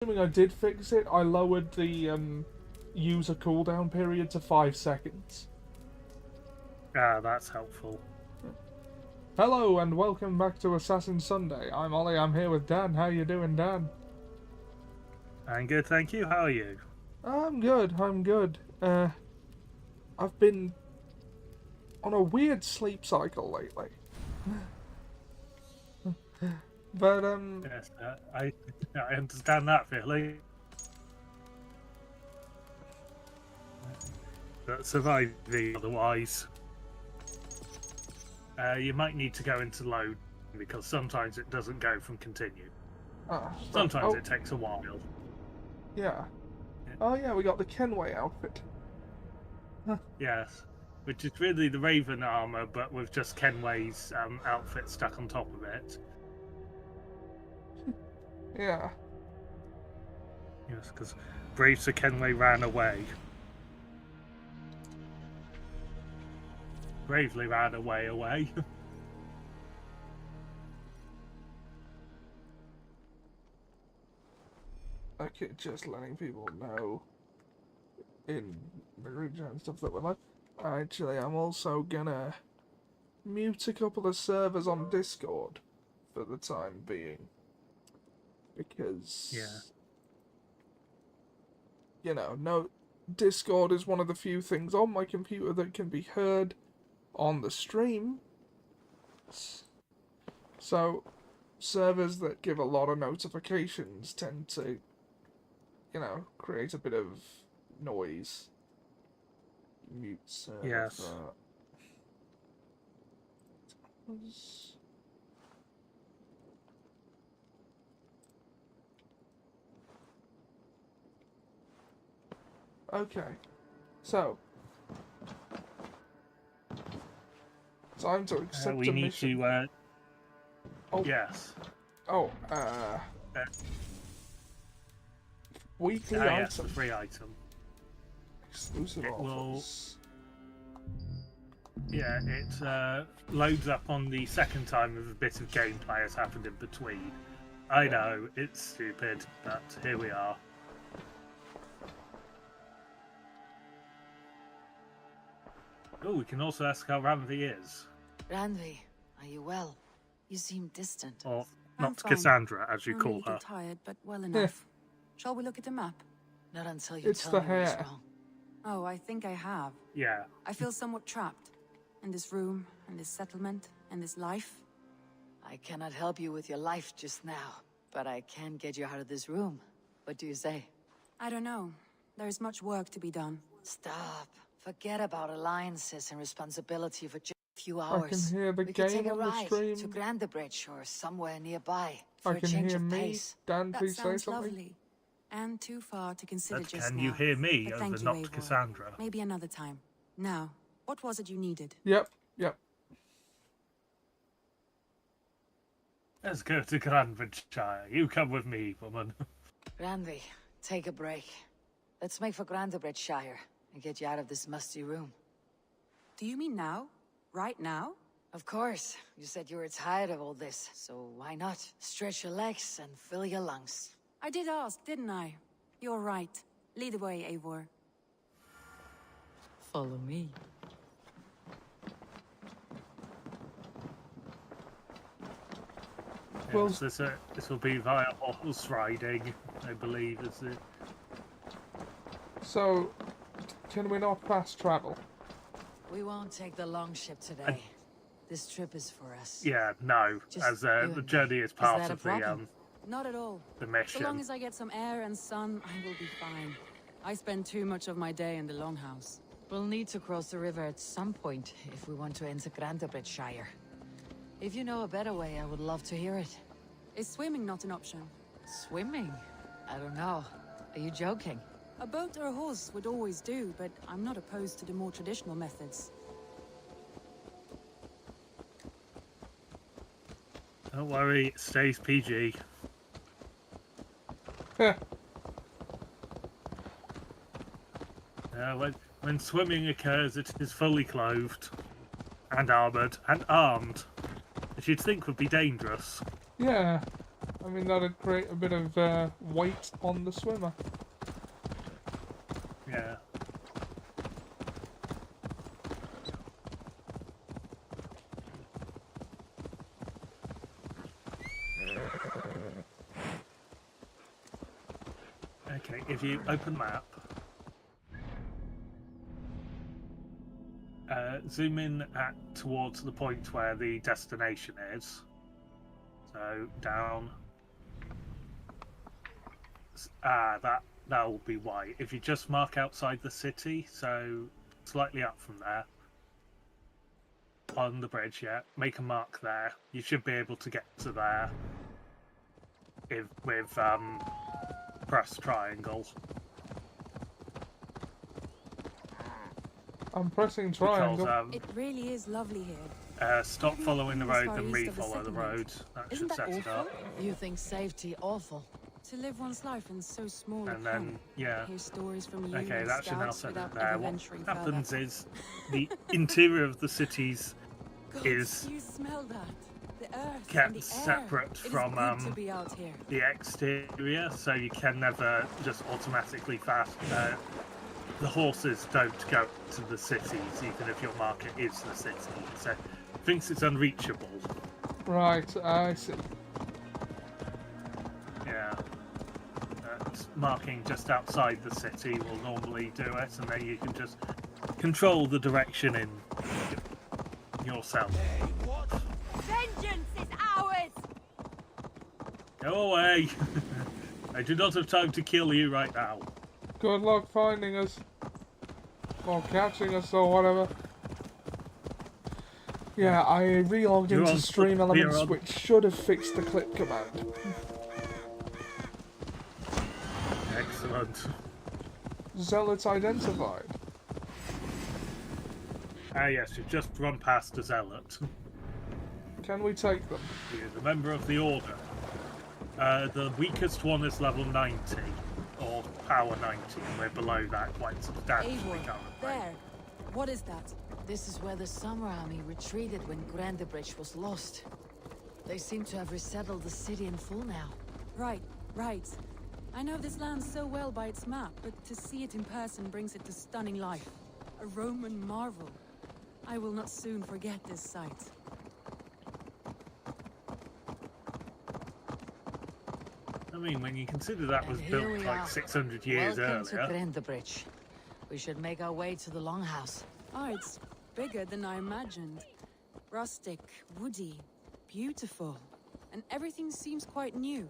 Assuming I did fix it, I lowered the user cooldown period to 5 seconds. Ah, that's helpful. Hello and welcome back to Assassin Sunday. I'm Ollie, I'm here with Dan. How you doing, Dan? I'm good, thank you. How are you? I'm good. I've been on a weird sleep cycle lately. But, Yes, I understand that feeling. But surviving otherwise. You might need to go into load because sometimes it doesn't go from continue. Sometimes it takes a while. Yeah. Oh yeah, we got the Kenway outfit. Yes, which is really the Raven armor, but with just Kenway's outfit stuck on top of it. Yeah. Yes, because brave Sir Kenway ran away. Bravely ran away. Okay, just letting people know in the group chat and stuff that we're live. Actually, I'm also gonna mute a couple of servers on Discord for the time being. Because, you know, no, Discord is one of the few things on my computer that can be heard on the stream. So, servers that give a lot of notifications tend to, you know, create a bit of noise. Mute server. Yes. Okay. So. Time to accept we a need mission. to, oh. Yes. Oh, weekly item. Yes, the free item. Exclusive offers. Yeah, it loads up on the second time of a bit of gameplay has happened in between. I know, it's stupid, but here we are. Oh, we can also ask how Ranvi is. Ranvi, are you well? You seem distant. Or not Cassandra, as you call her. Tired, but well enough. Shall we look at the map? Not until you it's tell the me hair. what's wrong. Oh, I think I have. Yeah. I feel somewhat trapped. In this room, in this settlement, in this life. I cannot help you with your life just now, but I can get you out of this room. What do you say? I don't know. There is much work to be done. Stop. Forget about alliances and responsibility for just a few hours. I can hear the we game can take a on the ride stream. to Grandebridge or somewhere nearby for I a can change hear of me. pace. Dan, That please say sounds something. lovely. And too far to consider But just can now. you hear me But over thank you, not Eivor. Cassandra? Maybe another time. Now, what was it you needed? Yep. Let's go to Grandbridgeshire. You come with me, woman. Ranvi, take a break. Let's make for Grandebridgeshire and get you out of this musty room. Do you mean now? Right now? Of course. You said you were tired of all this, so why not? Stretch your legs and fill your lungs. I did ask, didn't I? You're right. Lead the way, Eivor. Follow me. Well, Yes, this will be via horse riding, I believe, is it? so, can we not fast travel? We won't take the long ship today. This trip is for us. Yeah, no, Just as you the and journey me. is part that a of the problem? Not at all. the So mission. long as I get some air and sun, I will be fine. I spend too much of my day in the Longhouse. We'll need to cross the river at some point if we want to enter Grandebridgeshire. If you know a better way, I would love to hear it. Is swimming not an option? Swimming? I don't know. Are you joking? A boat or a horse would always do, but I'm not opposed to the more traditional methods. Don't worry, it stays PG. When swimming occurs, it is fully clothed, and armoured, and armed, which you'd think would be dangerous. Yeah. I mean, that'd create a bit of weight on the swimmer. Yeah. Okay, if you open map, zoom in towards the point where the destination is. So down. That will be white. If you just mark outside the city, so slightly up from there, on the bridge, yeah, make a mark there. You should be able to get to there with press triangle. I'm pressing triangle. Because, It really is lovely here. stop following the This road, far then east of the re-follow the road. settlement. That Isn't should that set it awful? up. You think safety awful? To live one's life in so small a And then, camp. yeah. Hear stories from Okay, Union that should now scouts set it without there. ever What venturing happens further. is the interior of the cities God, is you smell that? The earth kept and the air. separate It is from good to be out here. the exterior, so you can never just automatically fast. The horses don't go to the cities, even if your market is the city. So it thinks it's unreachable. Right, I see. Yeah. Marking just outside the city will normally do it, and then you can just control the direction in yourself. Vengeance is ours! Go away! I do not have time to kill you right now. Good luck finding us. Or catching us or whatever. Yeah, I relogged You're into on- Stream you're Elements, on- which should have fixed the clip command. Excellent. Zealots identified. Ah yes, you've just run past a zealot. Can we take them? He is a member of the Order. The weakest one is level 90, or power 90, and we're below that quite substantially Eivor, currently. there. What is that? This is where the Summer Army retreated when Grandebridge was lost. They seem to have resettled the city in full now. Right, right. I know this land so well by its map, but to see it in person brings it to stunning life. A Roman marvel. I will not soon forget this sight. I mean, when you consider that was And here built we like are. 600 years Welcome to earlier. Grandebridge. We should make our way to the Longhouse. Oh, it's bigger than I imagined. Rustic, woody, beautiful. And everything seems quite new.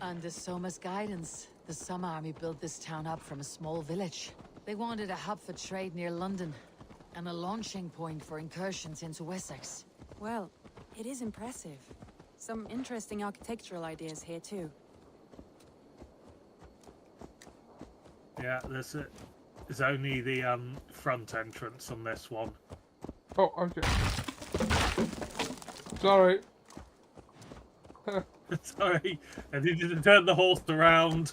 Under Soma's guidance, the Summer Army built this town up from a small village. They wanted a hub for trade near London, and a launching point for incursions into Wessex. Well, it is impressive. Some interesting architectural ideas here too. Yeah, there's only the front entrance on this one. Oh, okay. Sorry. Sorry, I needed to turn the horse around.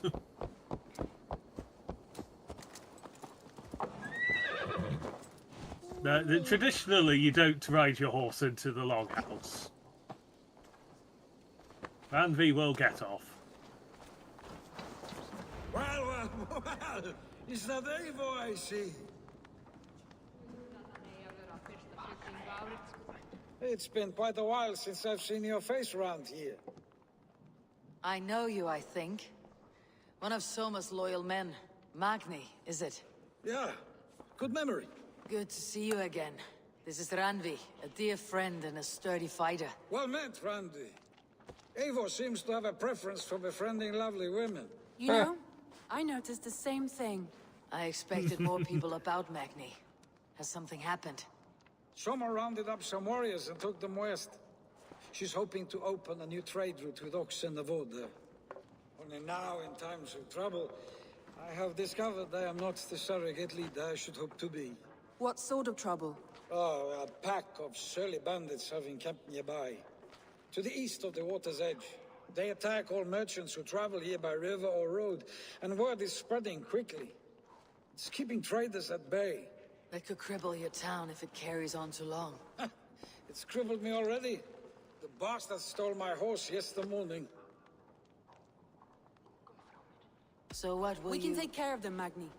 No, traditionally, you don't ride your horse into the loghouse. Ranvi will get off. Well, is that Eivor I see? It's been quite a while since I've seen your face around here. I know you, I think. One of Soma's loyal men. Magni, is it? Yeah, good memory. Good to see you again. This is Ranvi, a dear friend and a sturdy fighter. Well met, Randy. Eivor seems to have a preference for befriending lovely women. You know, I noticed the same thing. I expected more people about Magni. Has something happened? Soma rounded up some warriors and took them west. She's hoping to open a new trade route with oxen of wood there. Only now, in times of trouble, I have discovered I am not the surrogate leader I should hope to be. What sort of trouble? Oh, a pack of surly bandits have encamped nearby. To the east of the water's edge. They attack all merchants who travel here by river or road, and word is spreading quickly. It's keeping traders at bay. That could cripple your town if it carries on too long. It's crippled me already. The bastard stole my horse yesterday morning. So what will We can you... take care of them, Magni.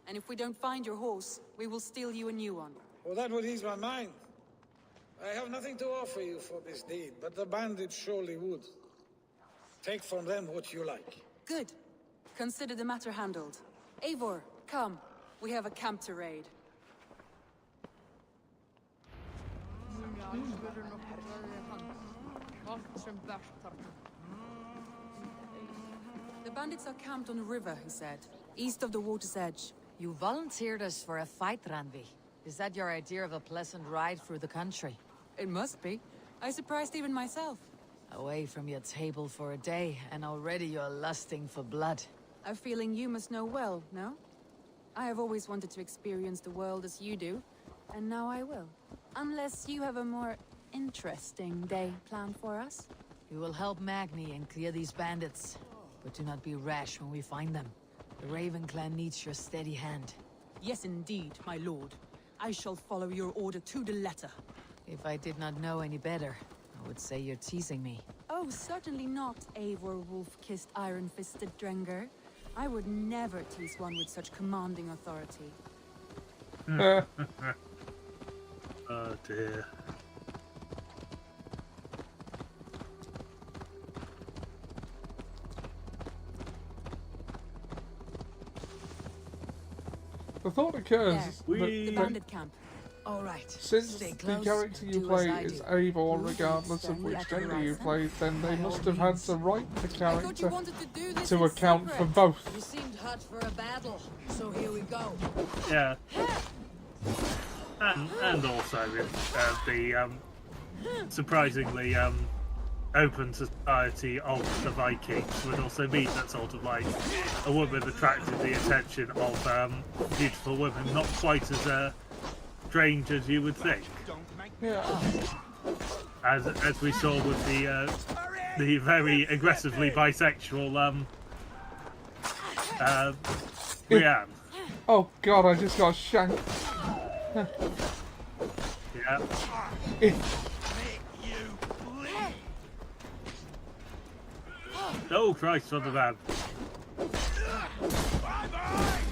And if we don't find your horse, we will steal you a new one. Well, that would ease my mind. I have nothing to offer you for this deed, but the bandits surely would. Take from them what you like. Good. Consider the matter handled. Eivor, come. We have a camp to raid. The bandits are camped on the river, he said. East of the water's edge. You volunteered us for a fight, Ranvi. Is that your idea of a pleasant ride through the country? It must be. I surprised even myself. Away from your table for a day, and already you're lusting for blood. A feeling you must know well, no? I have always wanted to experience the world as you do, and now I will. Unless you have a more interesting day planned for us. You will help Magni and clear these bandits. But do not be rash when we find them. The Raven clan needs your steady hand. Yes, indeed, my lord. I shall follow your order to the letter. If I did not know any better, I would say you're teasing me. Oh, certainly not, Eivor wolf-kissed iron-fisted Drenger. I would never tease one with such commanding authority. Oh dear. The thought occurs There, We- the bandit camp. All right. since Stay the close character and you do as play I is do. Eivor, regardless of Then which let the gender you horizon. play, then they By must all have had means. to write the I thought you character wanted to do this to in account for secret. both. You seemed hot for a battle, so here we go. Yeah. And also the surprisingly open society of the Vikings would also mean that sort of like a woman attracted the attention of beautiful women, not quite as strange as you would think. Yeah. As we saw with the very aggressively bisexual Brienne. Oh god, I just got shanked. Yeah. Oh Christ, what the man.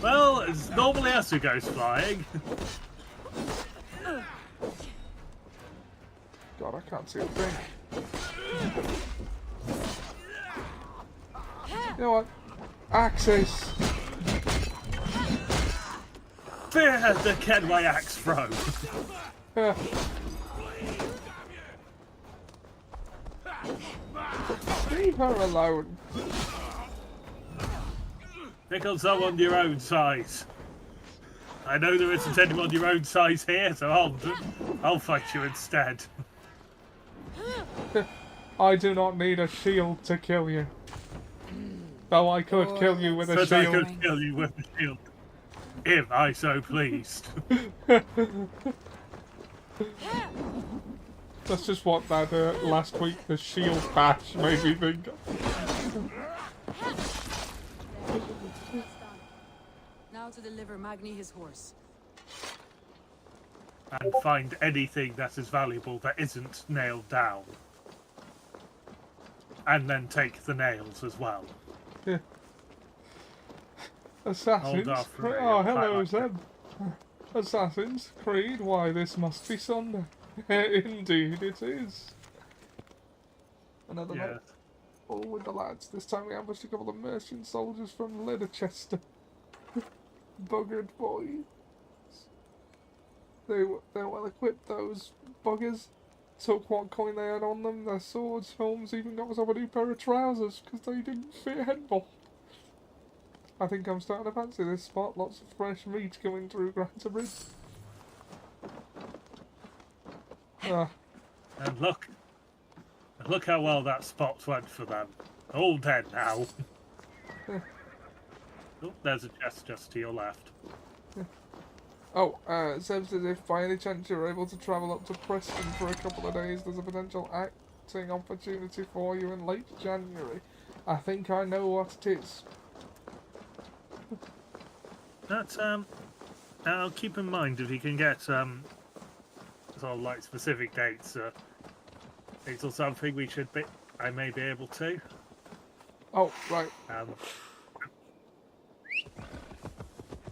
Well, it's normally us who goes flying. God, I can't see a thing. You know what? Axes. Fear the Ken my axe throw. Yeah. Leave her alone. Pick on someone your own size. I know there isn't anyone your own size here, so I'll fight you instead. I do not need a shield to kill you. Though I could kill you with a But I shield. could kill you with a shield, if I so pleased. That's just what that last week the shield bash made me think of. Now to deliver Magni his horse. And find anything that is valuable that isn't nailed down. And then take the nails as well. Yeah. Assassins? Hold off for a Oh, hello, time. Zeb. Assassin's Creed? Why, this must be Sunday. Indeed it is. Another night. Yes. All with the lads. This time we ambushed a couple of merchant soldiers from Leicester. Buggered boys. They're well equipped, those buggers. Took what coin they had on them, their swords, Holmes even got myself a new pair of trousers because they didn't fit headball. I think I'm starting to fancy this spot. Lots of fresh meat coming through Granta Bridge. And look how well that spot went for them. All dead now. Oh, there's a chest just to your left. Oh, Seb says if by any chance you're able to travel up to Preston for a couple of days, there's a potential acting opportunity for you in late January. I think I know what it is. That's I'll keep in mind if you can get sort of like specific dates. It's or something we should be. I may be able to. Oh, right.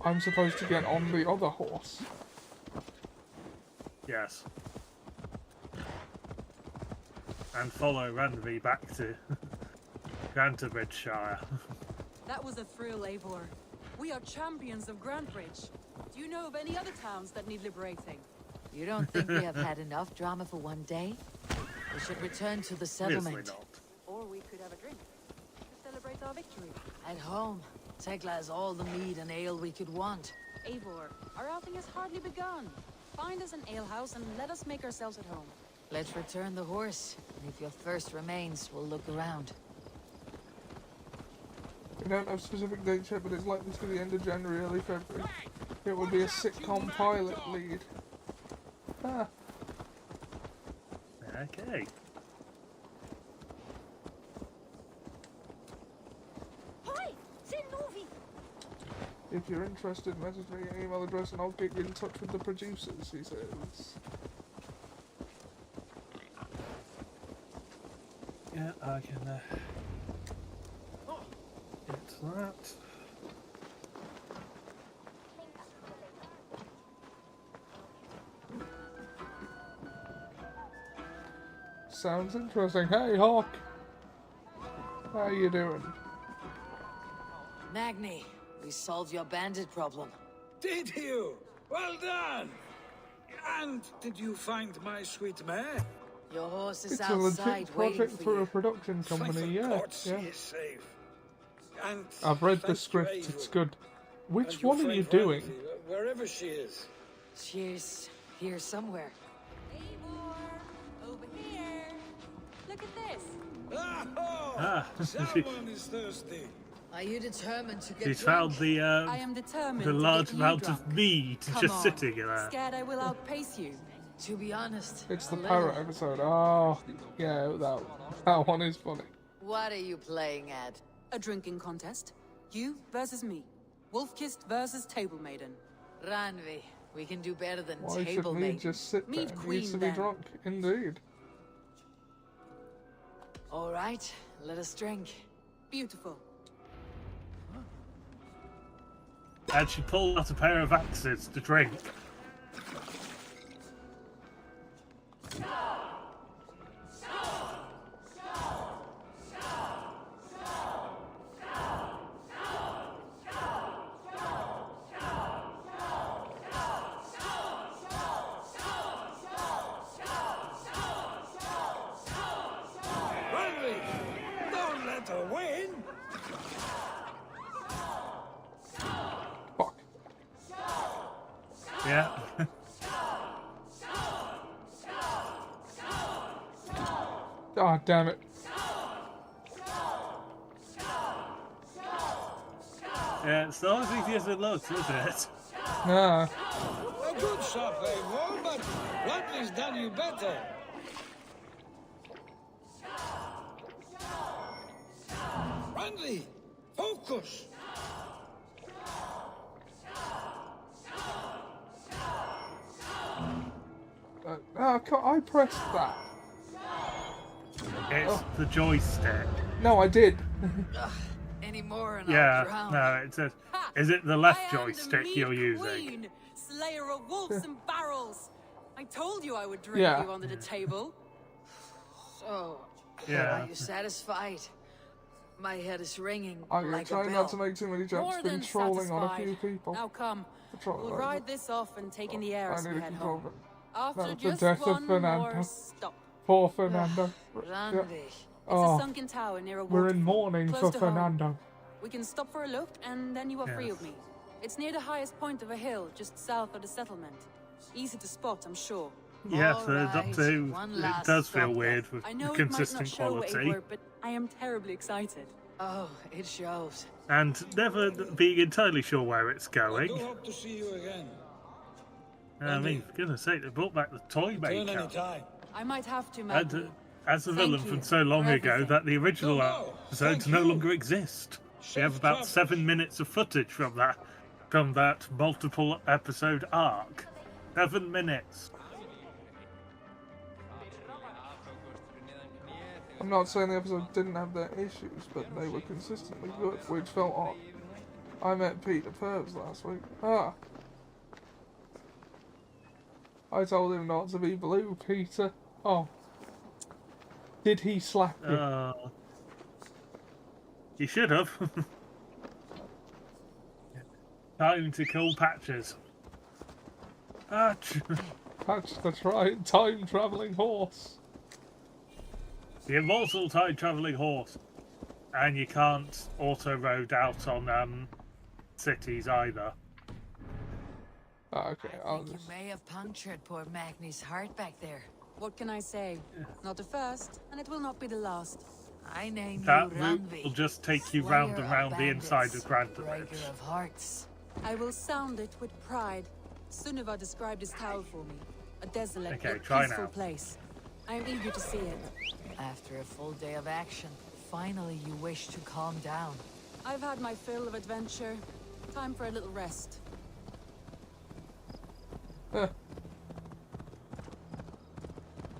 I'm supposed to get on the other horse. Yes. And follow Ranvi back to Grantebridgeshire. That was a thrill, Eivor. We are champions of Grantebridge. Do you know of any other towns that need liberating? You don't think we have had enough drama for one day? We should return to the Obviously settlement. not. Or we could have a drink to celebrate our victory. At home, Tekla has all the mead and ale we could want. Eivor, our outing has hardly begun. Find us an alehouse and let us make ourselves at home. Let's return the horse, and if your thirst remains, we'll look around. We don't have specific dates yet, but it's likely to be the end of January, early February. It would be a sitcom pilot lead. Ah, Okay. Hi, Zenovi. if you're interested, message me an email address and I'll get you in touch with the producers, he says. Yeah, I can get that. Sounds interesting. Hey, Hawk! How you doing? Magni, we solved your bandit problem. Did you? Well done! And did you find my sweet mare? Your horse is It's a outside legit waiting project for for you. a production company, Thank yeah, God she yeah. is safe. And I've read the thank you, script, it's Eivor, good. and Which your one are you friend doing? Ranvi, wherever she is. She's here somewhere. Eivor, over here. Look at this. Ah. Someone is thirsty. Are you determined to get She's drunk? found the I am determined the to large get you amount drunk. of meat Come just on. sitting there. Scared I will outpace you. To be honest, It's the a parrot little. episode. Oh, yeah, that one is funny. What are you playing at? A drinking contest. You versus me. Wolf-kissed versus table maiden. Ranvi, we can do better than Why should table we maiden. just sit there? Meet He needs Queen, to be then. drunk, indeed. All right, let us drink. Beautiful. And she pulled out a pair of axes to drink. Ranvi, don't let her win. Fuck. Yeah. Ah, damn it. Yeah, it's not as easy as it looks, is it? Nah. A good shot, Eivor, but Bluntly's done you better. Ranvi, focus. I pressed that. It's the joystick. No, I did. Any more and I'll Yeah, drown. no, it says. Ha! Is it the left I am the joystick mead you're using? Queen, slayer of wolves and barrels. I told you I would drink Yeah. you under the table. So, Yeah. are you satisfied? My head is ringing I'm like a trying bell. not to make too many More jokes. than Been trolling on a satisfied. few people. Now come, Trolling we'll over. ride this off and take in the air I as need we to head control home. them. After That's the just death of one Fernando. more stop. Poor Fernando. Ranvi, It's Oh, a sunken tower near a we're in waterfall, mourning close for to home. Fernando. We can stop for a look, and then you are free Yes. of me. It's near the highest point of a hill, just south of the settlement. Easy to spot, I'm sure. Yes, All Doctor right, Who, one it last does feel stop weird then. with I know the it might not consistent show, quality. Eivor, but I am terribly excited. oh, it shows. And never being entirely sure where it's I going. do hope to see you again. I mean, for goodness sake, they brought back the toy Turn maker. any time. I might have to, And Maggie. as a Thank villain you from so long for ago everything. that the original No, episodes thank no you. longer exist. We have Safe about travels. 7 minutes of footage from that multiple episode arc. 7 minutes. I'm not saying the episode didn't have their issues, but they were consistently good, which felt odd. I met Peter Purves last week. Ah. I told him not to be blue, Peter. Oh. Did he slap you? You should have. Time to call patches. Patch. That's right. Time-travelling horse. The immortal time-travelling horse. And you can't auto-road out on cities either. Oh, okay, I I'll think just... you may have punctured poor Magni's heart back there. What can I say? Not the first, and it will not be the last. I name That you route Ranvi. will just take you Slayer round of and round the inside bandits, of Grandvillage. breaker of hearts. I will sound it with pride. Sunniva described this tower for me. A desolate Okay, yet try peaceful now. place. I am eager to see it. After a full day of action, finally you wish to calm down. I've had my fill of adventure. Time for a little rest.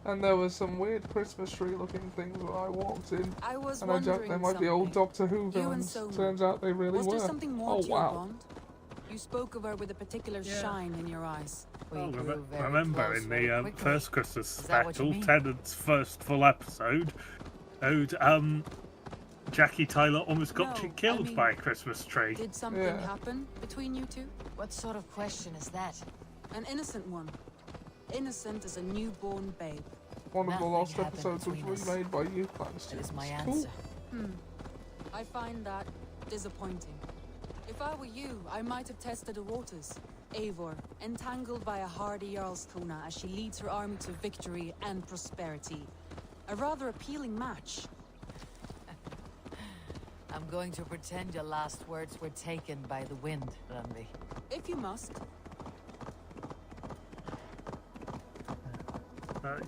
And there was some weird Christmas tree looking things when I walked in. I was And I joked wondering they might be old something. Doctor Who You and villains. Soma. Turns out they really Was were. there something more Oh to your wow. bond? You spoke of her with a particular shine in your eyes. We Oh, grew very remember close in very the quickly. first Christmas that what you special, mean? Tennant's first full episode, Jackie Tyler almost got No, killed I mean, by a Christmas tree. Did something Yeah. happen between you two? What sort of question is that? An innocent one. Innocent as a newborn babe. One of the Nothing lost happened episodes was between us. remade by youth plan That students. is my Cool. answer. I find that disappointing. If I were you, I might have tested the waters. Eivor, entangled by a hardy Jarlskona as she leads her army to victory and prosperity. A rather appealing match. I'm going to pretend your last words were taken by the wind, Ranvi. If you must.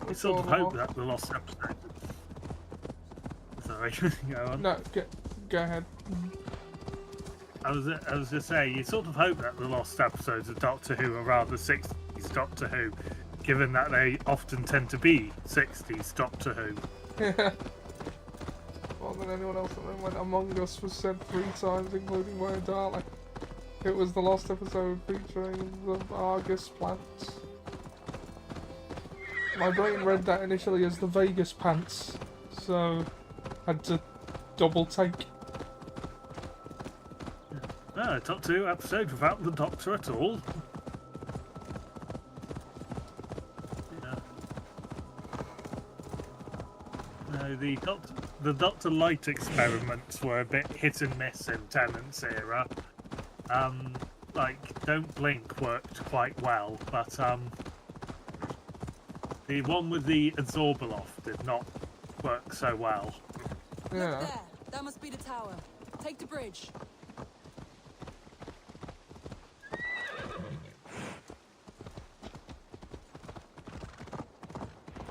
You sort of hope that the lost episode. Sorry, go on. No, go ahead. I was just saying, you sort of hope that the lost episodes of Doctor Who are rather 60s Doctor Who, given that they often tend to be 60s Doctor Who. More than anyone else in the room when Among Us was said 3 times, including my darling. It was the lost episode featuring the Argus plants. My brain read that initially as the Vegas pants, so had to double take. No, Doctor Who episode without the Doctor at all. Yeah. No, the Doctor Light experiments were a bit hit and miss in Tennant's era. Like Don't Blink worked quite well, but the one with the Absorbaloff did not work so well. Yeah. Look there. That must be the tower. Take the bridge.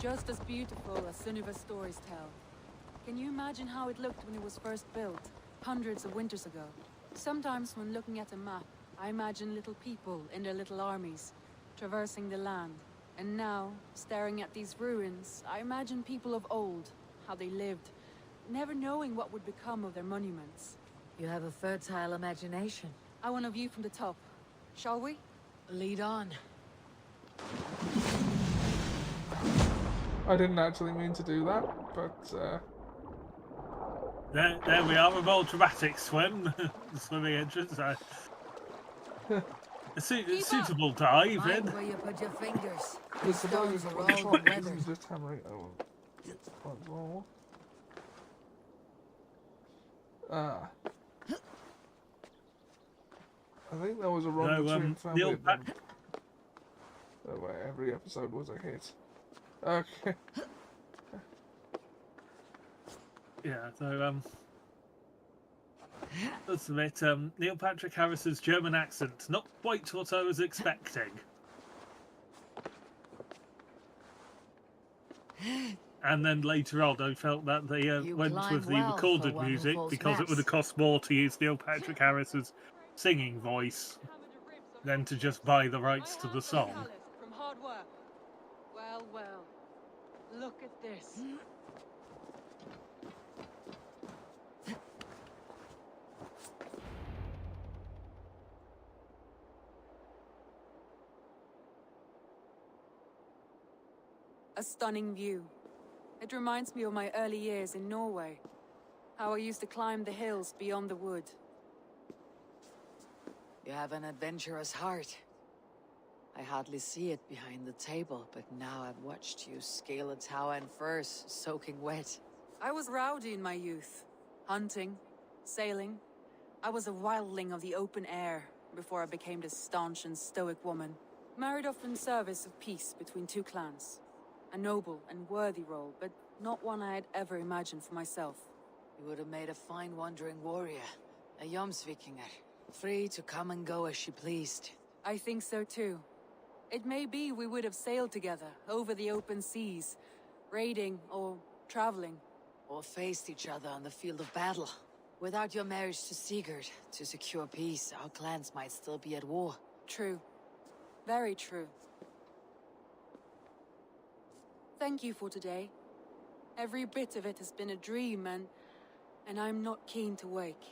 Just as beautiful as Sunniva's stories tell. Can you imagine how it looked when it was first built, hundreds of winters ago? Sometimes when looking at a map, I imagine little people in their little armies, traversing the land. And now, staring at these ruins, I imagine people of old, how they lived, never knowing what would become of their monuments. You have a fertile imagination. I want a view from the top. Shall we? Lead on. I didn't actually mean to do that, but There we are, a more dramatic swim. Swimming entrance. A suitable dive Mind in. where you put your fingers. the These stones civilians are were all trying weathered. isn't just hammering. Oh, quite well. I think there was a run No, between family Neil event where every episode was a hit. Okay. Yeah, so let's admit, Neil Patrick Harris's German accent, not quite what I was expecting. And then later on, I felt that they You went climb with the well recorded for one who music folds because it would have maps. cost more to use Neil Patrick Harris's singing voice than to just buy the rights to the song. From hard work. Well, well. Look at this. A stunning view. It reminds me of my early years in Norway. How I used to climb the hills beyond the wood. You have an adventurous heart. I hardly see it behind the table, but now I've watched you scale a tower in furs, soaking wet. I was rowdy in my youth. Hunting, sailing. I was a wildling of the open air before I became this staunch and stoic woman. Married off in service of peace between two clans. A noble and worthy role, but not one I had ever imagined for myself. You would have made a fine wandering warrior, a Jomsvikinger, free to come and go as she pleased. I think so too. It may be we would have sailed together over the open seas, raiding or traveling. Or faced each other on the field of battle. Without your marriage to Sigurd, to secure peace, our clans might still be at war. True. Very true. Thank you for today. Every bit of it has been a dream, and I'm not keen to wake.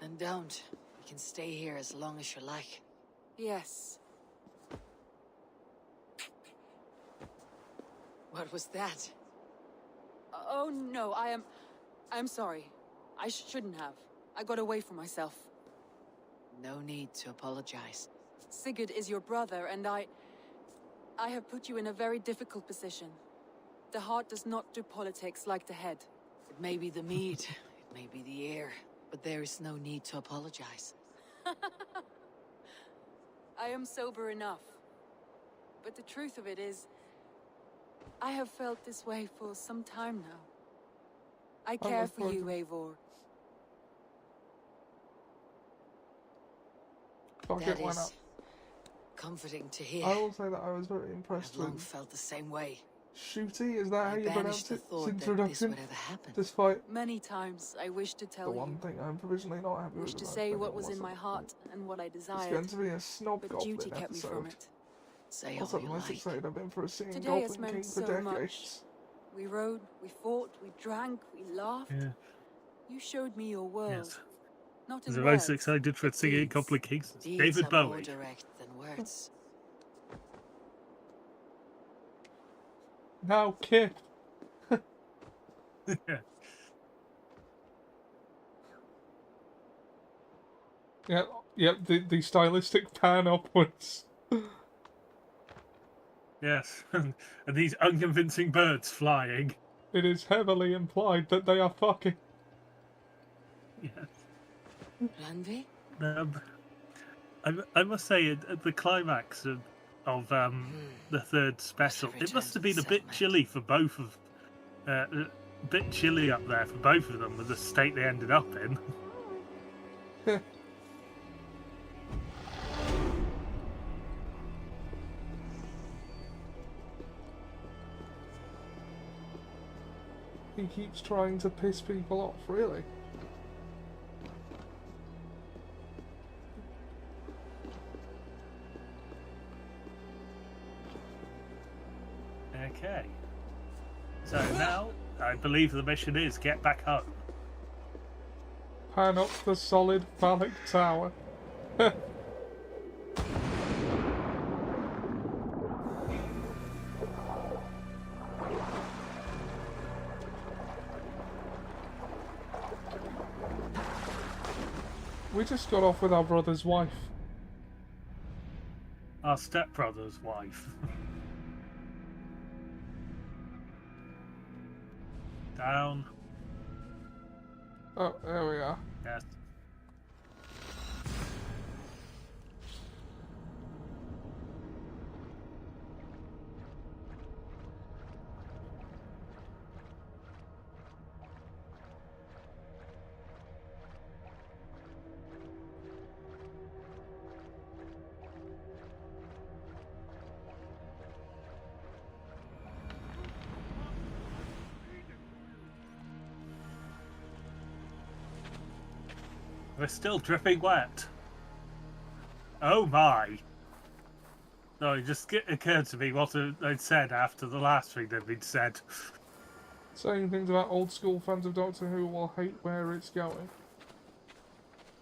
Then don't. We can stay here as long as you like. Yes. What was that? Oh no, I'm sorry. I shouldn't have. I got away from myself. No need to apologize. Sigurd is your brother, and I have put you in a very difficult position. The heart does not do politics like the head. It may be the mead, it may be the air, but there is no need to apologize. I am sober enough. But the truth of it is, I have felt this way for some time now. I care for you, Eivor. That is comforting to hear. I will say that I was very impressed I've long with felt the same way. Shooty. Is that how you pronounce the it? thought Since that this introduction, would ever happen. despite Many times I wish to the tell one you, thing I'm provisionally not happy with. wish to about say Venom what was in my wasn't- heart and what I It's desired, going to be a snob but goblin duty kept me from episode. it. Say What's all the you most like. excited I've been for a singing Today has Goblin meant King for so much. decades. We rode, we fought, we drank, we laughed. Yeah. You showed me your world. Yes. Not I was in most words, excited for but singing deeds. Couple of Kings. Deeds David are more Bowie. direct than words. Now, Kip. Yeah. Yeah, the stylistic pan upwards. Yes. And these unconvincing birds flying. It is heavily implied that they are fucking. Yes. Randvi? I must say, at the climax of the third special, it must have been a bit chilly for both of, a bit chilly up there for both of them with the state they ended up in. He keeps trying to piss people off, really. Okay. So now, I believe the mission is get back home. Pan up the solid phallic tower. We just got off with our brother's wife. Our stepbrother's wife. Down. Oh, there we are. Yes. We're still dripping wet. Oh my. No, it just occurred to me what I'd said after the last thing that we'd said. Saying things about old school fans of Doctor Who will hate where it's going.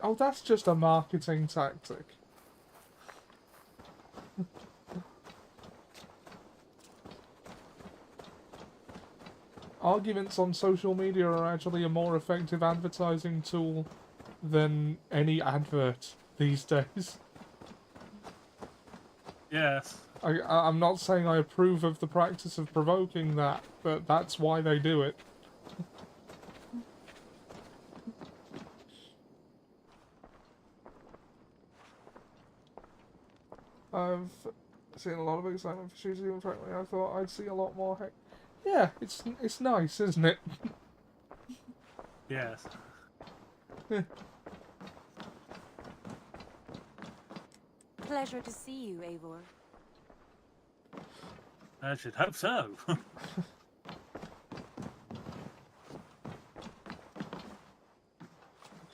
Oh, that's just a marketing tactic. arguments on social media are actually a more effective advertising tool than any advert these days. Yes. I'm not saying I approve of the practice of provoking that, but that's why they do it. I've seen a lot of excitement for shooting, and frankly, I thought I'd see a lot more. Yeah, it's nice, isn't it? Yes. Pleasure to see you, Eivor. I should hope so.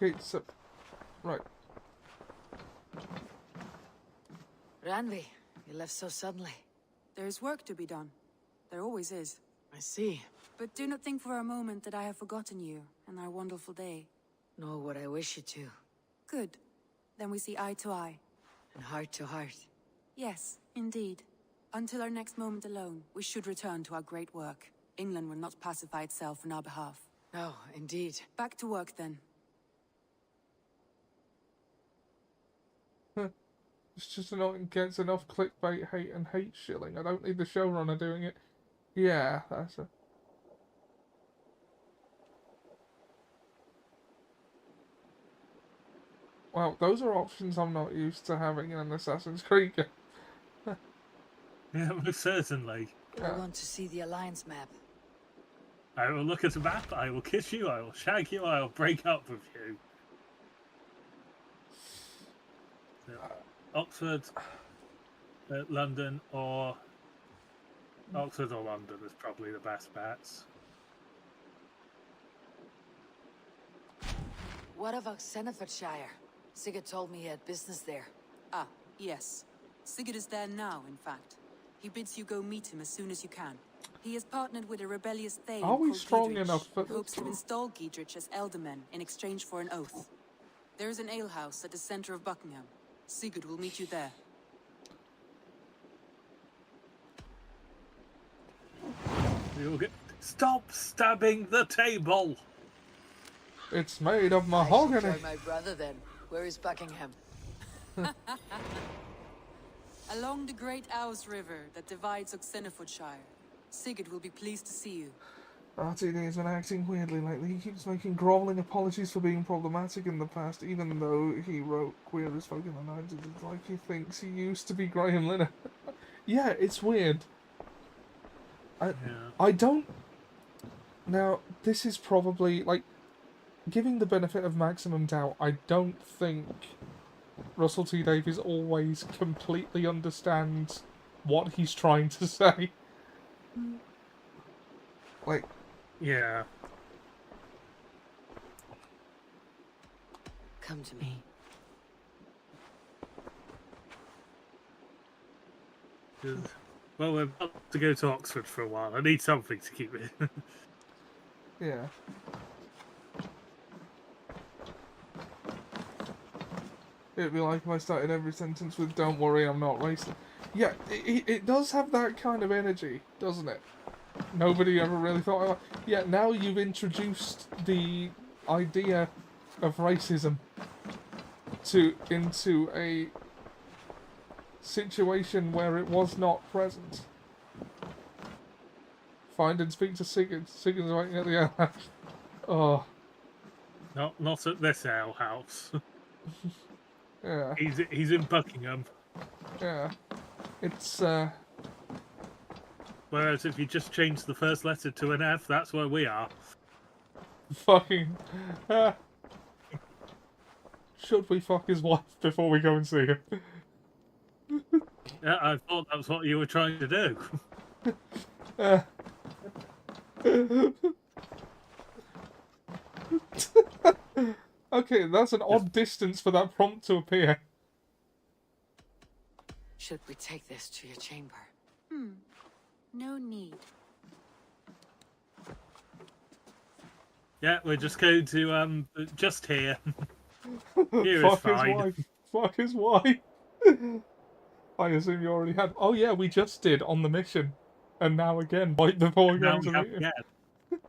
Okay, so right. Ranvi, you left so suddenly. There's work to be done. There always is. I see. But do not think for a moment that I have forgotten you and our wonderful day. Nor would I wish you to. Good. Then we see eye to eye. And heart to heart. Yes, indeed. Until our next moment alone, we should return to our great work. England will not pacify itself on our behalf. No, indeed. Back to work then. It's just annoying, gets enough clickbait, hate, and hate shilling. I don't need the showrunner doing it. Yeah, that's a... Wow, those are options I'm not used to having in an Assassin's Creed game. Yeah, most certainly. I want to see the Alliance map. I will look at a map, I will kiss you, I will shag you, I will break up with you. Oxford, London, or... Oxford or London is probably the best bets. What about Senefordshire? Sigurd told me he had business there. Ah, yes. Sigurd is there now, in fact. He bids you go meet him as soon as you can. He has partnered with a rebellious Thane Are we called strong Giedrich, enough for who hopes to install Giedrich as Elderman in exchange for an oath. There is an alehouse at the center of Buckingham. Sigurd will meet you there. You'll get... Stop stabbing the table! It's made of I should mahogany. join my brother then. Where is Buckingham? Along the great Ouse River that divides Oxenfordshire. Sigurd will be pleased to see you. RTD has been acting weirdly lately. He keeps making grovelling apologies for being problematic in the past, even though he wrote Queer as Folk in the 90s. It's like he thinks he used to be Graham Linner. Yeah, it's weird. I don't... Now, this is probably, like, giving the benefit of maximum doubt, I don't think Russell T Davies always completely understands what he's trying to say. Like... Yeah. Come to me. Well, we're about to go to Oxford for a while. I need something to keep it. Yeah. It'd be like if I started every sentence with "Don't worry, I'm not racist." Yeah, it does have that kind of energy, doesn't it? Nobody ever really thought about... Yeah, now you've introduced the idea of racism into a situation where it was not present. Find and speak to Sigurd. Sigurd's waiting at the alehouse. Oh. Not at this alehouse. Yeah. He's in Buckingham. Yeah. It's, Whereas if you just change the first letter to an F, that's where we are. fucking... Should we fuck his wife before we go and see him? Yeah, I thought that was what you were trying to do. Okay, that's an odd distance for that prompt to appear. Should we take this to your chamber? No need. Yeah, we're just going to, just here. Here is Fuck his fine. wife. Fuck his wife. I assume you already had... Oh yeah, we just did on the mission. And now again, right before we go Now into we the have meeting. again.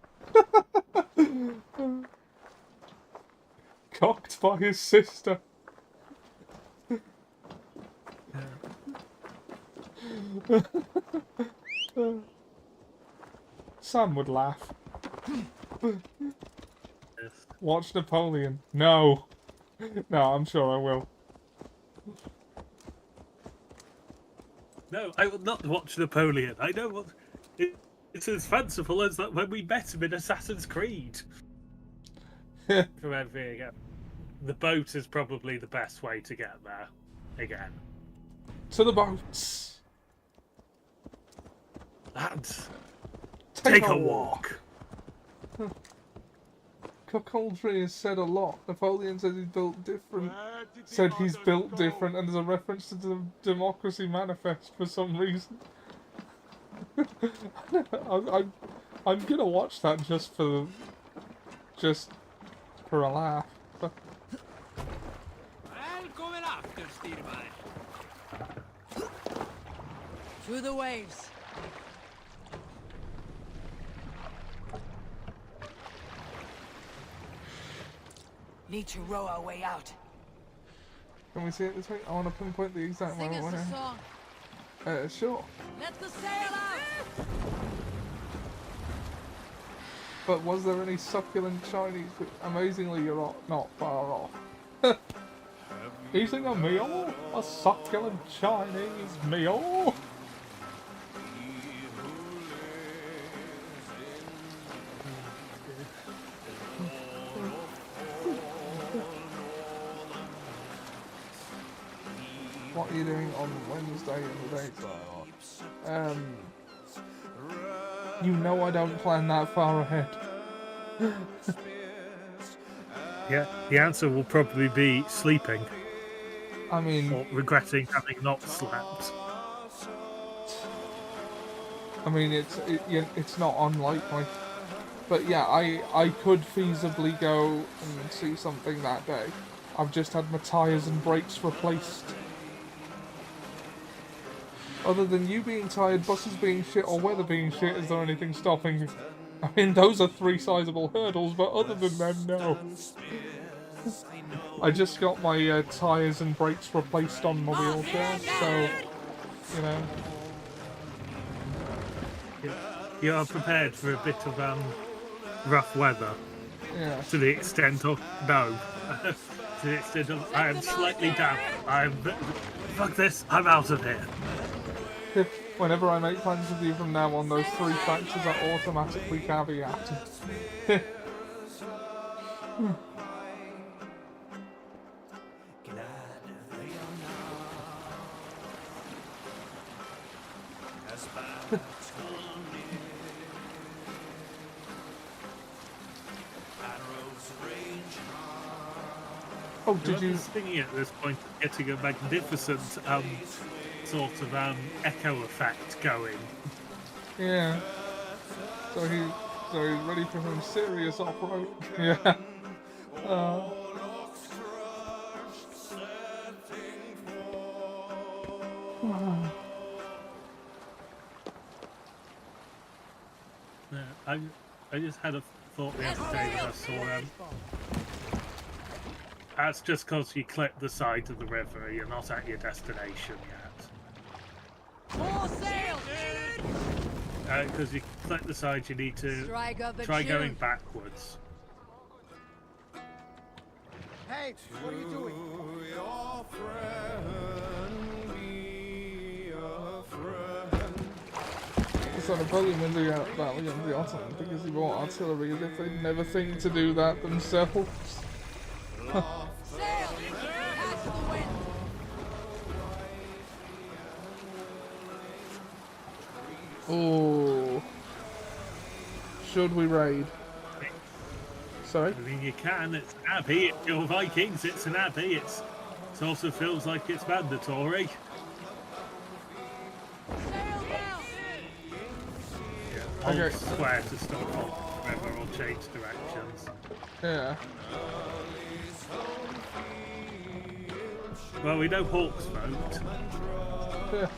Cocked by his sister. Sam would laugh. Yes. Watch Napoleon. No. No, I'm sure I will. No, I will not watch Napoleon. I know what. It's as fanciful as that when we met him in Assassin's Creed. From everything again. The boat is probably the best way to get there. Again. To the boats. And take a walk. Cuckoldry has said a lot. Napoleon said he's built different. Said he's built different, and there's a reference to the Democracy Manifest for some reason. I'm gonna watch that just for a laugh. Through the waves. Need to row our way out. Can we see it this way? I want to pinpoint the exact Sing moment. us a song. Sure. Let the sail out! But was there any succulent Chinese? Amazingly, you're not far off. Eating a meal? A succulent Chinese meal? What are you doing on Wednesday in the daytime? You know I don't plan that far ahead. Yeah, the answer will probably be sleeping. I mean... Or regretting having not slept. I mean, it's not unlikely. But yeah, I could feasibly go and see something that day. I've just had my tyres and brakes replaced. Other than you being tired, buses being shit, or weather being shit, is there anything stopping you? I mean, those are 3 sizable hurdles, but other than them, no. I just got my tyres and brakes replaced on my wheelchair, so, you know. You are prepared for a bit of rough weather. Yeah. To the extent of no. To the extent of I am slightly damp. Fuck this, I'm out of here. Whenever I make plans with you from now on, those 3 factors are automatically caveated. Oh, did you? Thinking at this point of getting a magnificent sort of echo effect going. Yeah. So he's ready for some serious off-road. Yeah. I just had a thought the other day that I saw that's just because you clip the side of the river, you're not at your destination yet. More sail! Because you clip the side, you need to try going backwards. Hey, what are you doing? So Napoleon in the Valley of the Autumn because he bought artillery as if they'd never think to do that themselves. Sail! Catch the wind! Oh. Should we raid? Sorry? I mean, you can. It's an abbey. If you're Vikings, it's an abbey. It sort of feels like it's mandatory. Sail down! Hold Okay. square to stop off the river or change directions. Yeah. Well, we know hawks vote. Yeah.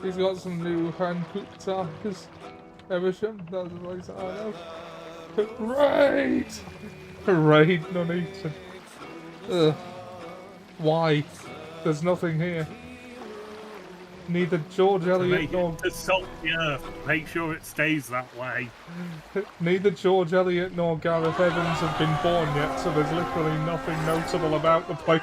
He's got some new hand-cooked targets. Eversham, that's the place I know. Raid! Raid non-eaten. Ugh. Why? There's nothing here. Neither George Eliot nor... To salt the earth. Make sure it stays that way. Neither George Eliot nor Gareth Evans have been born yet, so there's literally nothing notable about the place.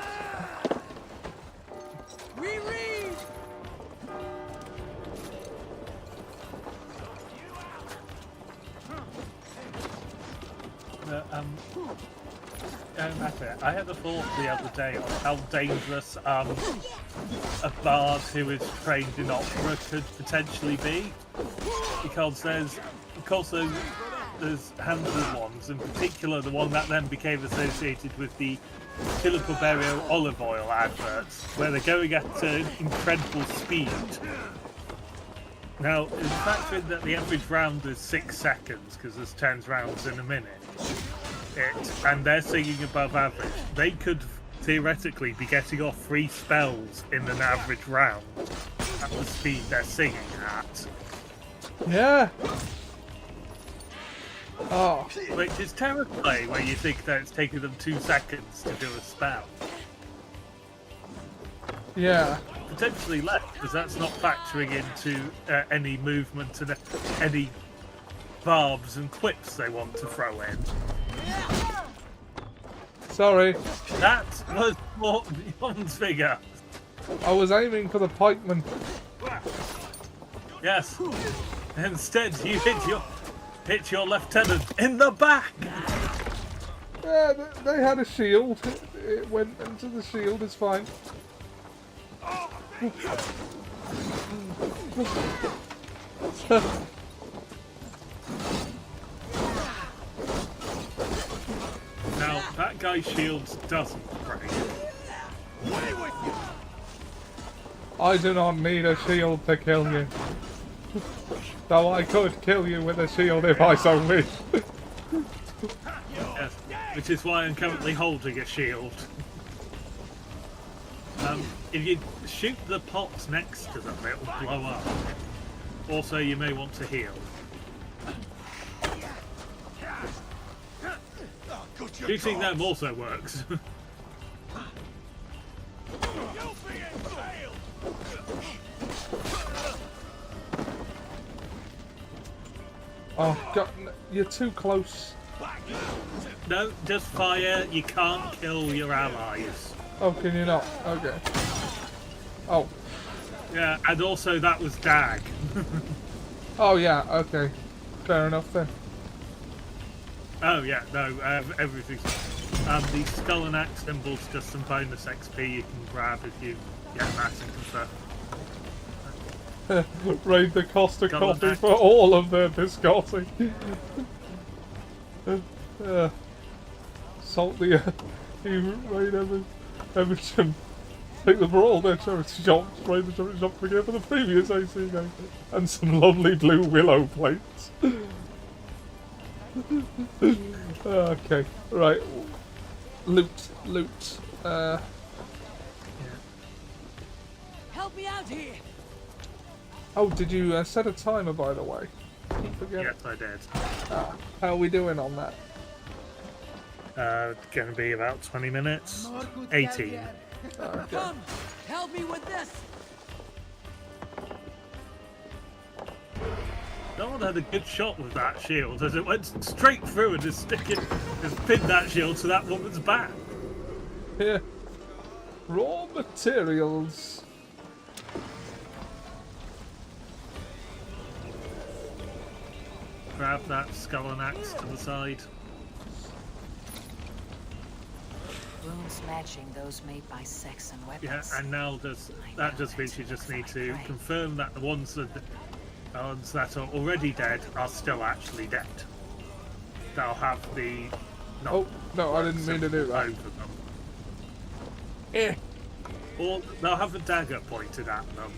I had a thought the other day on how dangerous a bard who is trained in opera could potentially be, because there's handful ones, in particular the one that then became associated with the Filippo Berio olive oil adverts, where they're going at incredible speed. Now, in factor in that the average round is 6 seconds, because there's 10 rounds in a minute, and they're singing above average, they could theoretically be getting off 3 spells in an average round at the speed they're singing at. Yeah. Oh. Which is terrifying when you think that it's taking them 2 seconds to do a spell. Yeah. Potentially less, because that's not factoring into any movement and any barbs and quips they want to throw in. Sorry. That was Morton's figure. I was aiming for the pikeman. Yes. Instead, you hit your lieutenant in the back. Yeah, they had a shield. It went into the shield. It's fine. Now, that guy's shield doesn't break. I do not need a shield to kill you. Though I could kill you with a shield if I so wish. Yes, which is why I'm currently holding a shield. If you shoot the pots next to them, it will blow up. Also, you may want to heal. Shooting them also works. Oh God, you're too close. No, just fire. You can't kill your allies. Oh, can you not? Okay. Oh. Yeah, and also that was Dag. Oh yeah, okay. Fair enough then. Oh yeah, no, everything's... the skull and axe symbol's just some bonus XP you can grab if you get that and stuff. Raid the Costa Skull and coffee axe. for all of their biscotti. Salt the earth. You raid Everton. Take them for all their charity shops. Raid the charity shop again for the previous AC game. And some lovely blue willow plates. Okay, right. Loot. Help me out here! Oh, did you set a timer, by the way? Keep forgetting. Yes, I did. How are we doing on that? Going to be about 20 minutes. 18. Okay. Come! Help me with this! Someone had a good shot with that shield as it went straight through and just pinned that shield to that woman's back. Here. Raw materials. Grab that skull and axe to the side. Wounds matching those made by Saxon weapons. Yeah, and now that just means you just need to confirm that the ones that are already dead are still actually dead. They'll have the... Oh, no, I didn't mean to do that. over them. Eh. Or they'll have a dagger pointed at them.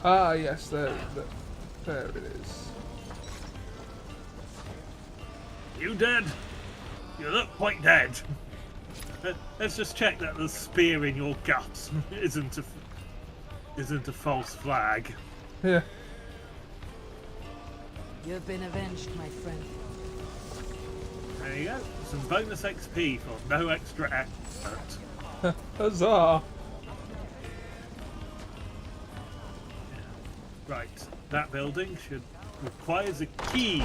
Ah, yes, there it is. You dead? You look quite dead. Let's just check that the spear in your gut isn't a false flag. Yeah. You've been avenged, my friend. There you go. Some bonus XP for no extra effort. Huzzah! Right, that building requires a key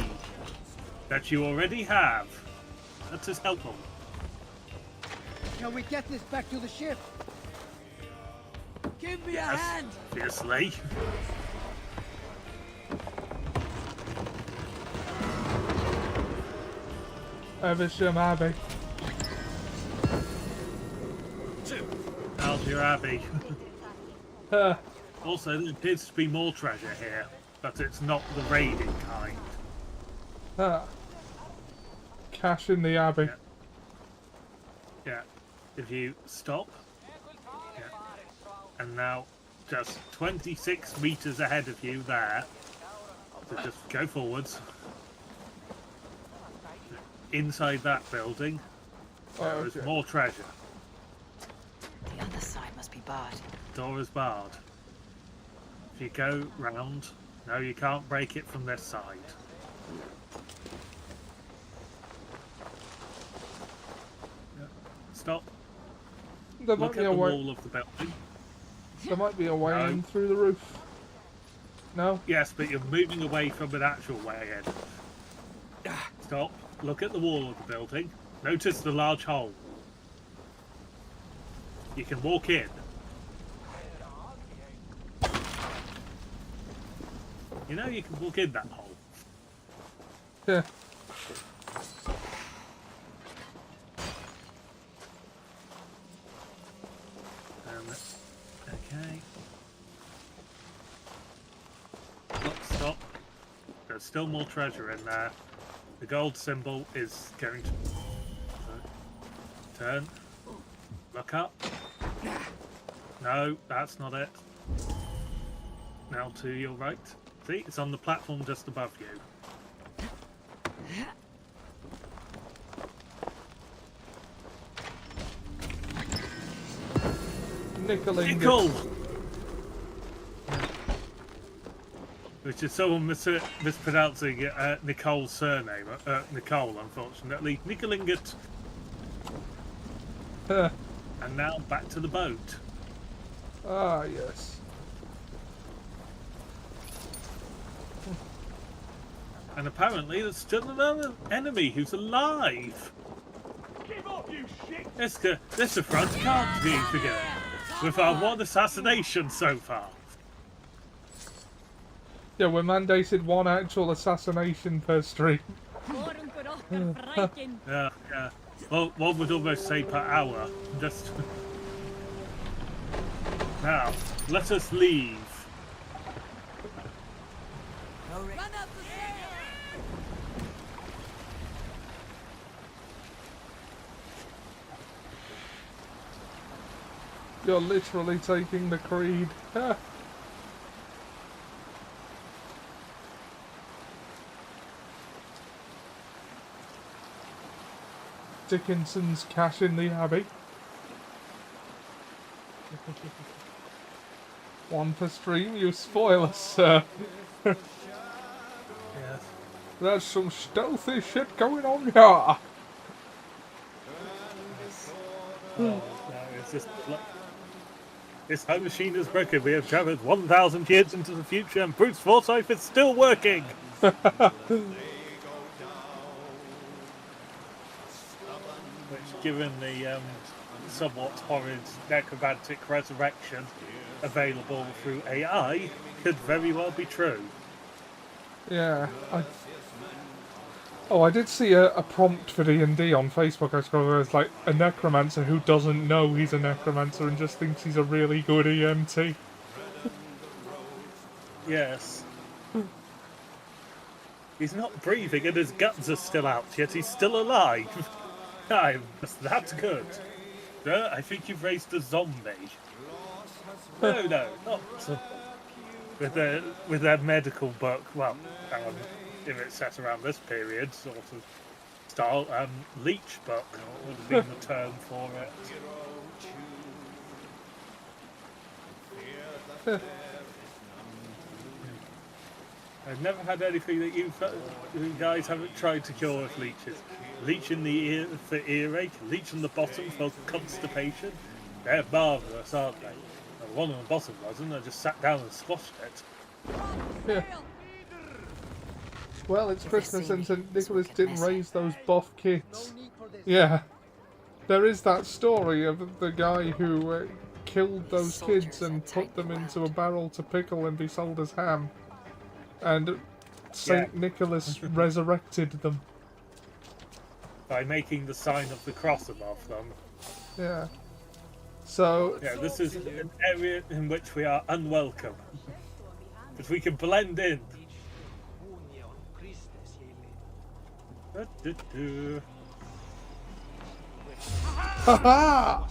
that you already have. That is helpful. Can we get this back to the ship? Give me a Yes, hand! obviously. Evesham Abbey. How's your abbey? Also, there appears to be more treasure here, but it's not the raiding kind. Cash in the Abbey. Yeah. If you stop. Yeah. And now, just 26 meters ahead of you there. So just go forwards. Inside that building, there is okay. more treasure. The other side must be barred. Door is barred. If you go round, no, you can't break it from this side. Yeah. Stop. There might Look be at a the way. wall of the building. There might be a way No. in through the roof. No. Yes, but you're moving away from an actual way in. Stop. Look at the wall of the building. Notice the large hole. You can walk in. You know you can walk in that hole. Yeah. Okay. Look, stop. There's still more treasure in there. The gold symbol is going to turn. Look up. No, that's not it. Now to your right. See, it's on the platform just above you. Nickel ingots. Nickel! Which is someone mispronouncing Nicole's surname. Nicole, unfortunately. Nickel ingot. And now back to the boat. Ah, yes. And apparently there's still another enemy who's alive. Give up, you shit! This affront can't be forgiven. We've had one assassination so far. Yeah, we're mandated one actual assassination per stream. Yeah. Well, one would almost say per hour. Just now, let us leave. Run up the stairs! You're literally taking the creed. Dickinson's cash in the Abbey. One per stream, you spoil us, sir. Yes. There's some stealthy shit going on here. No, it's just this time machine is broken. We have traveled 1,000 years into the future, and Bruce Forsyth is still working. Which, given the somewhat horrid necromantic resurrection available through AI, could very well be true. Yeah. I did see a prompt for D&D on Facebook, I suppose, where it's like a necromancer who doesn't know he's a necromancer and just thinks he's a really good EMT. Yes. He's not breathing and his guts are still out, yet he's still alive. I'm just that good. No, I think you've raised a zombie. No, not with their medical book. Well, if it's set around this period, sort of style, leech book would have been the term for it. I've never had anything that you guys haven't tried to cure with leeches. Leech in the ear for earache, leech on the bottom for constipation. They're marvellous, aren't they? The one on the bottom wasn't. I just sat down and squashed it. Yeah. Well, it's Christmas and St. Nicholas didn't raise those buff kids. Yeah. There is that story of the guy who killed those kids and put them into a barrel to pickle and be sold as ham. And St. Nicholas resurrected them. By making the sign of the cross above them. Yeah. So... Yeah, this is an area in which we are unwelcome. But we can blend in. Ha-ha!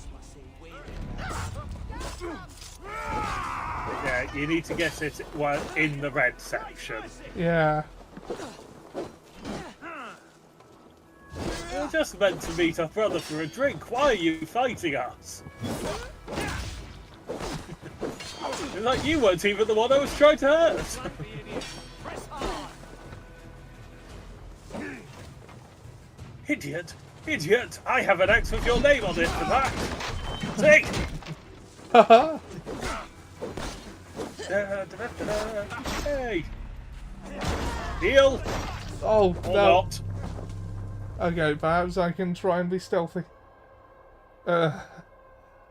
Yeah, you need to get it in the red section. Yeah. We're just meant to meet our brother for a drink. Why are you fighting us? It's like you weren't even the one I was trying to hurt. Idiot! Idiot! I have an axe with your name on it for that! Take! Haha! Hey! Deal! Oh, Or no. not. Okay, perhaps I can try and be stealthy. I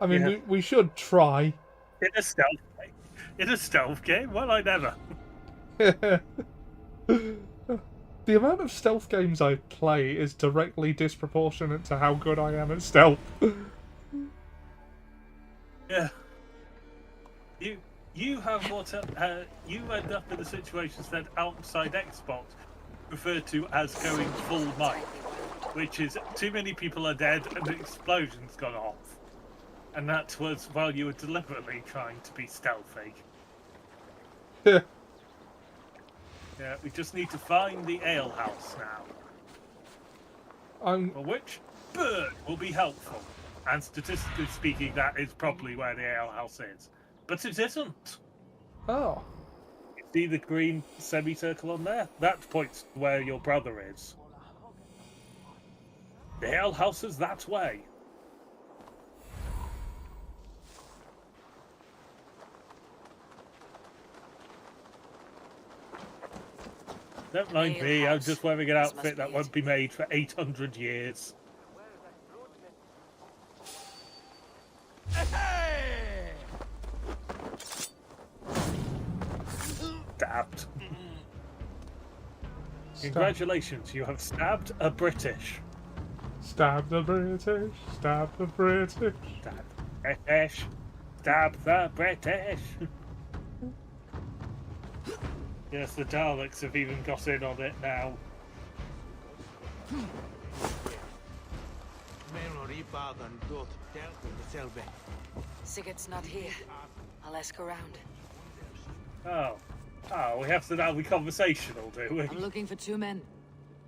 mean, Yeah. we should try. In a stealth game? Well, I never. The amount of stealth games I play is directly disproportionate to how good I am at stealth. Yeah. You have what you end up in a situation that outside Xbox referred to as going full mic, which is too many people are dead and the explosion's gone off, and that was while you were deliberately trying to be stealthy. Yeah, we just need to find the ale house now. For which bird will be helpful. And statistically speaking, that is probably where the ale house is. But it isn't. Oh. You see the green semicircle on there? That points to where your brother is. The ale house is that way. Don't mind me, I'm just wearing an outfit that won't be made for 800 years. Stabbed. Congratulations, you have stabbed a British. Stab the British, stab the British. Stab the British, stab the British. Yes, the Daleks have even got in on it now. Sigurd's not here. I'll ask around. Oh, we have to now be conversational, do we? I'm looking for 2 men.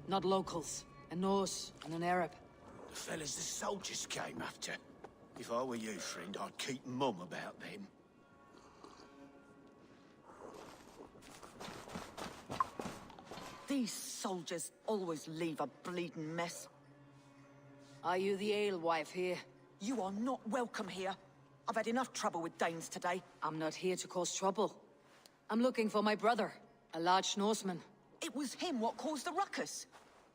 Not locals. A Norse and an Arab. The fellas the soldiers came after. If I were you, friend, I'd keep mum about them. These soldiers always leave a bleeding mess. Are you the alewife here? You are not welcome here. I've had enough trouble with Danes today. I'm not here to cause trouble. I'm looking for my brother, a large Norseman. It was him what caused the ruckus.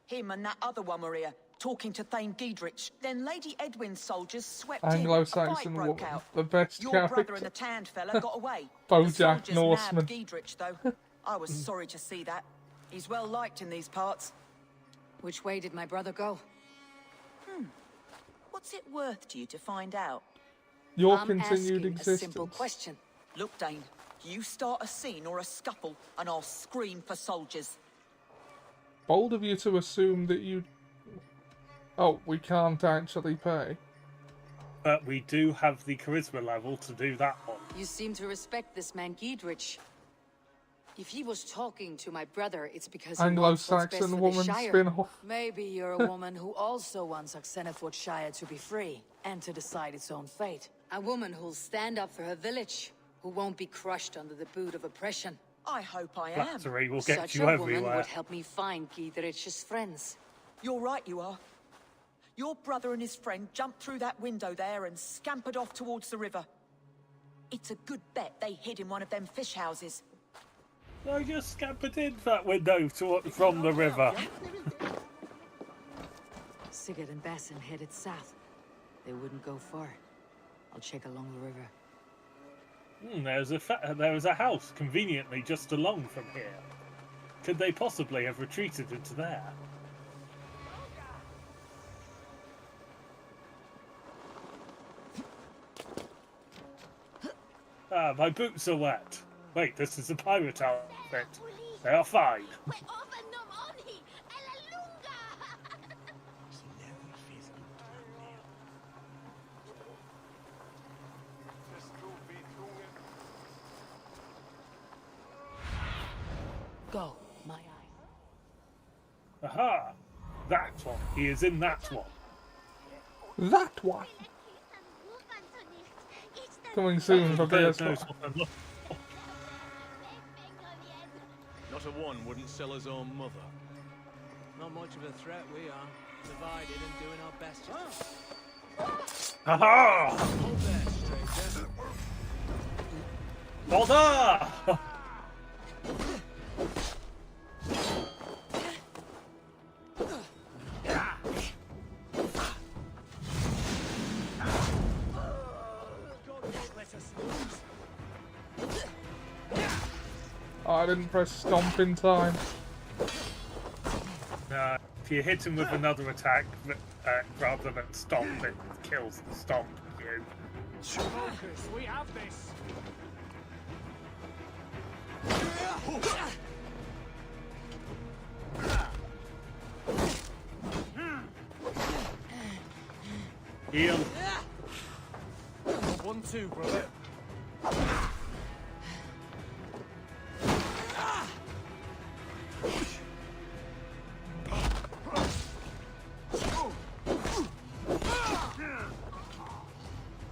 Him and that other one were here, talking to Thane Giedrich. Then Lady Edwin's soldiers swept in. A fight Anglo-Saxon broke woman, out. the best Your character. brother and the tanned fella got away. The Bojack soldiers Norseman. nabbed Giedrich, though. I was sorry to see that. He's well liked in these parts. Which way did my brother go? What's it worth to you to find out? Your I'm continued asking existence. a simple question. Look, Dane, you start a scene or a scuffle, and I'll scream for soldiers. Bold of you to assume that you... Oh, we can't actually pay. But we do have the charisma level to do that one. You seem to respect this man Giedrich. If he was talking to my brother, it's because he wants what's best Anglo-Saxon for woman the Shire. spin-off. Maybe you're a woman who also wants Oxenford Shire to be free and to decide its own fate. A woman who'll stand up for her village, who won't be crushed under the boot of oppression. I hope I am. Flattery will get Such you a woman everywhere. would help me find Giedrich's friends. You're right, you are. Your brother and his friend jumped through that window there and scampered off towards the river. It's a good bet they hid in one of them fish houses. I just scampered in that window from the river. Sigurd and Basim headed south. They wouldn't go far. I'll check along the river. There was a house conveniently just along from here. Could they possibly have retreated into there? Ah, my boots are wet. Wait, this is a pirate outfit. They are fine. Go, my eye. Aha! That one. He is in that one. That one. Coming soon for Knows PS4. what I'm looking for. Not a one wouldn't sell his own mother. Not much of a threat we are. Divided and doing our best. Aha! Hold there, stranger. Bother! Oh, I didn't press stomp in time. If you hit him with another attack rather than stomp, it kills the stomp you. Focus, we have this. Heal. 1-2, brother.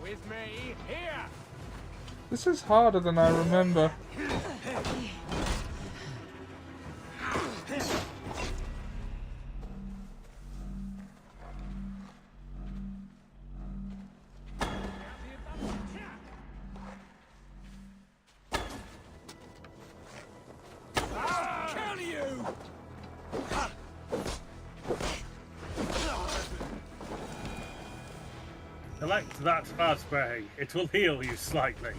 With me, here. This is harder than I remember. Collect that raspberry. It will heal you slightly.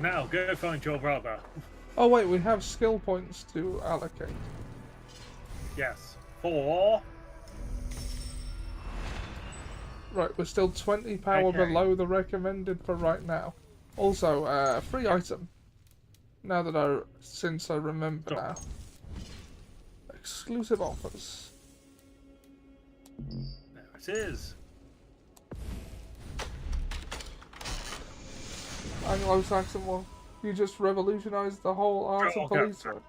Now, go find your brother. Oh wait, we have skill points to allocate. Yes. 4. Right, we're still 20 power Okay. below the recommended for right now. Also, free item. Now that since I remember now. Exclusive offers. There it is. Anglo-Saxon one. You just revolutionized the whole art of police work.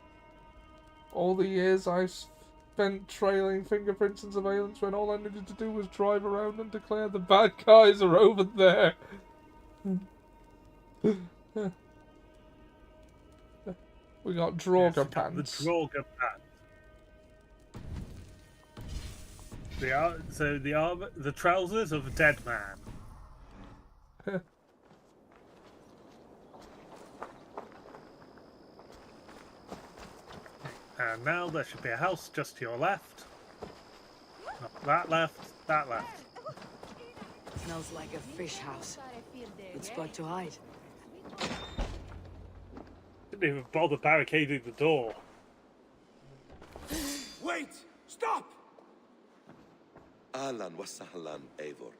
All the years I spent trailing fingerprints and surveillance when all I needed to do was drive around and declare the bad guys are over there. We got Draugr pants. The Draugr pants. The trousers of a dead man. And now there should be a house just to your left. Not that left, that left. Smells like a fish house. Good spot to hide. Didn't even bother barricading the door. Wait! Stop! Ahlan wa sahlan, Eivor.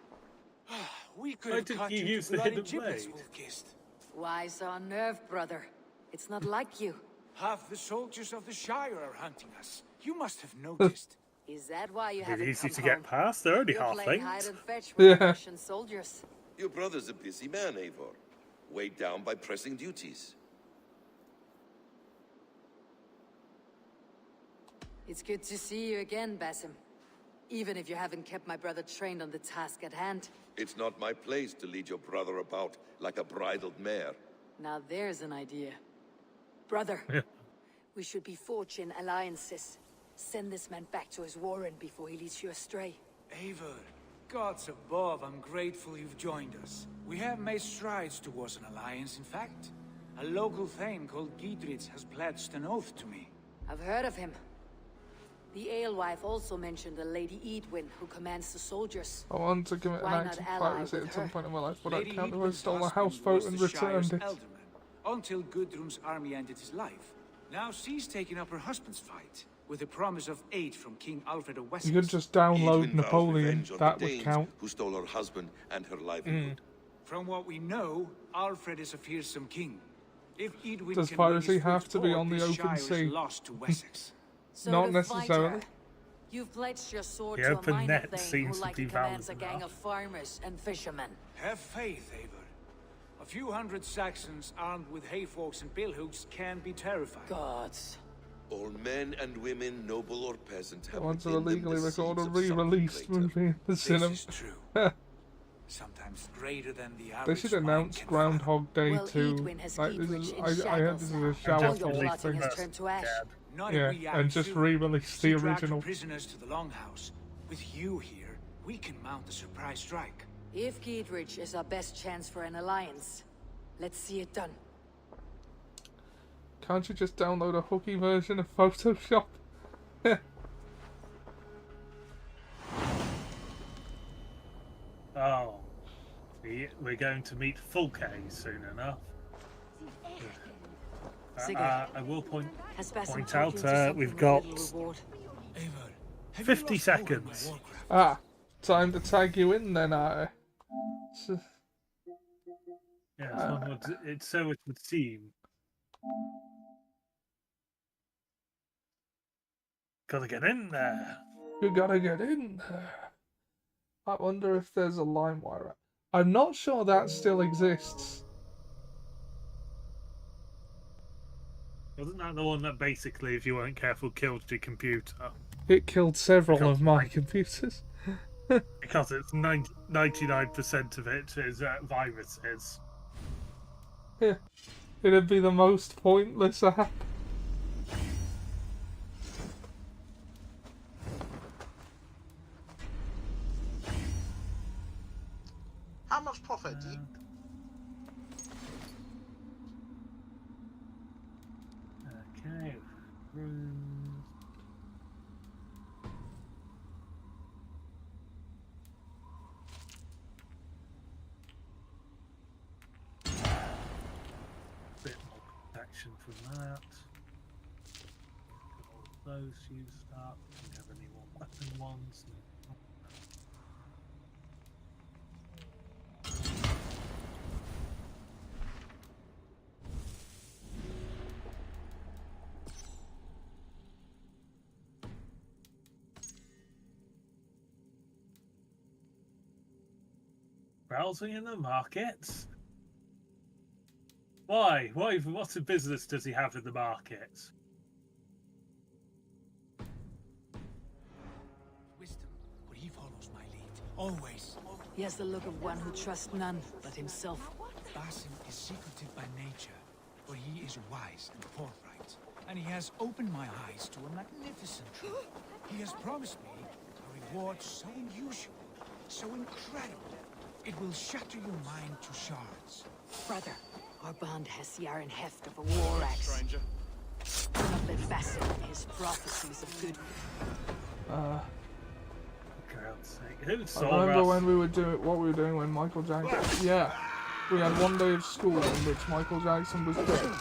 We could Why have did caught you you use to the bloody hidden giblets blade? we've kissed. Why so nerve, brother? It's not like you. Half the soldiers of the Shire are hunting us. You must have noticed. Is that why you It's haven't easy come to get home? past. They're only You're half playing hide linked. and fetch with Yeah. Russian soldiers. Your brother's a busy man, Eivor. Weighed down by pressing duties. It's good to see you again, Basim. even if you haven't kept my brother trained on the task at hand. It's not my place to lead your brother about like a bridled mare. Now there's an idea. Brother, we should be forging alliances. Send this man back to his warren before he leads you astray. Eivor, gods above, I'm grateful you've joined us. We have made strides towards an alliance, in fact. A local thane called Giedrich has pledged an oath to me. I've heard of him. The alewife also mentioned a Lady Edwin who commands the soldiers. I want to commit an act of piracy at some point in my life, but I can't believe I stole a houseboat and returned it. Until Gudrun's army ended his life. Now she's taken up her husband's fight, with a promise of aid from King Alfred of Wessex. You could just download Edwin Napoleon, vowed revenge on that the would Danes count. Who stole her husband and her livelihood. From what we know, Alfred is a fearsome king. If Edwin Does can piracy win his have first to be port, on the this open shire is sea? lost to Wessex. So Not to necessarily. fight her, you've pledged your sword The to a open minor net thane seems who to likely be commands a valid gang enough. of farmers and fishermen. Have faith, Eivor. A few hundred Saxons armed with hayforks and billhooks can be terrifying. Gods. All men and women, noble or peasant, I have want to within them illegally the record a seeds of something re-released greater. movie in the This cinema. is true. Sometimes greater than the They average should mind announce can Groundhog Day Well, 2. Edwin has Like, this Giedrich is, in I heard shackles this is a now. shower All your film plotting thing. has turned to ash. Not Yeah, if we and act just soon. re-release She the dragged her original. prisoners to the Longhouse. With you here, we can mount a surprise strike. If Giedrich is our best chance for an alliance, let's see it done. Can't you just download a hooky version of Photoshop? Oh, we're going to meet Fulke soon enough. Sigurd, I will point has Basim out talked you into something we've with got little reward? Eivor, have 50 you lost hope in seconds. my warcraft? Ah, time to tag you in then, I. Yeah, it's so it would seem. Gotta get in there. You gotta get in there. I wonder if there's a LimeWire. I'm not sure that still exists. Wasn't that the one that basically, if you weren't careful, killed your computer? It killed several of my computers. Because it's 99% of it is viruses. Yeah, it'd be the most pointless app. How much profit do you... Okay. Rooms. Bit more protection from that. Get all of those used up. Do we have any more weapon ones? Browsing in the markets? Why? Why? What business does he have in the markets? Wisdom, but he follows my lead. Always. He has the look of one who trusts none but himself. Basim is secretive by nature, but he is wise and forthright. And he has opened my eyes to a magnificent truth. He has promised me a reward so unusual, so incredible, it will shatter your mind to shards. Brother, our bond has the iron heft of a war axe. Stranger. Do not let Basim and his prophecies of good. For God's sake. Who I saw remember us? when we were doing what we were doing when Michael Jackson. Yeah, we had one day of school in which Michael Jackson was dead.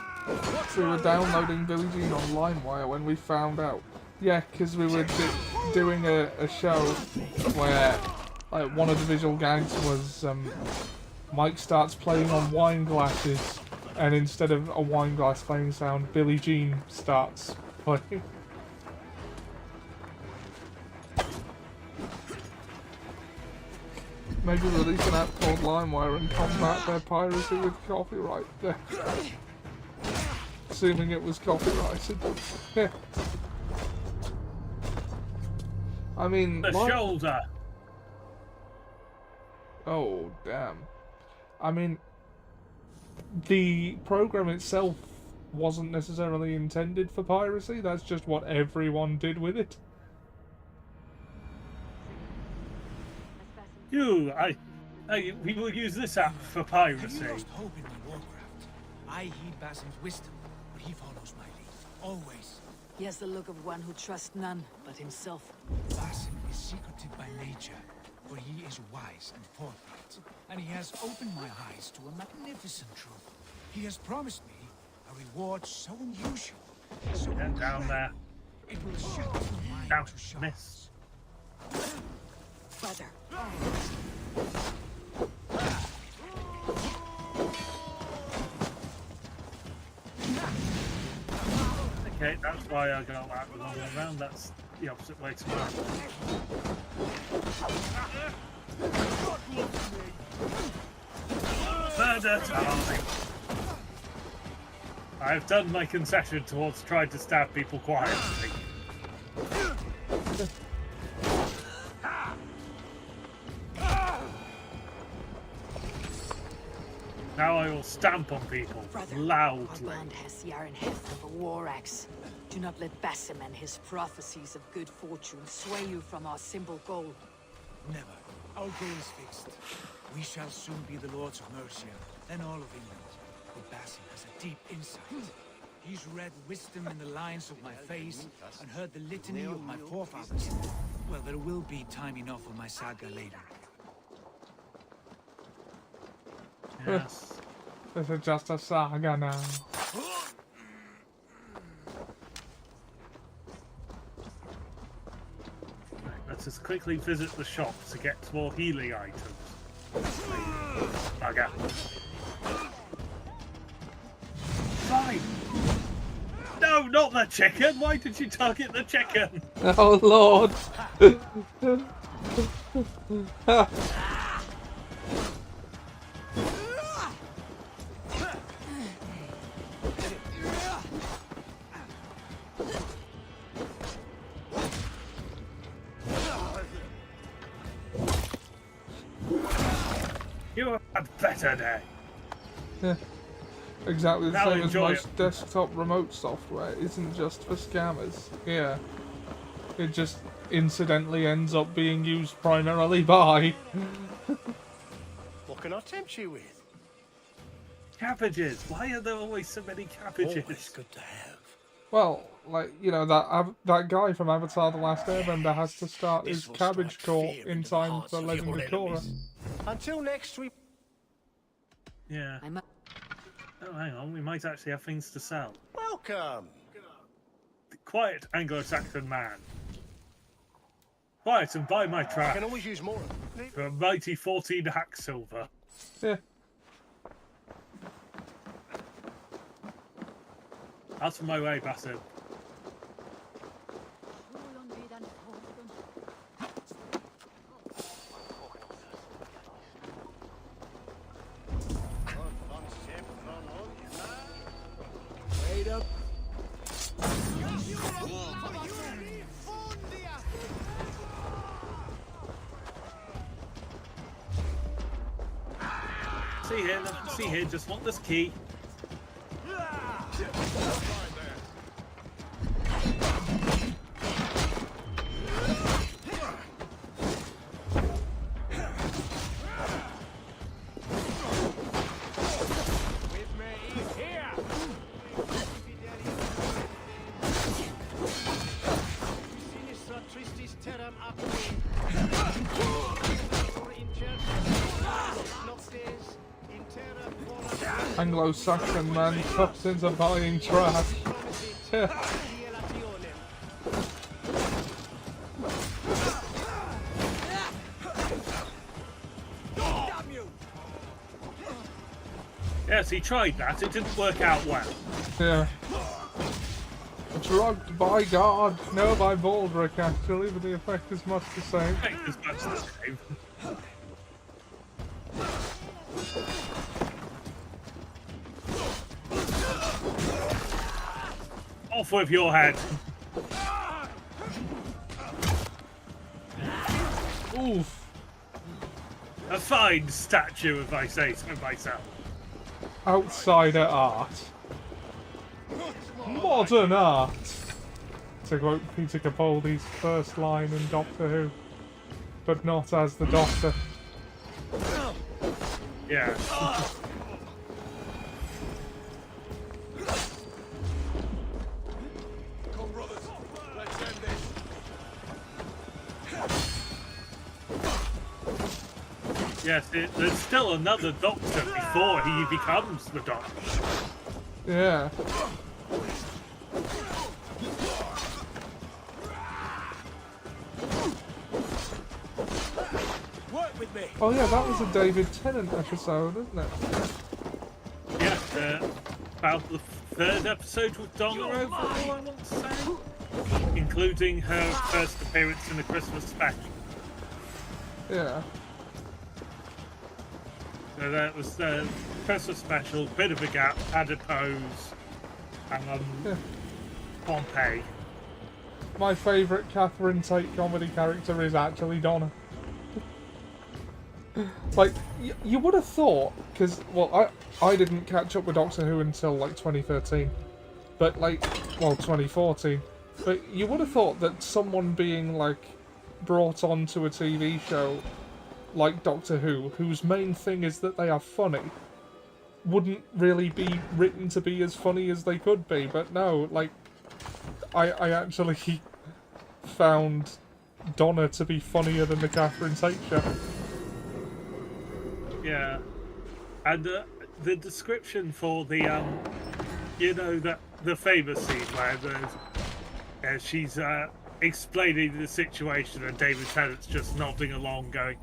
We were downloading Billie Jean on LimeWire when we found out. Yeah, because we were doing a show where one of the visual gags was Mike starts playing on wine glasses, and instead of a wine glass playing sound, Billie Jean starts playing. Maybe release an app called LimeWire and combat their piracy with copyright. Assuming it was copyrighted. I mean, The shoulder. Oh, damn. I mean, the program itself wasn't necessarily intended for piracy. That's just what everyone did with it. We will use this app for piracy. Have you lost hope in my warcraft? I heed Basim's wisdom, but he follows my lead. Always. He has the look of one who trusts none but himself. Basim is secretive by nature, but he is wise and forthright. And he has opened my eyes to a magnificent truth. He has promised me a reward so unusual, so down there. It will shut your mind Down, to shards. miss. Brother. Okay, that's why I got that the wrong way around. That's the opposite way to go. Murder time! I've done my concession towards trying to stab people quietly. Now I will stamp on people loudly. Our bond has Yaran Heft of a war axe. Do not let Basim and his prophecies of good fortune sway you from our simple goal. Never. Our goal is fixed. We shall soon be the Lords of Mercia, then all of England. But Basim has a deep insight. He's read wisdom in the lines of my face and heard the litany of my forefathers. Well, there will be time enough for my saga later. Yes. This is just a saga now. Let's just quickly visit the shop to get more healing items. Bugger. Fine! No, not the chicken! Why did you target the chicken? Oh lord! You have had better day. Yeah. Exactly the Now same as enjoy most desktop remote software. It isn't just for scammers. Yeah. It just incidentally ends up being used primarily by... What can I tempt you with? Cabbages. Why are there always so many cabbages? Always good to have. Well, like, you know, that guy from Avatar The Last Airbender has to start his cabbage court in time for Legend of Korra. Until next week. Yeah. Oh, hang on. We might actually have things to sell. Welcome. The quiet Anglo-Saxon man. Quiet and buy my I trash. can always use more. For a mighty 14 hack silver. Yeah. Out of my way, Basim. Wait up. See here, just want this key. Anglo-Saxon man tucked into buying trash. Yes, he tried that. It didn't work out well. Yeah. Drugged by God. No, by Baldric, actually, but the effect is much the same. It's much the same. Off with your head. Oof. A fine statue, if I say so myself. Outsider art. Modern art. To quote Peter Capaldi's first line in Doctor Who. But not as the Doctor. Yeah. Come, brothers. Let's end this. Yes, there's still another Doctor before he becomes the Doctor. Yeah. Work with me. Oh yeah, that was a David Tennant episode, isn't it? Yeah, about the third episode with Donna overall, I want to say. Including her first appearance in the Christmas special. Yeah. So that was the Christmas special, bit of a gap, adipose, and Yeah. Pompeii. My favourite Catherine Tate comedy character is actually Donna. Like, you would have thought, because, well, I didn't catch up with Doctor Who until, like, 2013. But, like, well, 2014. But you would have thought that someone being, like, brought onto a TV show like Doctor Who, whose main thing is that they are funny, wouldn't really be written to be as funny as they could be. But no, like, I actually found Donna to be funnier than the Catherine Tate show. Yeah, and the description for the you know, the famous scene where there's she's explaining the situation and David Tennant's just nodding along, going,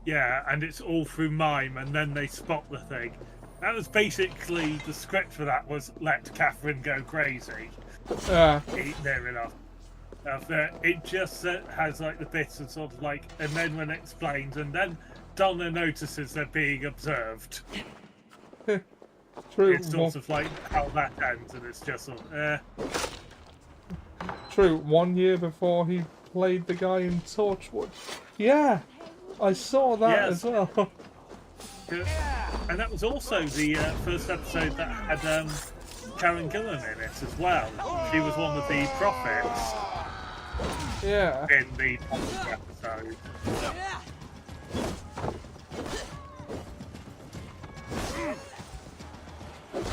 "Yeah," and it's all through mime, and then they spot the thing. That was basically the script for that, was let Catherine go crazy. Near enough. It just has like the bits and sort of like, and then when it explains, and then Donna notices they're being observed. True. It's sort of like how that ends, and it's just sort of, True, 1 year before he played the guy in Torchwood. Yeah, I saw that as well. And that was also the first episode that had Karen Gillan in it as well. She was one of the prophets. Yeah. In the episode.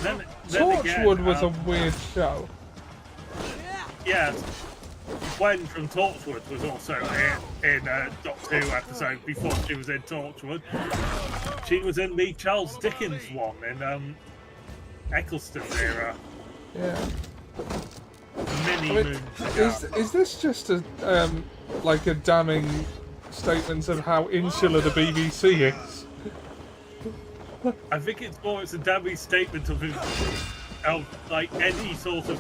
Then Torchwood again, was a weird show. Yes. Gwen from Torchwood was also in a Doctor Who episode before she was in Torchwood. She was in the Charles Dickens one in Eccleston's era. Yeah. Many moons ago. Is this just a like a damning statement of how insular the BBC is? I think it's a damning statement of like any sort of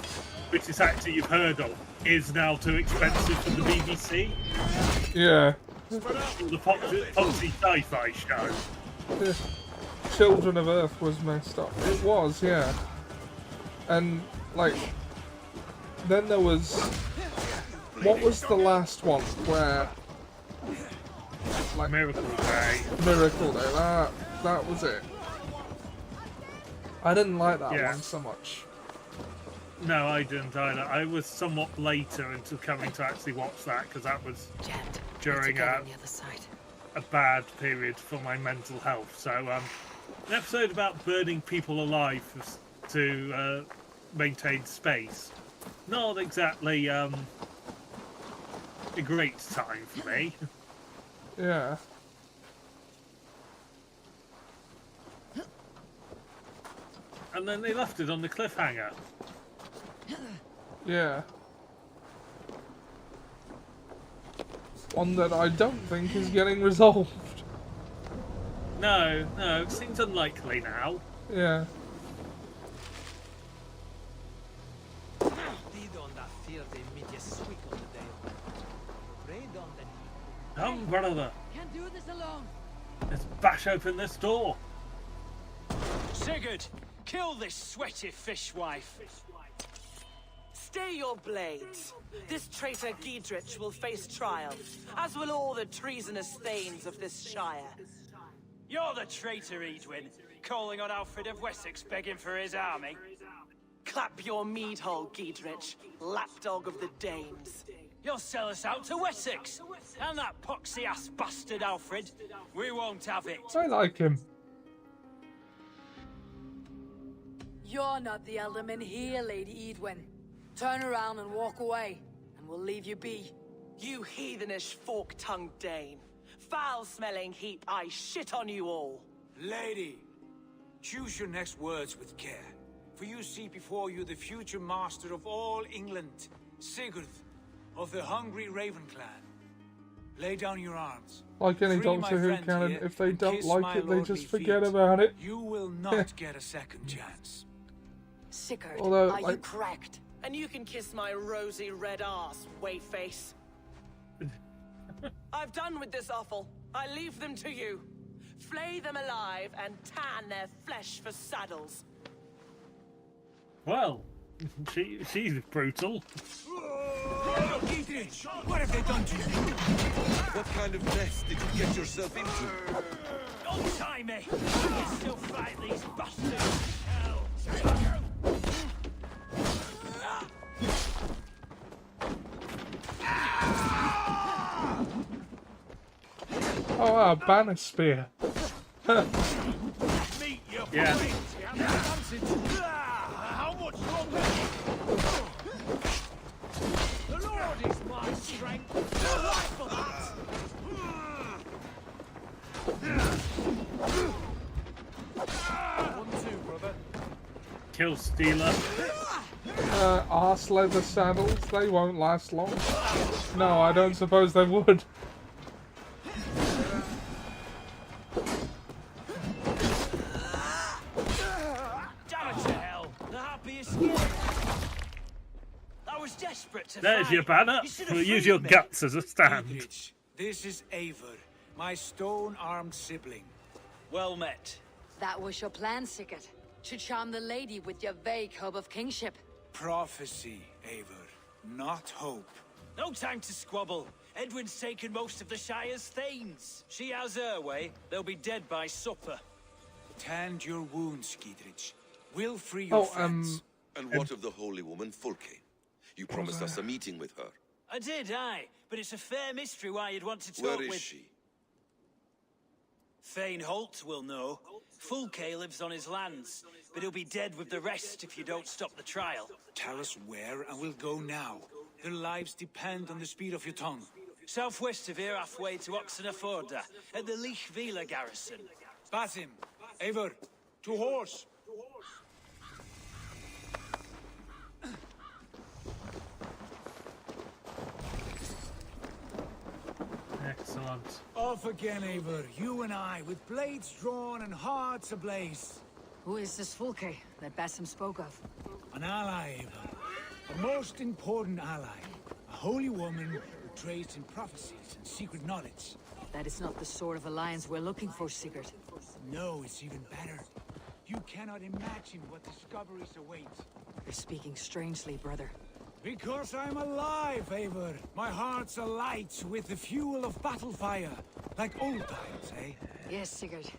British actor you've heard of is now too expensive for the BBC. Yeah. The Foxy Sci-Fi show. The Children of Earth was messed up. It was, yeah. And like, then there was, what was the last one where, like, Miracle Day. Miracle Day. That was it. I didn't like that one so much. No, I didn't either. I was somewhat later into coming to actually watch that, because that was during a bad period for my mental health. So, an episode about burning people alive to maintain space. Not exactly a great time for me. Yeah. And then they left it on the cliffhanger. Yeah. One that I don't think is getting resolved. No, it seems unlikely now. Yeah. Come, brother. Can't do this alone. Let's bash open this door. Sigurd, kill this sweaty fishwife. Stay your blades. This traitor Giedrich will face trial, as will all the treasonous thanes of this shire. You're the traitor, Edwin, calling on Alfred of Wessex begging for his army. Clap your mead hole, Giedrich, lapdog of the Danes. You'll sell us out to Wessex, and that poxy-ass bastard Alfred. We won't have it. I like him. You're not the alderman here, Lady Edwin. Turn around and walk away, and we'll leave you be. You heathenish fork-tongued Dane. Foul-smelling heap, I shit on you all. Lady, choose your next words with care. For you see before you the future master of all England, Sigurd, of the hungry Raven clan. Lay down your arms. Like any Free Doctor my Who friend canon, here if they and don't kiss like my it, they lordly just forget feet. about it. You will not get a second chance. Sigurd, Although, are you like- cracked? And you can kiss my rosy red arse, wayface. I've done with this offal. I leave them to you. Flay them alive and tan their flesh for saddles. Well, she's brutal. Giedrich, what have they done to you? What kind of mess did you get yourself into? Don't tie me! I can still fight these bastards! Hell! Oh, a banner spear. Meet your Yeah. How much longer? The Lord is my strength. You're right for that. One, two, brother. Kill Stealer. Arse leather saddles, they won't last long. No, I don't suppose they would. Damn it to hell! The happiest skin. I was desperate to There's fight. your banner. You should have We'll use freed your me. guts as a stand. Giedrich, this is Eivor, my stone-armed sibling. Well met. That was your plan, Sigurd. To charm the lady with your vague hope of kingship. Prophecy, Eivor, not hope. No time to squabble. Edwin's taken most of the Shire's thanes. She has her way. They'll be dead by supper. Tend your wounds, Giedrich. We'll free your friends. And what of the holy woman Fulke? You promised us a meeting with her. I did, aye. But it's a fair mystery why you'd want to talk Where with... is she? Thane Holt will know. Fulke lives on his lands, but he'll be dead with the rest if you don't stop the trial. Tell us where, and we'll go now. Their lives depend on the speed of your tongue. Southwest of here, halfway to Oxenaforda, at the Lichvila garrison. Basim, Eivor, to horse. Excellent. Off again, Eivor. You and I, with blades drawn and hearts ablaze. Who is this Fulke that Basim spoke of? An ally, Eivor. A most important ally. A holy woman who trades in prophecies and secret knowledge. That is not the sort of alliance we're looking for, Sigurd. No, it's even better. You cannot imagine what discoveries await. You're speaking strangely, brother. Because I'm alive, Eivor. My heart's alight with the fuel of battle fire. Like old times, eh? Yes, Sigurd.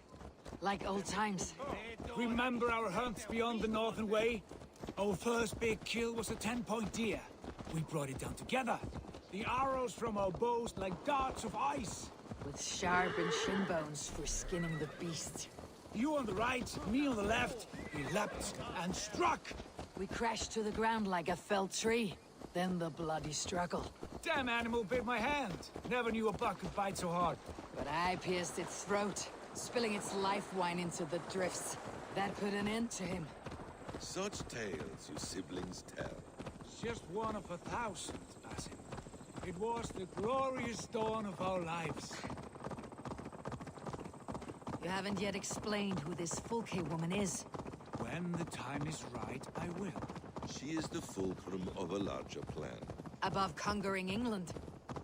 Like old times. Remember our hunts beyond the Northern Way? Our first big kill was a 10-point deer. We brought it down together. The arrows from our bows like darts of ice. With sharpened shin bones for skinning the beast. You on the right, me on the left. We leapt and struck. We crashed to the ground like a felled tree. Then the bloody struggle. Damn animal bit my hand. Never knew a buck could bite so hard. But I pierced its throat, spilling its life wine into the drifts. That put an end to him. Such tales you siblings tell. It's just one of 1,000, Basim. It was the glorious dawn of our lives. You haven't yet explained who this Fulke woman is. When the time is right, I will. She is the fulcrum of a larger plan. Above conquering England,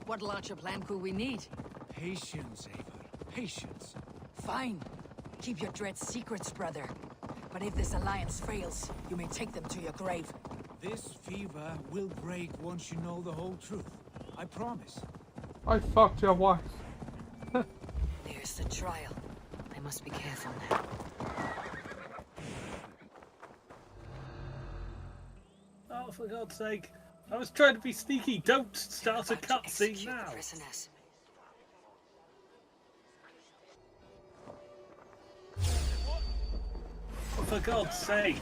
what larger plan could we need? Patience, Eivor. Patience. Fine. Keep your dread secrets, brother. But if this alliance fails, you may take them to your grave. This fever will break once you know the whole truth. I promise. I fucked your wife. There's the trial. I must be careful now. Oh, for God's sake. I was trying to be sneaky. Don't start a cutscene now. Oh, for God's sake.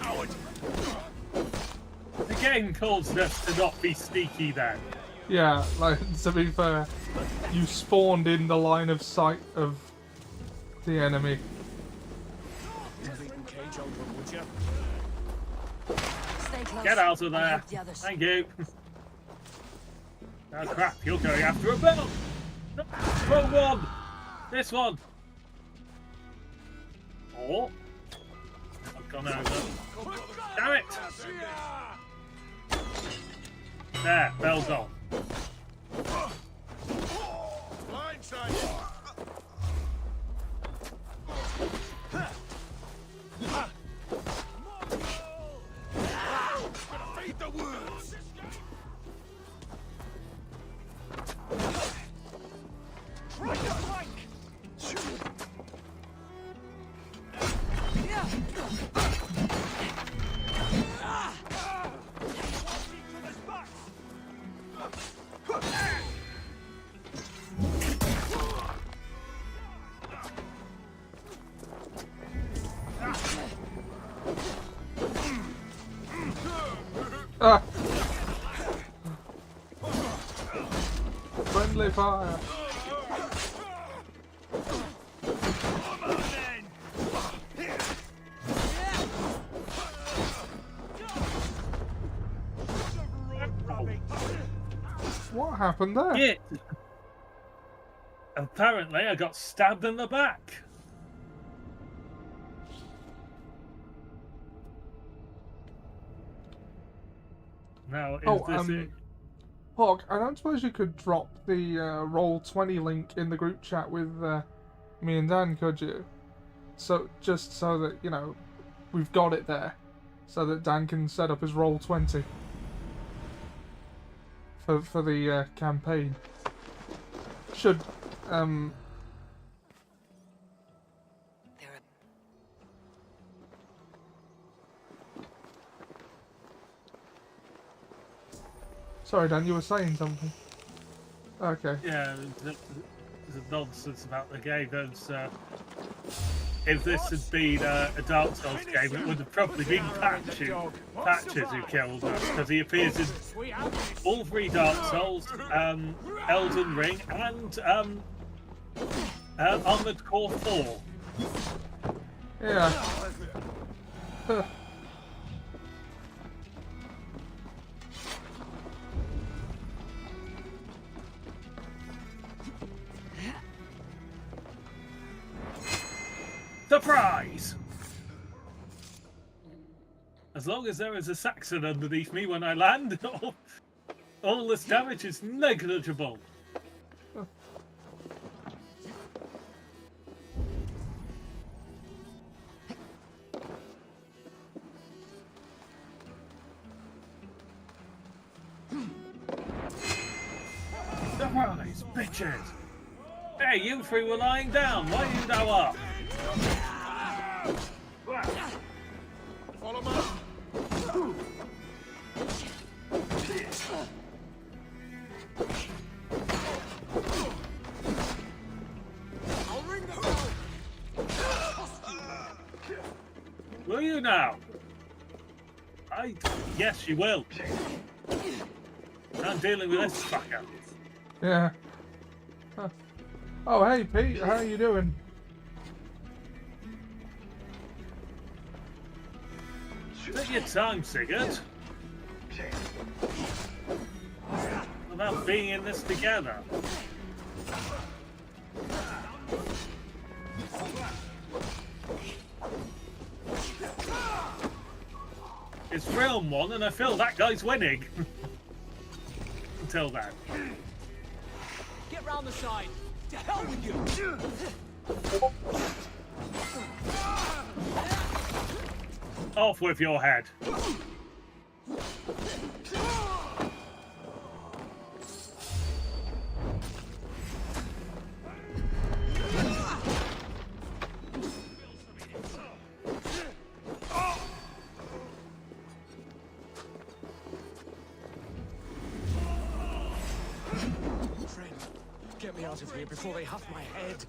The game calls us to not be sneaky then. Yeah, like, to be fair, you spawned in the line of sight of the enemy. Get out of there. Thank you. Oh crap, you're going after a bell. No, wrong one. This one. Oh. I've gone over. Damn it. There, bell's on. Feed the words. Try to flank. Ah! Friendly fire! What happened there? Yeah. Apparently I got stabbed in the back. Now, is this it? Hawk, I don't suppose you could drop the Roll20 link in the group chat with me and Dan, could you? So, just so that, you know, we've got it there. So that Dan can set up his Roll20 for the campaign. Should, Sorry, Dan, you were saying something. Okay. Yeah, the nonsense about the game. If this had been a Dark Souls game, it would have probably been Patches who killed us, because he appears in all three Dark Souls, Elden Ring, and Armored Core 4. Yeah. Surprise! As long as there is a Saxon underneath me when I land, all this damage is negligible. Surprise, bitches! Hey, you three were lying down. Why are you now up? Follow me. I'll ring the bell. Will you now? Yes, you will. I'm dealing with this fucker. Yeah. Huh. Oh, hey, Pete. How you doing? Take your time, Sigurd. About being in this together. It's round one, and I feel that guy's winning. Until then. Get round the side. To hell with you. Off with your head. Friend, get me out of here before they huff my head.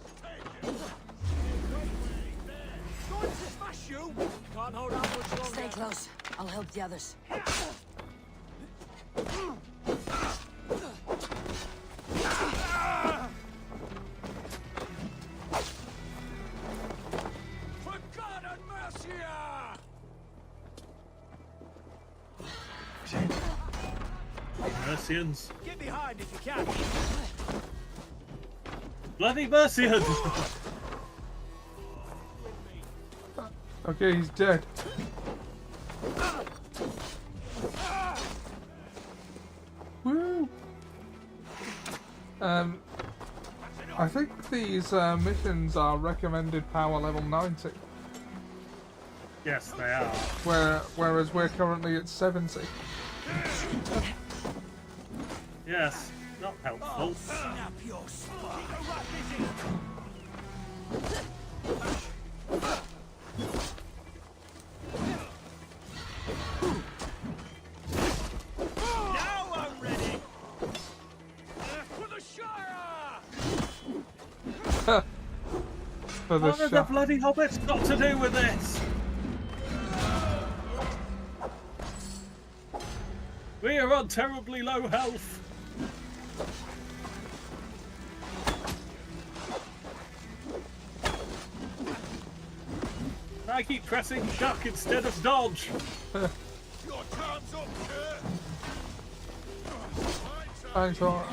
Going to smash you! Can't hold out much longer. Stay close. I'll help the others. For God and mercy! Mercians. Get behind if you can. Bloody Mercians! Okay, he's dead. Woo! I think these missions are recommended power level 90. Yes, they are. Whereas we're currently at 70. Yes, not helpful. Snap your spine. Now I'm ready. For the Shire. For the What have the bloody hobbits got to do with this? We are on terribly low health. I keep pressing duck instead of dodge. Your time's up, Kurt. I thought,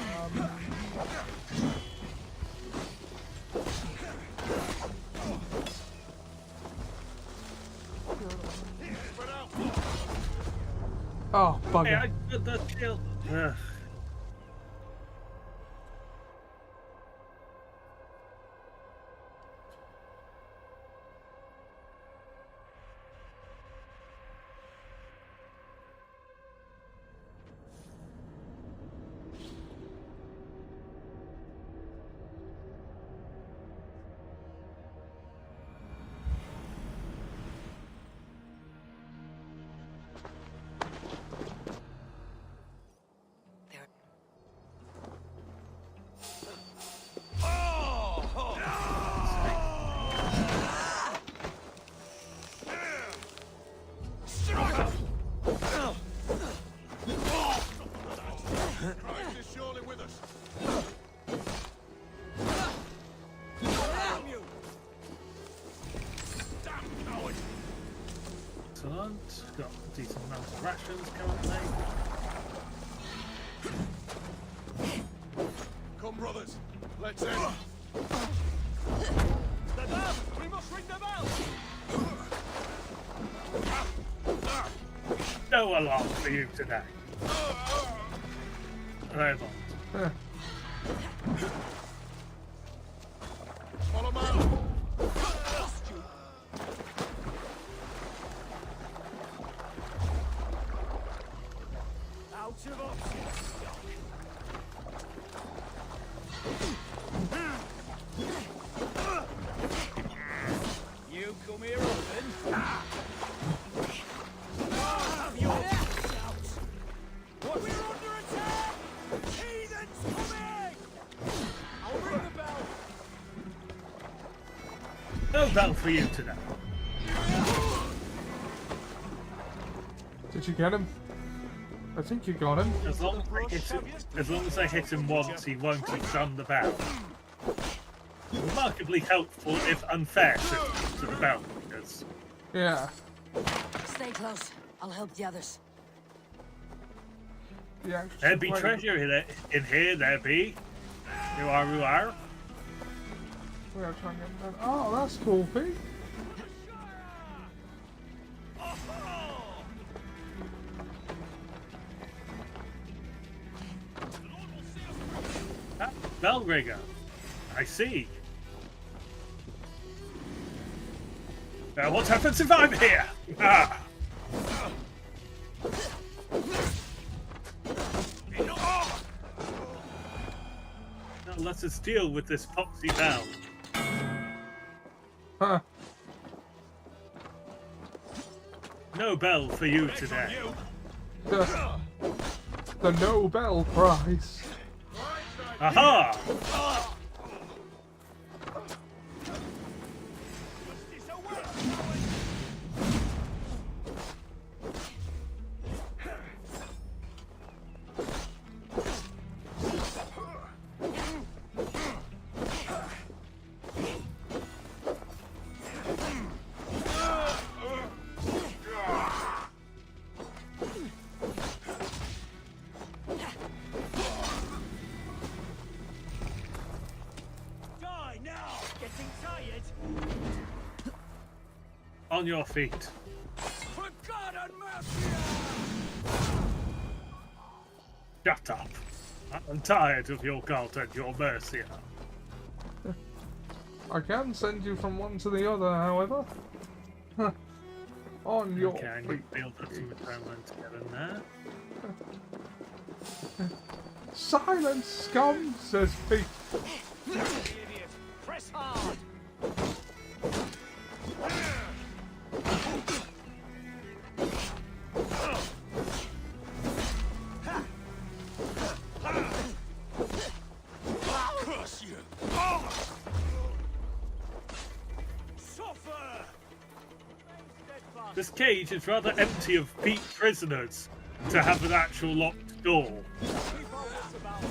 oh, bugger. Hey, I got the kill. Ugh. Christ is surely with us. Damn coward. Excellent. Got a decent amount of rations currently. Come, brothers. Let's end. The bell! We must ring the bell! No alarm for you today. Right on. Follow me out. Out of options. You come here often? Have your out. What? We're under attack! Heathens coming! I'll ring the bell. No bell for you today. Did you get him? I think you got him. As long as I hit him once, he won't have done the bell. Remarkably helpful, if unfair, to the bell readers. Yeah. Stay close. I'll help the others. Yeah. There be treasure in here, there be. You are who are. We are trying to get that. Oh, that's cool, Pete. Ah, bell rigger. I see. What happens if I'm here? Ah. let us deal with this poxy bell. Huh. No bell for you today. The Nobel Prize. Aha! Die now! Getting tired? On your feet. For God and mercy! Shut up. I'm tired of your God and your mercy. I can send you from one to the other, however. On your Okay, I feet. need to build up some atonement to get in there. Silence, scum, says Pete. Idiot! Press hard! Curse you! Suffer! This cage is rather empty of beat prisoners to have an actual locked door. Keep on what's about.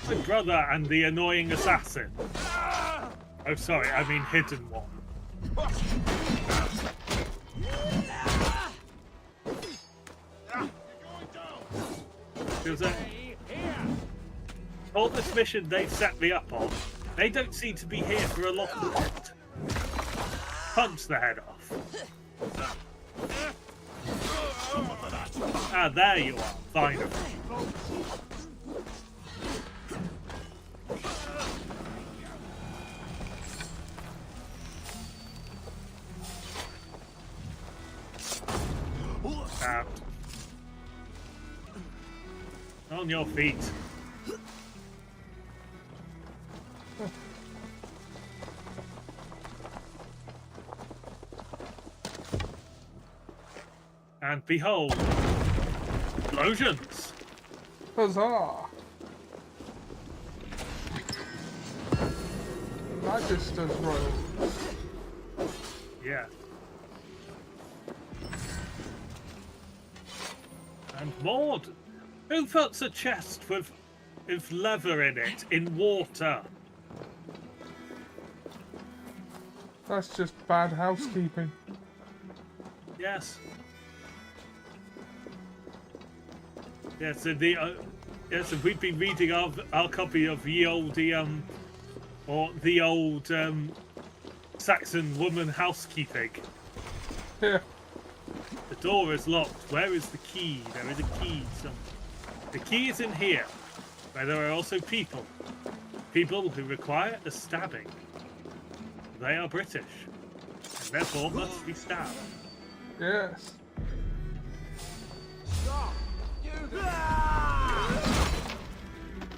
My brother and the annoying assassin. Oh, sorry, I mean hidden one. Because all this mission they set me up on, they don't seem to be here for a lot of it. Punch the head off. Ah, there you are, finally. Out. On your feet. And behold, explosions. Huzzah! Magister's robes. Yeah. And Maud, who puts a chest with leather in it in water? That's just bad housekeeping. Yes. Yes, and the yes, and we've been reading our copy of the old Saxon woman housekeeping. Yeah. The door is locked. Where is the key? There is a key somewhere. The key is in here, where there are also people. People who require a stabbing. They are British, and therefore must be stabbed. Yes.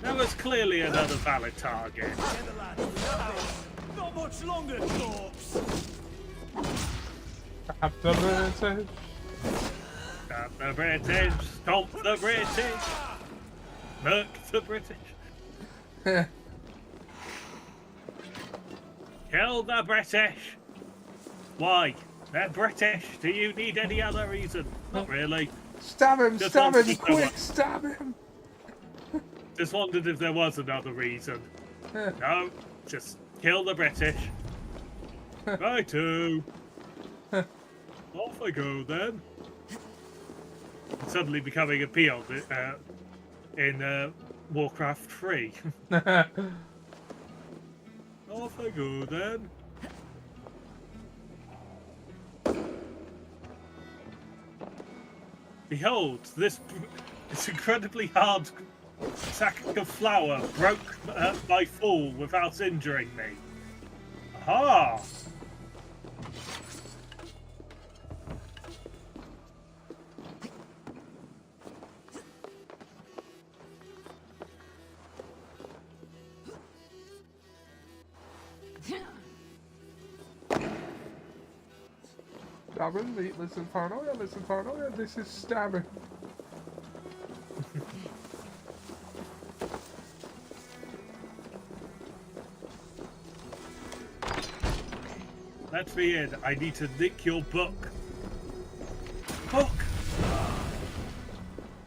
That was clearly another valid target. Not much longer, corpse! Stab the British. Stab the British. Stomp the British. Murk the British. Kill the British. Why? They're British. Do you need any other reason? Not really. Stab him, Just stab wanted him, to know quick, what- stab him. Just wondered if there was another reason. No, just kill the British. Righto. Off I go then. Suddenly becoming appealed in Warcraft 3. Off I go then. Behold, this incredibly hard sack of flour broke my fall without injuring me. Aha! Stabbing, listen paranoia, this is stabbing. Let me in. I need to nick your book. Book!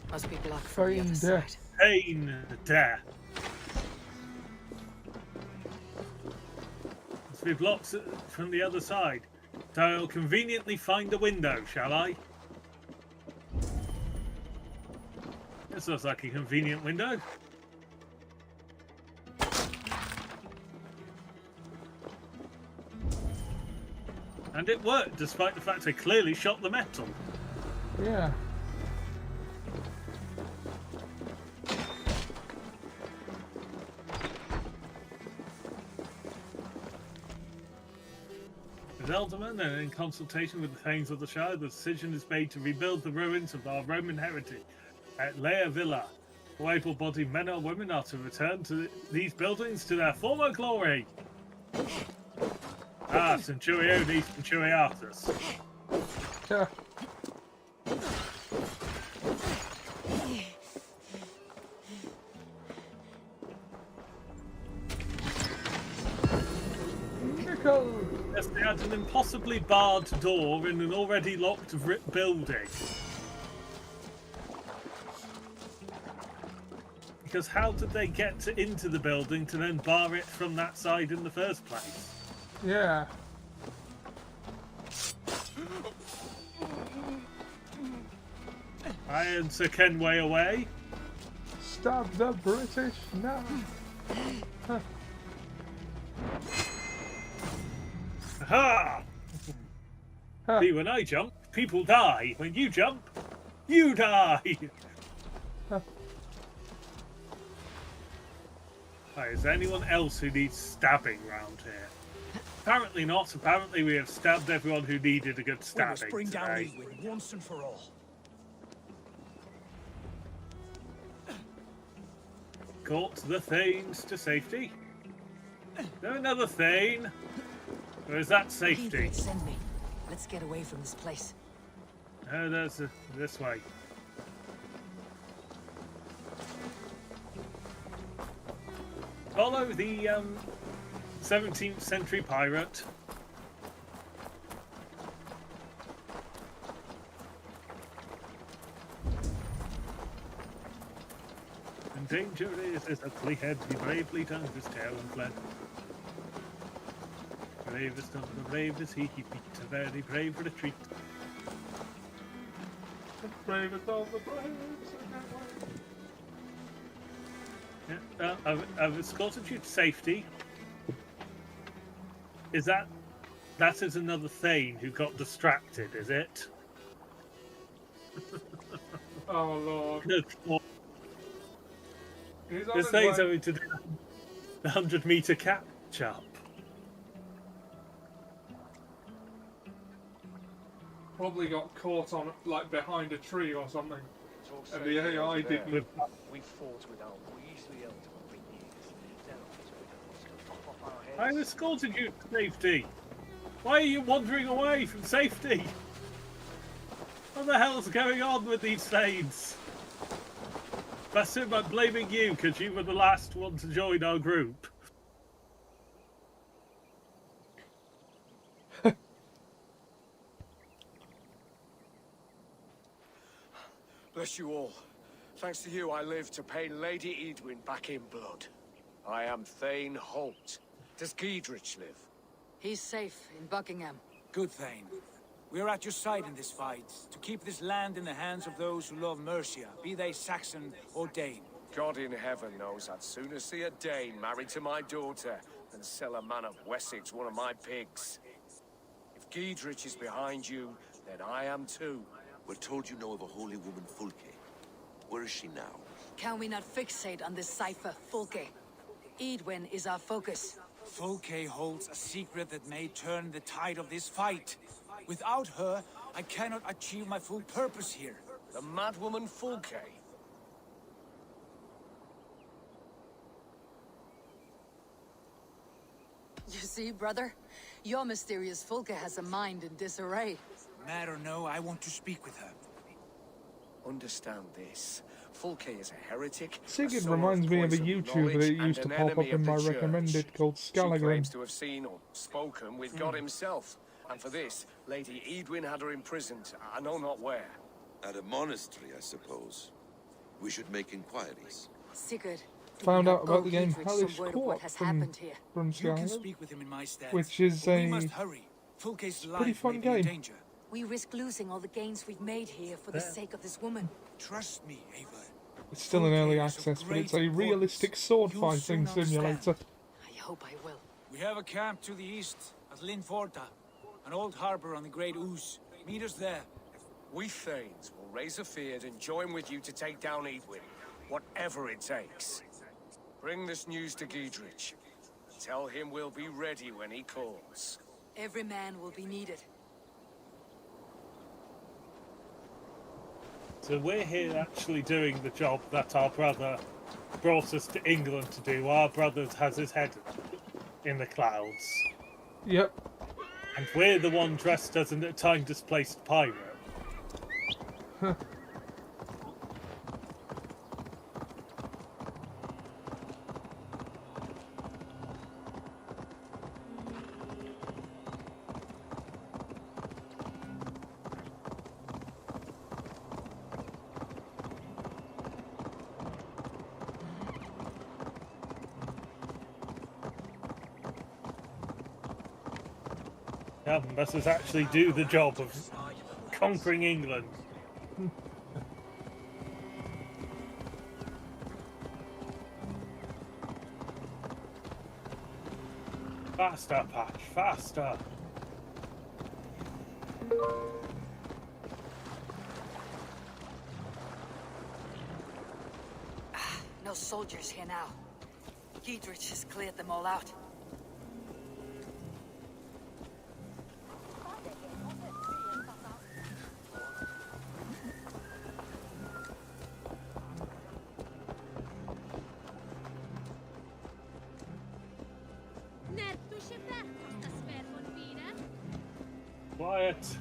Must be blocked from the other Find side. Pain there. Must be blocked from the other side. So I'll conveniently find a window, shall I? This looks like a convenient window. And it worked, despite the fact I clearly shot the metal. Yeah. As Elderman, and in consultation with the Thanes of the Shire, the decision is made to rebuild the ruins of our Roman heritage at Leia Villa. All able-bodied men or women are to return to these buildings to their former glory. Ah, Centurione Centuriatus. Yeah. Yes, they had an impossibly barred door in an already locked building. Because how did they get into the building to then bar it from that side in the first place? Yeah. Iron Sir Kenway away. Stab the British now. Huh. Ha! See, when I jump, people die. When you jump, you die. Right, is there anyone else who needs stabbing round here? Apparently not. Apparently we have stabbed everyone who needed a good stabbing bring down today. Edwin once and for all. Caught the Thanes to safety. Is there another Thane? Or is that safety? Sigurd, send me. Let's get away from this place. No, that's this way. Follow the 17th century pirate. And danger is as ugly head, he bravely turned his tail and fled. Bravest of the brave is he beat a very brave retreat. The bravest of the brave. Yeah, I've escorted you to safety. Is that is another Thane who got distracted, is it? Oh Lord. This Thane's having to do the 100-meter catch up. Probably got caught on like behind a tree or something. And the AI didn't. We fought without Weasley Elder for years. Now he's going to pop off our heads. I escorted you to safety. Why are you wandering away from safety? What the hell's going on with these Thanes? That's it by blaming you because you were the last one to join our group. Bless you all. Thanks to you, I live to pay Lady Edwin back in blood. I am Thane Holt. Does Giedrich live? He's safe in Buckingham. Good, Thane. We are at your side in this fight, to keep this land in the hands of those who love Mercia, be they Saxon or Dane. God in heaven knows I'd sooner see a Dane married to my daughter than sell a man of Wessex one of my pigs. If Giedrich is behind you, then I am too. We're told you know of a holy woman, Fulke. Where is she now? Can we not fixate on this cipher, Fulke? Edwin is our focus. Fulke holds a secret that may turn the tide of this fight. Without her, I cannot achieve my full purpose here. The madwoman Fulke. You see, brother? Your mysterious Fulke has a mind in disarray. Mad or no, I want to speak with her. Understand this. Fulke is a heretic. Sigurd reminds me of a YouTuber that used to pop up in my recommended called She Scallagher. claims to have seen or spoken with God himself. And for this, Lady Edwin had her imprisoned, I know not where. At a monastery, I suppose. We should make inquiries. Sigurd, Found out about the game Gidrich Hellish some word of what Court has from happened here. You can Scallagher, speak with him in my stead. which is We a must hurry. Fulke's pretty life fun may be in game. danger. We risk losing all the gains we've made here for the sake of this woman. Trust me, Ava. It's still in early Fulke is of access, but it's great a importance. realistic sword You'll fighting soon simulator. understand. I hope I will. We have a camp to the east at Linforta, an old harbor on the Great Ouse. Meet us there. We Thanes will raise a feard and join with you to take down Edwin, whatever it takes. Bring this news to Gidrich. Tell him we'll be ready when he calls. Every man will be needed. So we're here actually doing the job that our brother brought us to England to do. Our brother has his head in the clouds. Yep. And we're the one dressed as a time-displaced pirate. Yeah, let us actually do the job of conquering England. Faster, Patch, faster. No soldiers here now. Gidrich has cleared them all out. Quiet.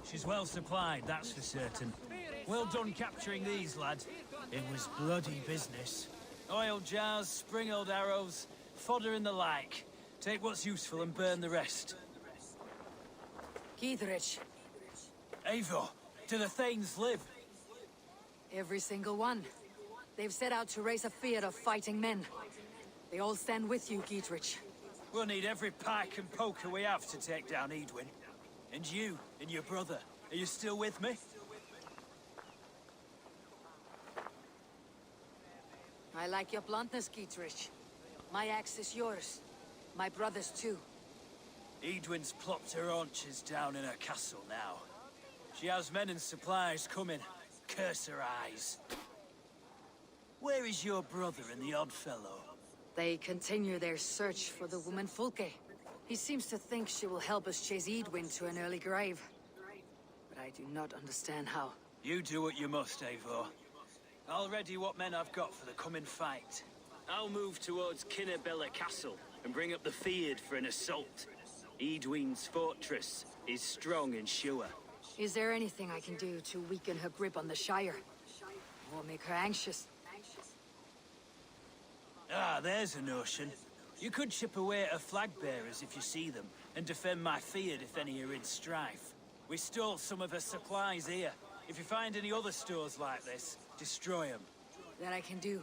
She's well supplied, that's for certain. Well done capturing these, lad. It was bloody business. Oil jars, spring-oiled arrows, fodder and the like. Take what's useful and burn the rest. Gidrich, Eivor, do the Thanes live? every single one. They've set out to raise a fear of fighting men. They all stand with you, Gidrich. We'll need every pike and poker we have to take down Edwin. And you, and your brother, are you still with me? I like your bluntness, Gidrich. My axe is yours. My brother's too. Edwin's plopped her haunches down in her castle now. She has men and supplies coming. Curse her eyes. Where is your brother and the odd fellow? They continue their search for the woman Fulke. He seems to think she will help us chase Edwin to an early grave. But I do not understand how. You do what you must, Eivor. I'll ready what men I've got for the coming fight. I'll move towards Kinnabella Castle and bring up the feared for an assault. Edwin's fortress is strong and sure. Is there anything I can do to weaken her grip on the Shire? Or make her anxious? Ah, there's a notion. You could chip away at her flag bearers if you see them, and defend my feared if any are in strife. We stole some of her supplies here. If you find any other stores like this, destroy them. That I can do.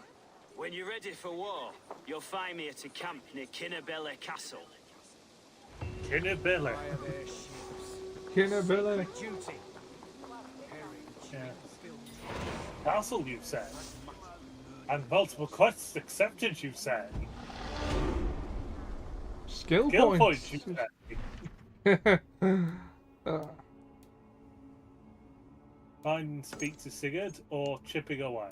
When you're ready for war, you'll find me at a camp near Kinnabella Castle. Kinnabella. Kinnabella. Duty. Yeah. Still Castle, you say? And multiple quests accepted, you say? Skill points, you say? Find and speak to Sigurd or chipping away.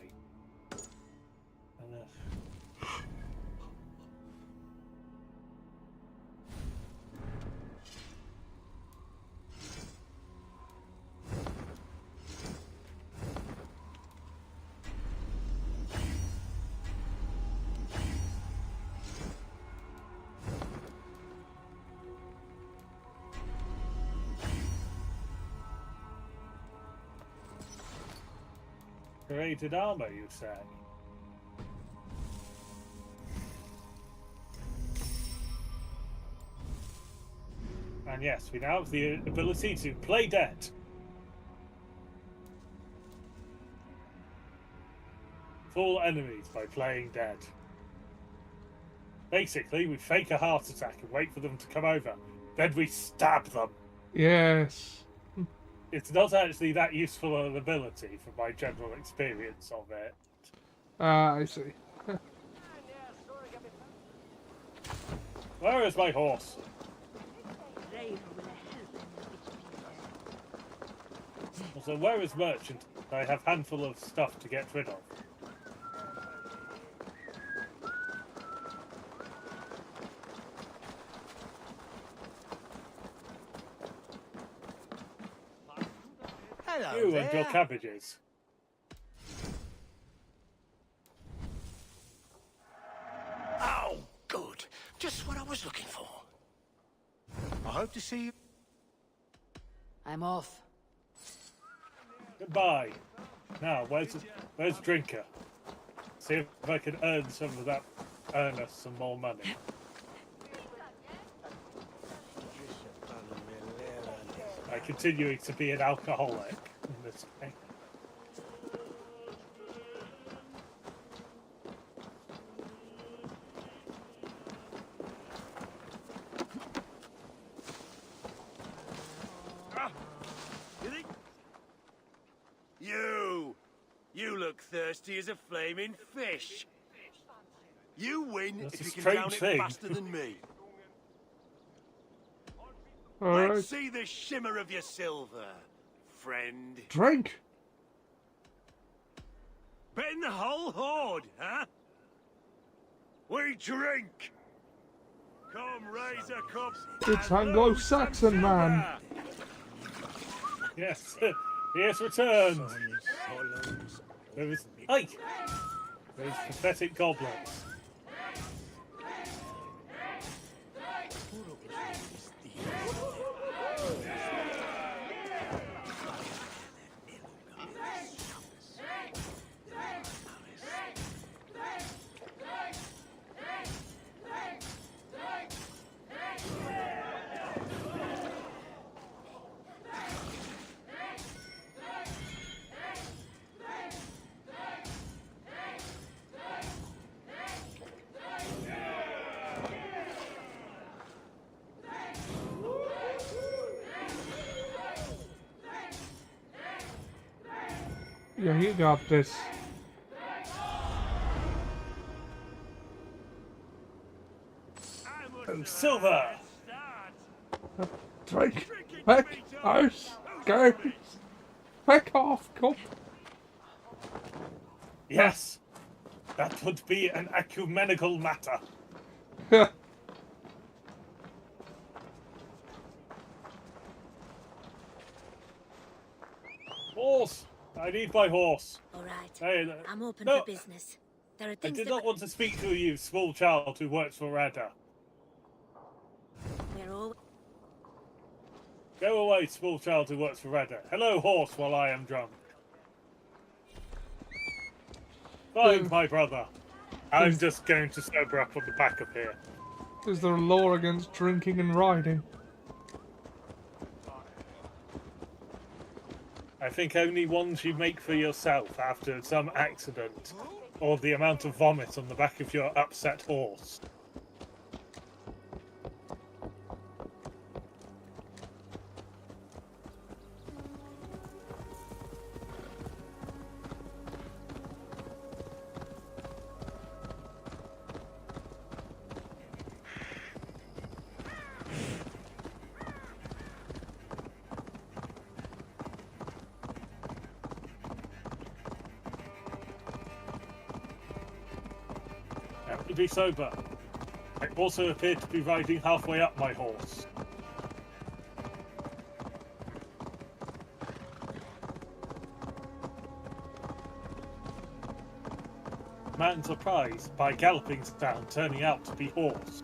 Created armor, you say? And yes, we now have the ability to play dead. Fool enemies by playing dead. Basically, we fake a heart attack and wait for them to come over. Then we stab them. Yes. It's not actually that useful an ability from my general experience of it. Ah, I see. Where is my horse? Also, where is Merchant? I have a handful of stuff to get rid of. Hello You there. and your cabbages. Oh, good. Just what I was looking for. I hope to see you. I'm off. Goodbye. Now, where's Drinker? See if I can earn some of that. Earn us some more money. By continuing to be an alcoholic in this game. You look thirsty as a flaming fish. You win That's if a you can strange drown it thing. faster than me. Alright. Let's see the shimmer of your silver, friend. Drink. Betting the whole horde, huh? We drink. Come, raise a cup. It's Anglo-Saxon, man. Yes, he has returned. There is those pathetic goblins. Yeah, you got this. Oh, silver! Drink. Heck, house, go. Heck off, cup. Yes! That would be an ecumenical matter. Horse! I need my horse. All right. Hey, I'm open no, for business. There are I things did that not want to speak to you, small child who works for Radha. we're all. Go away, small child who works for Radha. Hello, horse, while I am drunk. Find my brother. I'm just going to sober up on the back of here. Is there a law against drinking and riding? I think only ones you make for yourself after some accident, or the amount of vomit on the back of your upset horse. to be sober. I also appear to be riding halfway up my horse. Man surprised by galloping sound turning out to be horse.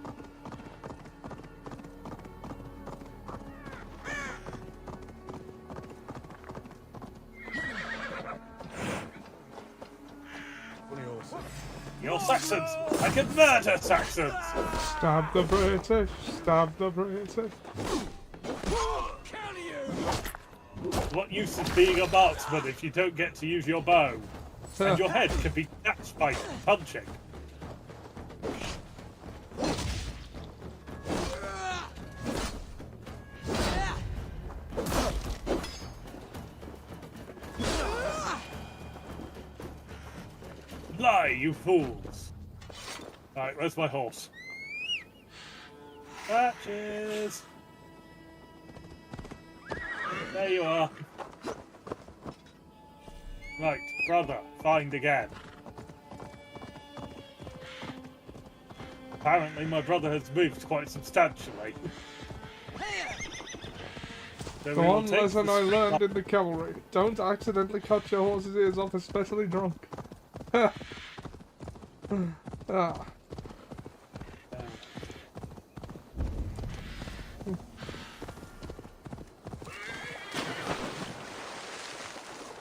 You're Saxons! I can murder Saxons! Stab the British! Stab the British! What use is being a marksman if you don't get to use your bow? And your head can be catched by punching. Lie, you fools! Alright, where's my horse? Patches! There you are. Right, brother, find again. Apparently my brother has moved quite substantially. So The one lesson I learned in the cavalry. Don't accidentally cut your horse's ears off, especially drunk. Ah.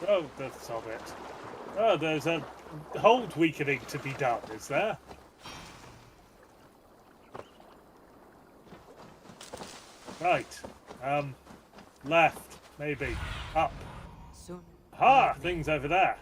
Oh, that's not it. Oh, there's a hold weakening to be done, is there? Right. Left, maybe. Up. Ha! Things over there.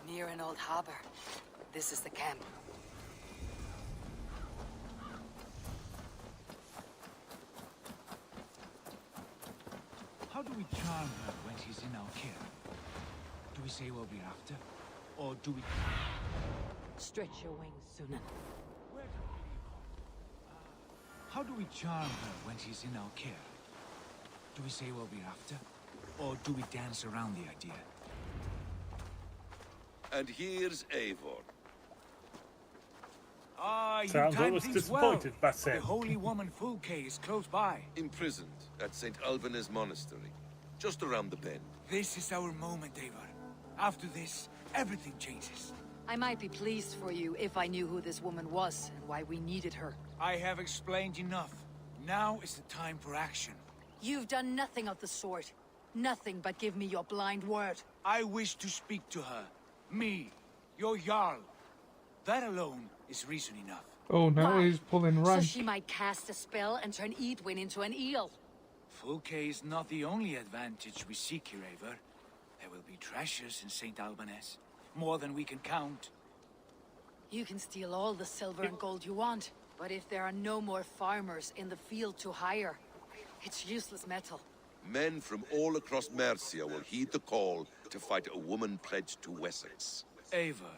Near an old harbor. This is the camp. How do we charm her when she's in our care? Do we say what we're after? Or do we... Stretch your wings, Sunan. How do we charm her when she's in our care? Do we say what we're after? Or do we dance around the idea? And here's Eivor. Ah, you Sounds timed almost things well. disappointed, Basim. The holy woman Fulke is close by. Imprisoned at St. Alban's Monastery, just around the bend. This is our moment, Eivor. After this, everything changes. I might be pleased for you if I knew who this woman was and why we needed her. I have explained enough. Now is the time for action. You've done nothing of the sort. Nothing but give me your blind word. I wish to speak to her. Me, your Jarl. That alone is reason enough. Oh, now Why? he's pulling rank. So she might cast a spell and turn Edwin into an eel. Fulke is not the only advantage we seek here, Eivor. There will be treasures in St. Alban's. More than we can count. You can steal all the silver and gold you want, but if there are no more farmers in the field to hire, it's useless metal. Men from all across Mercia will heed the call to fight a woman pledged to Wessex. Eivor,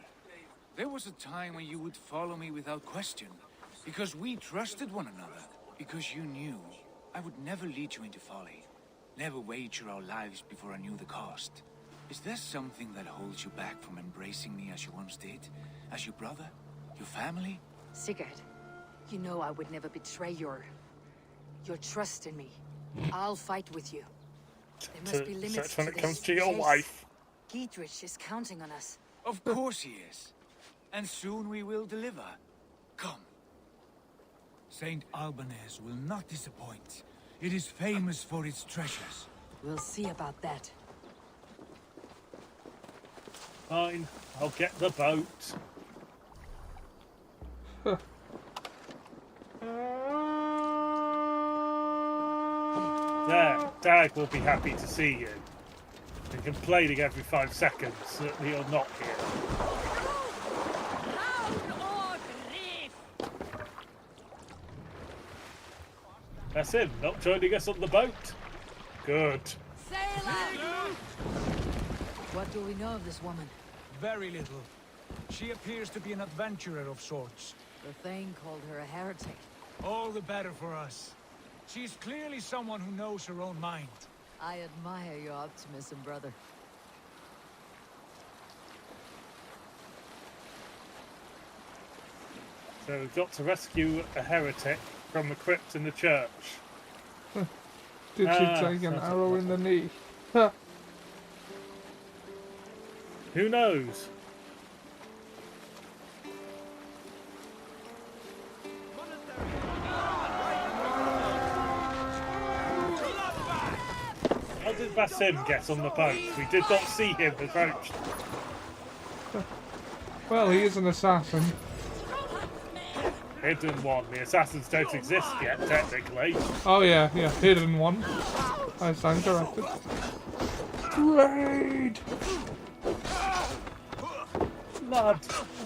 there was a time when you would follow me without question. Because we trusted one another. Because you knew I would never lead you into folly. Never wager our lives before I knew the cost. Is there something that holds you back from embracing me as you once did? As your brother? Your family? Sigurd, you know I would never betray your trust in me. I'll fight with you. There must be limits Except when to it this comes to your chase. wife. Giedrich is counting on us. Of course he is. And soon we will deliver. Come. St. Alban's will not disappoint. It is famous for its treasures. We'll see about that. Fine, I'll get the boat. There, Dad will be happy to see you. And complaining every 5 seconds that you're not here. Down, That's him, not joining us on the boat. Good. What do we know of this woman? Very little. She appears to be an adventurer of sorts. The Thane called her a heretic. All the better for us. She's clearly someone who knows her own mind. I admire your optimism, brother. So we've got to rescue a heretic from the crypt in the church. Did she take an arrow in the knee? Ha! Who knows? How did Basim get on the boat? We did not see him approach. Well, he is an assassin. Hidden one. The assassins don't exist yet, technically. Oh yeah, hidden one. I stand corrected. Raid! Blood,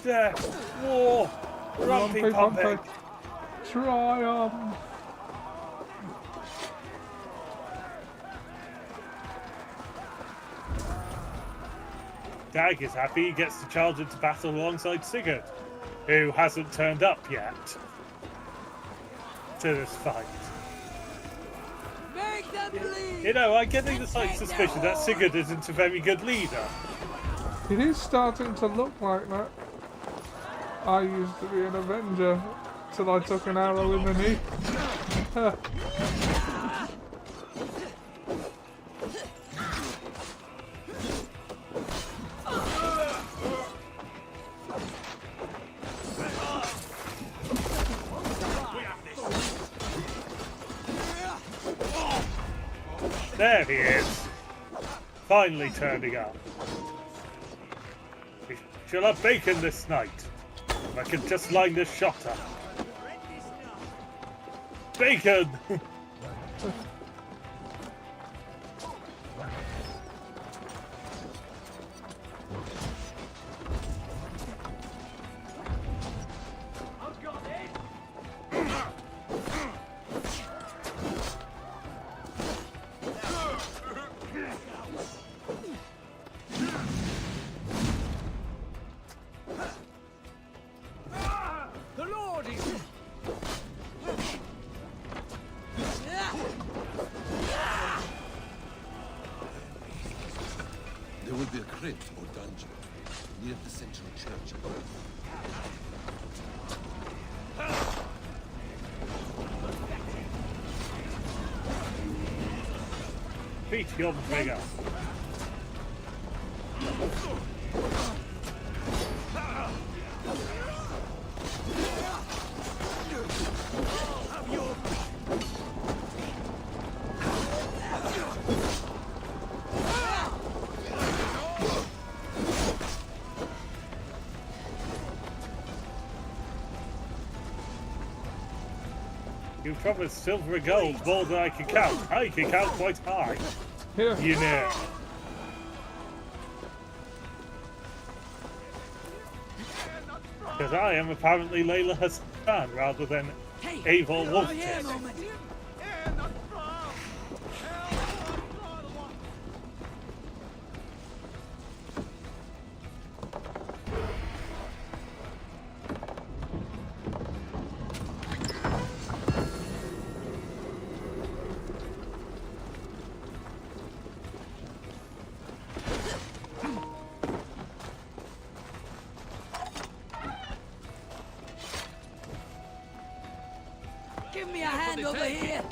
death, war, rumpy pumping. Triumph! Dag is happy he gets to charge into battle alongside Sigurd, who hasn't turned up yet to this fight. Make them bleed. You know, I'm getting the slight suspicion that Sigurd isn't a very good leader. It is starting to look like that. I used to be an Avenger till I took an arrow in the knee. There he is, finally turning up. We shall have bacon this night. I can just line this shot up. Bacon! There will be a crypt or dungeon near the central church. Beat your trigger. You've promised silver and gold more than I can count. I can count quite high. Yeah. You know. Because I am apparently Layla Hassan rather than Avon Wolftis. Give me a hand over here.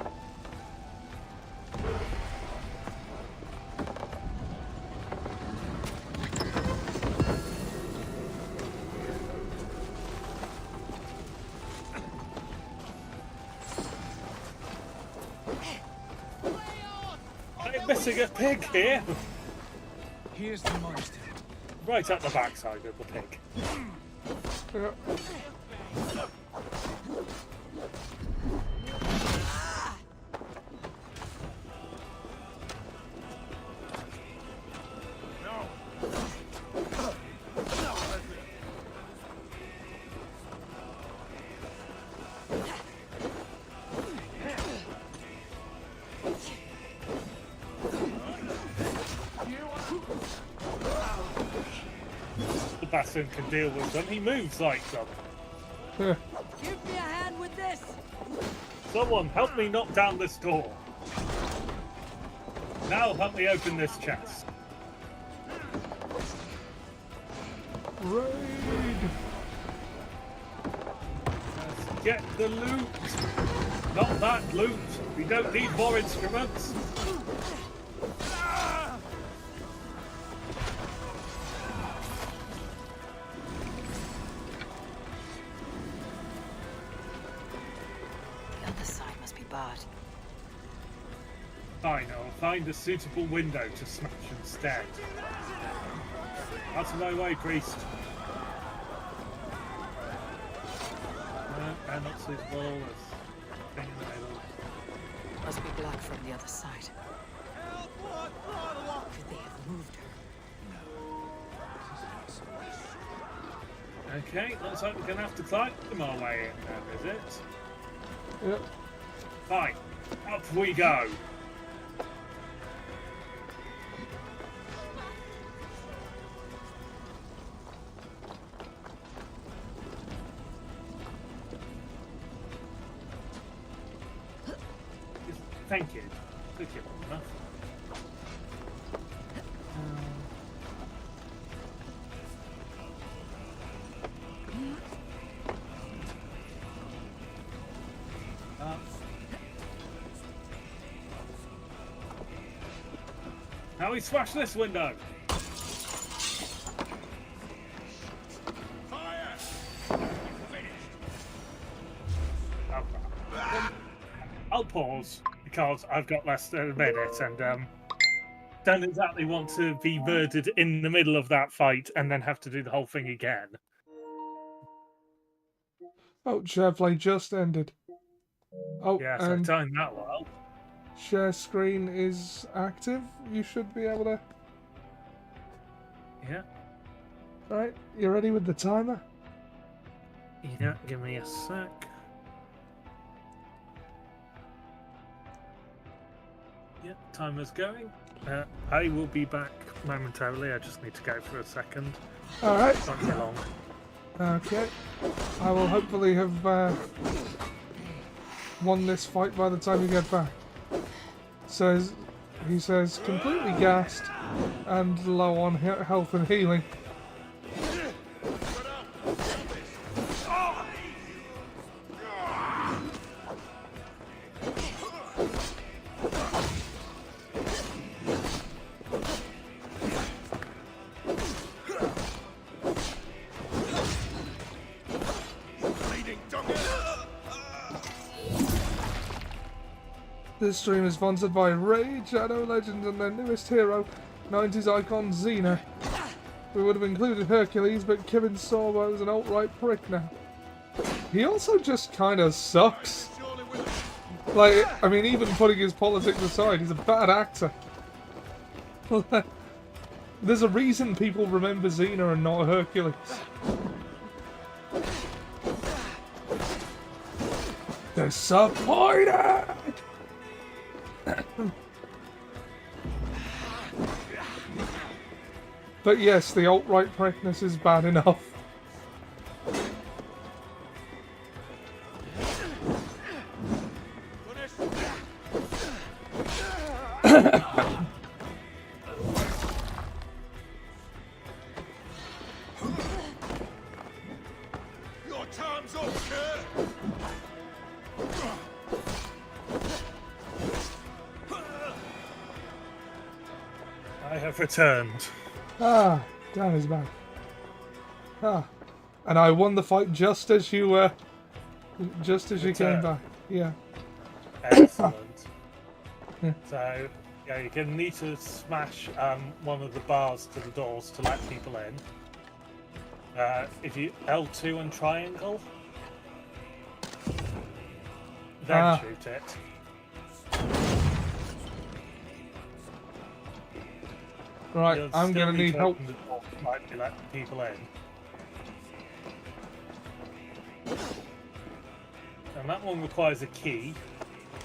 I'm missing a pig here. Here's the monastery. Right at the backside of the pig. Yeah. Bastion can deal with them. He moves like them. Give me a hand with this. Someone help me knock down this door. Now help me open this chest. Raid! Let's get the loot. Not that loot. We don't need more instruments. The other side must be barred. Fine, I'll find a suitable window to smash instead. Out of my way, priest. And not suitable. There's thing in the middle. Must be blocked from the other side. Could they have moved her? Okay, looks like we're gonna have to climb our way in then, is it? Yep. Fine. Up we go. Thank you. Took you long enough. Now we smash this window. I'll pause because I've got less than a minute and don't exactly want to be murdered in the middle of that fight and then have to do the whole thing again. Oh, share play just ended. Oh, yeah, so and timed that well. Share screen is active. You should be able to. Yeah. Alright, you ready with the timer? Yeah, give me a sec. Yeah, timer's going. I will be back momentarily. I just need to go for a second. Alright. Not too long. Okay. I will hopefully have won this fight by the time you get back. He says, completely gassed and low on health and healing. This stream is sponsored by Raid, Shadow Legends and their newest hero, 90s icon Xena. We would have included Hercules, but Kevin Sorbo is an alt-right prick now. He also just kind of sucks. Like, I mean, even putting his politics aside, he's a bad actor. There's a reason people remember Xena and not Hercules. Disappointed! But yes, the alt-right prickness is bad enough. Your time's up, sir. I have returned. Ah, Dan is back. Ah, and I won the fight just as you came back. Yeah. Excellent. So, yeah, you're going to need to smash one of the bars to the doors to let people in. If you L2 and triangle, then shoot it. Right, You'll I'm still going to need help. open the door to lightly let people in. And that one requires a key.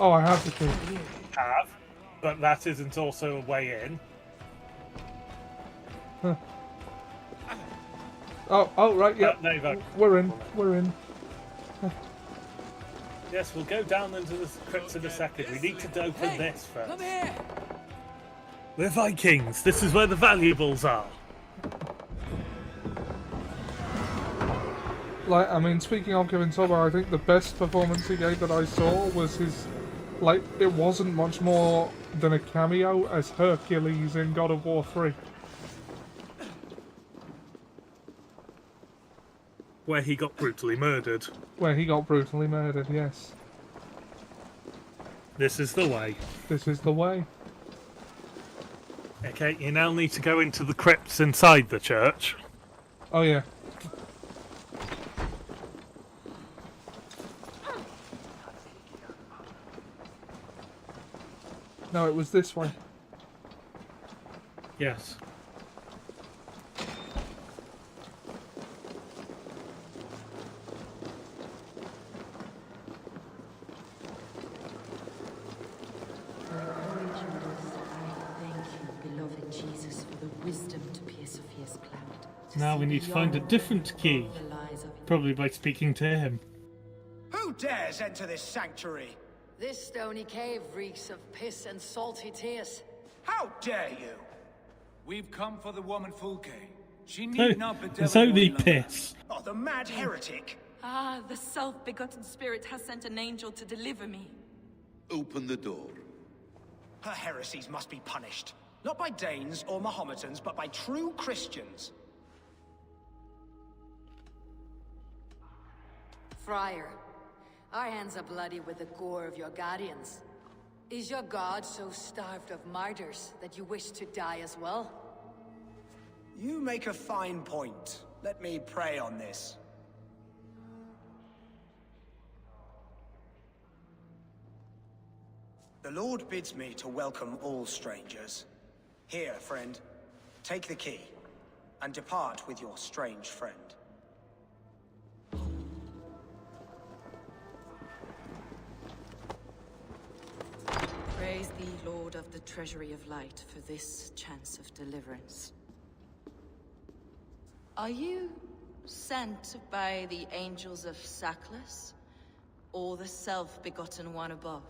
Oh, I have the key. Have, but that isn't also a way in. Huh. Oh, right, yeah. There you go. We're in. Yes, we'll go down into the crypts in a second. We need to open this first. Come here! We're Vikings. This is where the valuables are. Like, I mean, speaking of Kevin Sorbo, I think the best performance he gave that I saw was his... Like, it wasn't much more than a cameo as Hercules in God of War 3. Where he got brutally murdered. Where he got brutally murdered, yes. This is the way. This is the way. Okay, you now need to go into the crypts inside the church. Oh, yeah. No, it was this way. Yes. Now we need to find a different key. Probably by speaking to him. Who dares enter this sanctuary? This stony cave reeks of piss and salty tears. How dare you? We've come for the woman Fulke. She need not be It's only piss. Oh, the mad heretic! Ah, the self-begotten spirit has sent an angel to deliver me. Open the door. Her heresies must be punished. Not by Danes or Mahometans, but by true Christians. Friar, our hands are bloody with the gore of your guardians. Is your god so starved of martyrs that you wish to die as well? You make a fine point. Let me pray on this. The Lord bids me to welcome all strangers. Here, friend, take the key, and depart with your strange friend. Praise thee, Lord of the Treasury of Light, for this chance of deliverance. Are you sent by the angels of Sackless, or the self-begotten one above?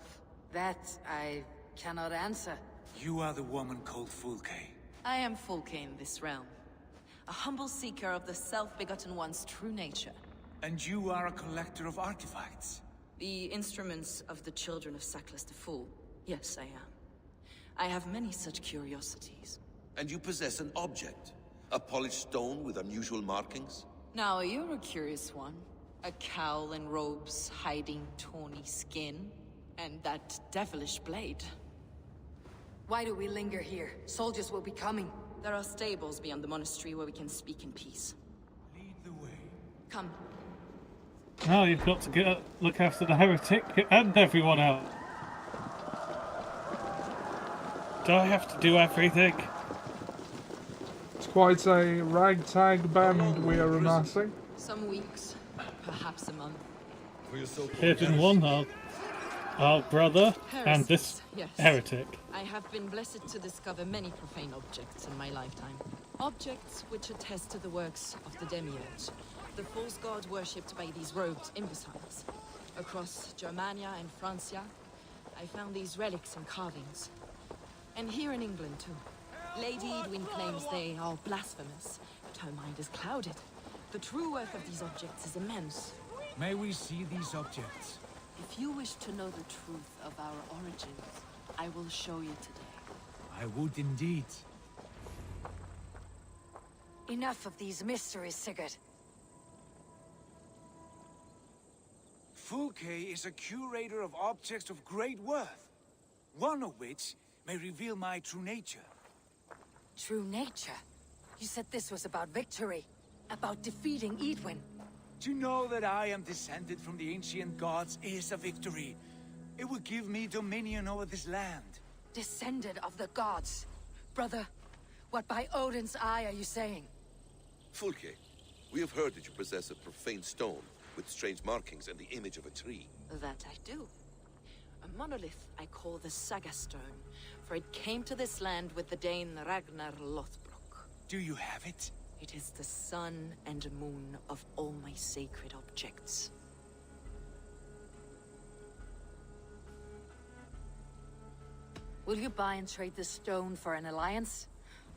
That I cannot answer. You are the woman called Fulke. I am Fulke in this realm, a humble seeker of the self-begotten one's true nature. And you are a collector of artifacts? The instruments of the children of Sackless the Fool. Yes, I am. I have many such curiosities. And you possess an object? A polished stone with unusual markings? Now, you're a curious one. A cowl and robes hiding tawny skin, and that devilish blade. Why do we linger here? Soldiers will be coming. There are stables beyond the monastery where we can speak in peace. Lead the way. Come. Now you've got to look after the heretic and everyone else. Do I have to do everything? It's quite a ragtag band we are amassing. Some weeks, perhaps a month. Hidden one, our brother, and this yes. heretic. I have been blessed to discover many profane objects in my lifetime. Objects which attest to the works of the Demiurge, the false god worshipped by these robed imbeciles. Across Germania and Francia, I found these relics and carvings. And here in England, too. Lady Edwin claims they are blasphemous, but her mind is clouded. The true worth of these objects is immense. May we see these objects? If you wish to know the truth of our origins, I will show you today. I would indeed. Enough of these mysteries, Sigurd. Fulke is a curator of objects of great worth, one of which may reveal my true nature. True nature? You said this was about victory, about defeating Edwin. To know that I am descended from the ancient gods is a victory. It will give me dominion over this land. Descended of the gods? Brother, what by Odin's eye are you saying? Fulke, we have heard that you possess a profane stone with strange markings and the image of a tree. That I do. A monolith I call the Saga Stone, for it came to this land with the Dane Ragnar Lothbrok. Do you have it? It is the sun and moon of all my sacred objects. Will you buy and trade the stone for an alliance?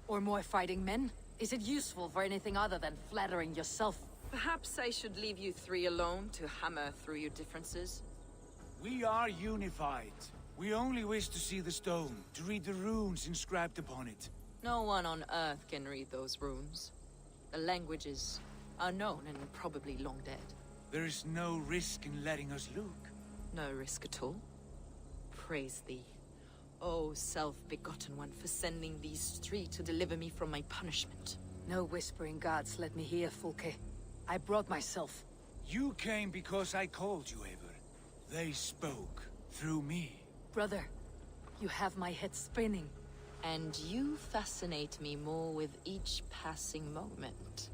Or more fighting men? Is it useful for anything other than flattering yourself? Perhaps I should leave you three alone to hammer through your differences. We are unified. We only wish to see the stone, to read the runes inscribed upon it. No one on Earth can read those runes. The language is unknown and probably long dead. There is no risk in letting us look. No risk at all. Praise thee, O self-begotten one, for sending these three to deliver me from my punishment. No whispering gods let me hear, Fulke. I brought myself. You came because I called you, Eivor. They spoke through me. Brother, you have my head spinning. And you fascinate me more with each passing moment.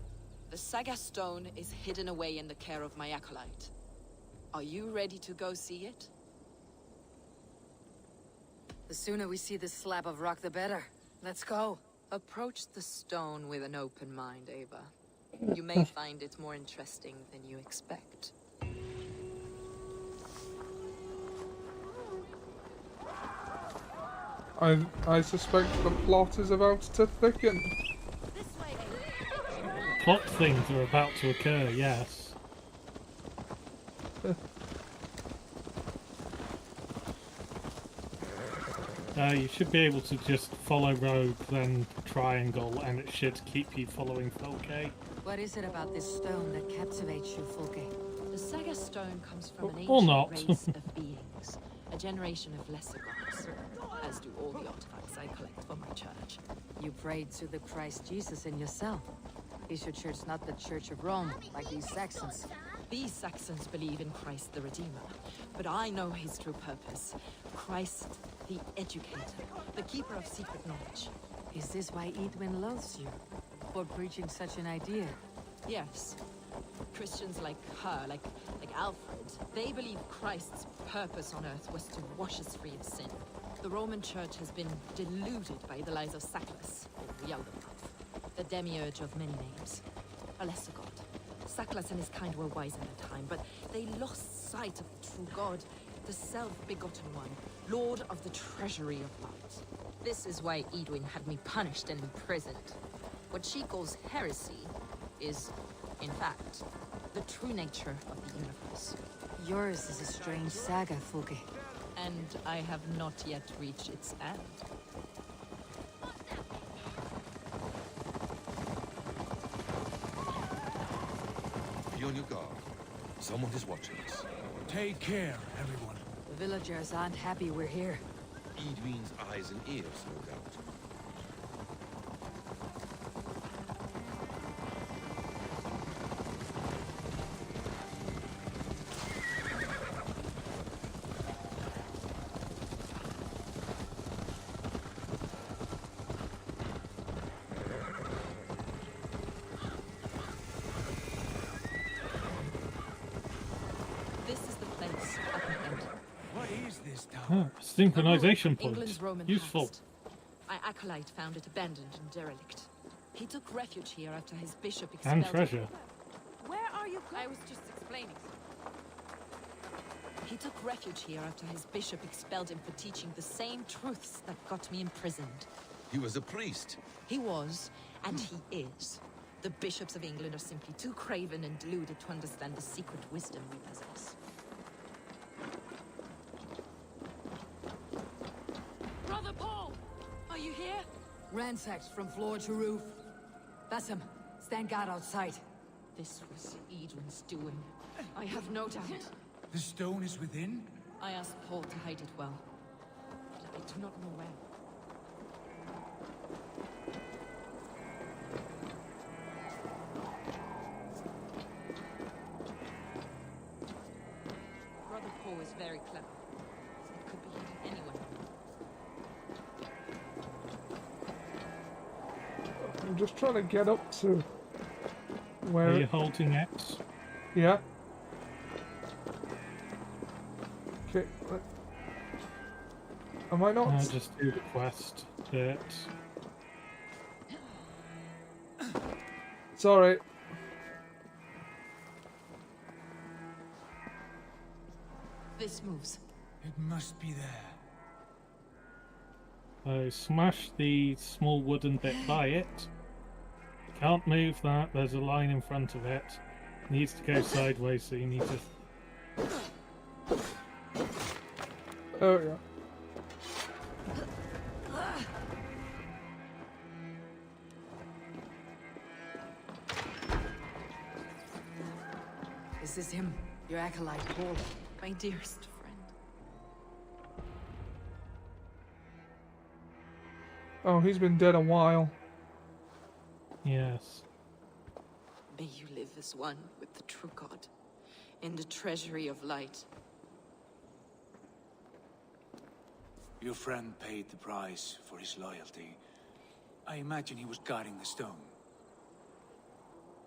The Saga Stone is hidden away in the care of my acolyte. Are you ready to go see it? The sooner we see this slab of rock, the better. Let's go. Approach the stone with an open mind, Ava. You may find it more interesting than you expect. I suspect the plot is about to thicken. Plot things are about to occur, yes. You should be able to just follow road, then triangle, and it should keep you following Fulke. What is it about this stone that captivates you, Fulke? The Saga Stone comes from an Or ancient not. race of beings, a generation of lesser gods, as do all the artifacts I collect for my church. You prayed to the Christ Jesus in yourself. Is your church not the Church of Rome, like these Saxons? These Saxons believe in Christ the Redeemer, but I know his true purpose. Christ the Educator, the keeper of secret knowledge. Is this why Edwin loathes you? For preaching such an idea? Yes. Christians like her, like Alfred, they believe Christ's purpose on earth was to wash us free of sin. The Roman Church has been deluded by the lies of Sacklus, or Yaldabaoth, the demiurge of many names, a lesser god. Sacklus and his kind were wise in their time, but they lost sight of the true God, the self-begotten one, Lord of the treasury of light. This is why Edwin had me punished and imprisoned. What she calls heresy is, in fact, the true nature of the universe. Yours is a strange saga, Fulke. And I have not yet reached its end. Be on your guard. Someone is watching us. Take care, everyone. The villagers aren't happy we're here. Edwin's eyes and ears, no doubt. Synchronization point. England's Roman Useful. past. My acolyte found it abandoned and derelict. He took refuge here after his bishop expelled And him. treasure. Where are you? I was just explaining. He took refuge here after his bishop expelled him for teaching the same truths that got me imprisoned. He was a priest. He was, and he is. The bishops of England are simply too craven and deluded to understand the secret wisdom we possess. Brother Paul! Are you here? Ransacked from floor to roof. That's him. Stand guard outside. This was Edwin's doing. I have no doubt. The stone is within? I asked Paul to hide it well, but I do not know where. Brother Paul is very clever. It could be hidden anywhere. I'm just trying to get up to where... Are you holding X? Yeah. Okay. Am I not? Just do the quest bit. Sorry. This moves. It must be So there. smash the small wooden bit by it. Can't move that. There's a line in front of it. Needs to go sideways, so you need to. Oh yeah. This is him, your acolyte, Paul. My dearest friend. Oh, he's been dead a while. Yes. May you live as one with the true God, in the treasury of light. Your friend paid the price for his loyalty. I imagine he was guarding the stone.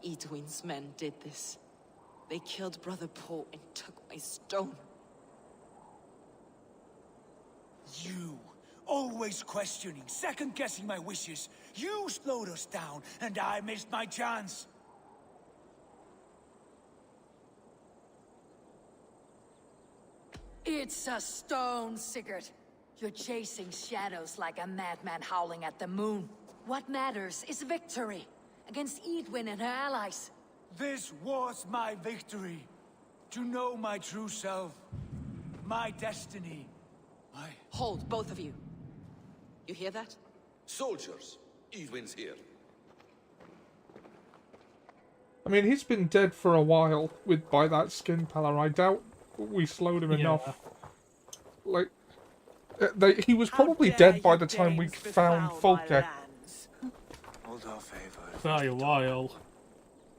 Edwin's men did this. They killed Brother Paul and took my stone. You, always questioning, second-guessing my wishes. You slowed us down, and I missed my chance. It's a stone, Sigurd. You're chasing shadows like a madman howling at the moon. What matters is victory against Edwin and her allies. This was my victory. To know my true self. My destiny. Hold, both of you. You hear that? Soldiers, Edwin's here. I mean, he's been dead for a while by that skin pallor. I doubt we slowed him enough. Like, he was probably dead by the time we found Folke. Hold off, Eivor. By a while.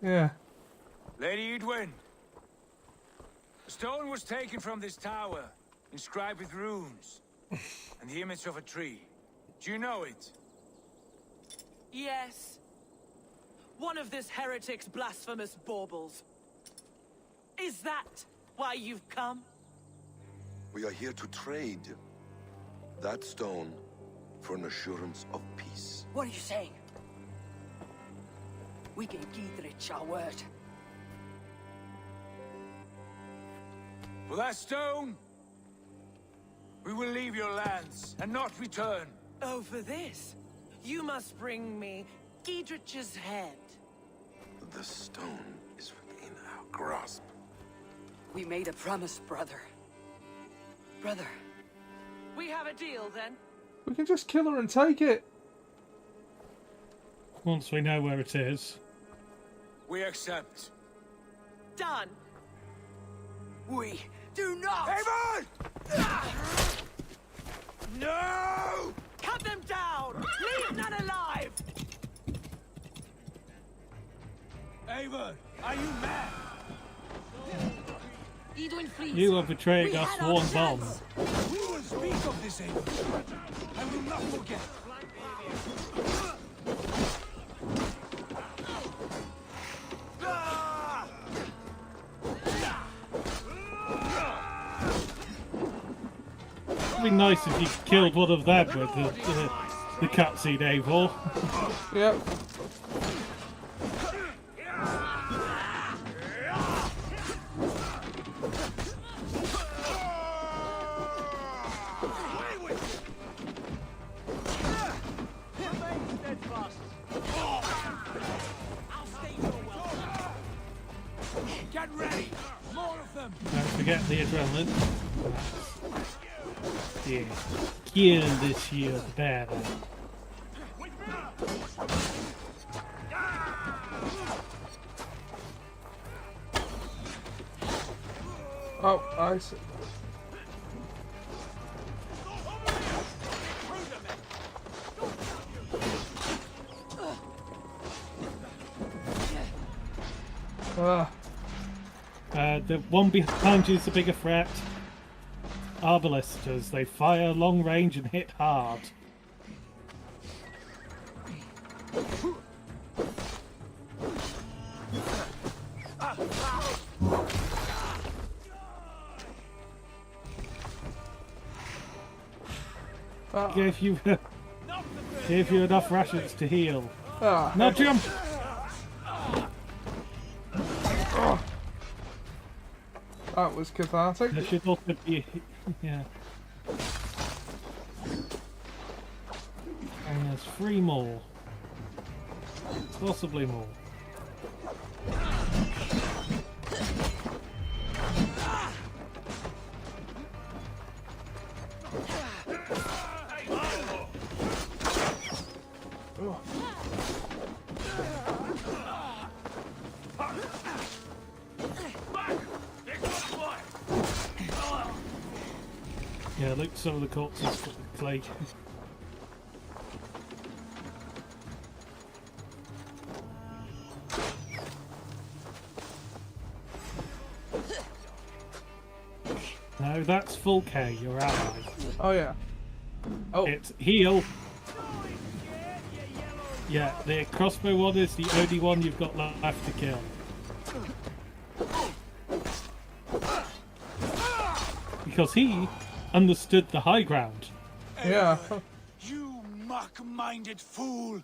Yeah. Lady Edwin. The stone was taken from this tower, inscribed with runes, and the image of a tree. Do you know it? Yes. One of this heretic's blasphemous baubles. Is that why you've come? We are here to trade that stone for an assurance of peace. What are you saying? We gave Giedrich our word. For that stone, we will leave your lands and not return. Oh, for this? You must bring me Giedrich's head. The stone is within our grasp. We made a promise, brother. Brother. We have a deal, then? We can just kill her and take it. Once we know where it is. We accept. Done. We do not! Eivor! No! Cut them down! Leave none alive! Eivor, are you mad? Edwin flees. You are betraying our sworn bond. We will speak of this, Eivor. I will not forget. It'd be nice if you killed one of them with the cutscene, Eivor. Yep. Get ready! More of them! Don't forget the adrenaline. Yeah. Kill this here battle. Oh, I see. The one behind you is the bigger threat. Arbalisters, they fire long range and hit hard. Give you enough rations to heal. Now jump! That was cathartic. There should also be, yeah. And there's 3 more. Possibly more. Yeah, look, some of the corpses got the plague. No, that's full K, your ally. Oh yeah. Oh. It's heal. Yeah, the crossbow one is the only one you've got left to kill. Because he understood the high ground. Yeah. You mock-minded fool!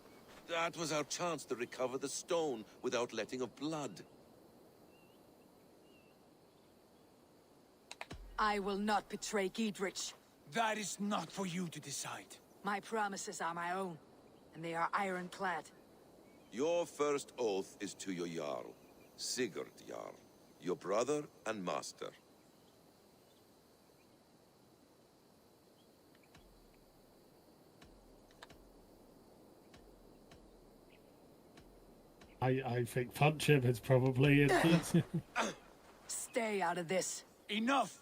That was our chance to recover the stone without letting of blood. I will not betray Giedrich. That is not for you to decide. My promises are my own, and they are ironclad. Your first oath is to your Jarl, Sigurd Jarl, your brother and master. I think punch him is probably it. Stay out of this. Enough!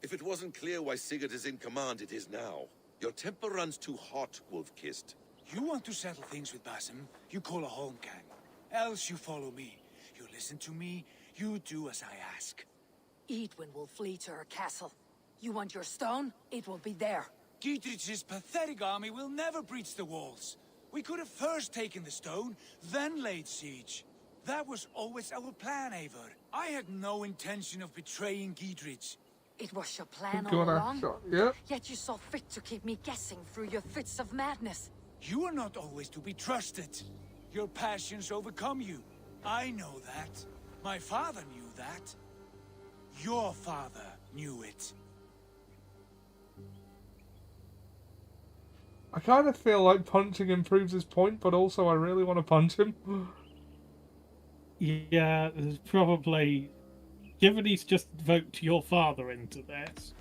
If it wasn't clear why Sigurd is in command, it is now. Your temper runs too hot, Wolf-Kissed. You want to settle things with Basim, you call a Holmgang. Else you follow me. You listen to me, you do as I ask. Edwin will flee to her castle. You want your stone? It will be there. Giedrich's pathetic army will never breach the walls. We could have first taken the stone, then laid siege. That was always our plan, Eivor. I had no intention of betraying Giedrich. It was your plan all Good along? shot, yeah. Yet you saw fit to keep me guessing through your fits of madness. You are not always to be trusted. Your passions overcome you. I know that. My father knew that. Your father knew it. I kind of feel like punching him proves his point, but also I really want to punch him. Yeah, there's probably... Given he's just invoked your father into this.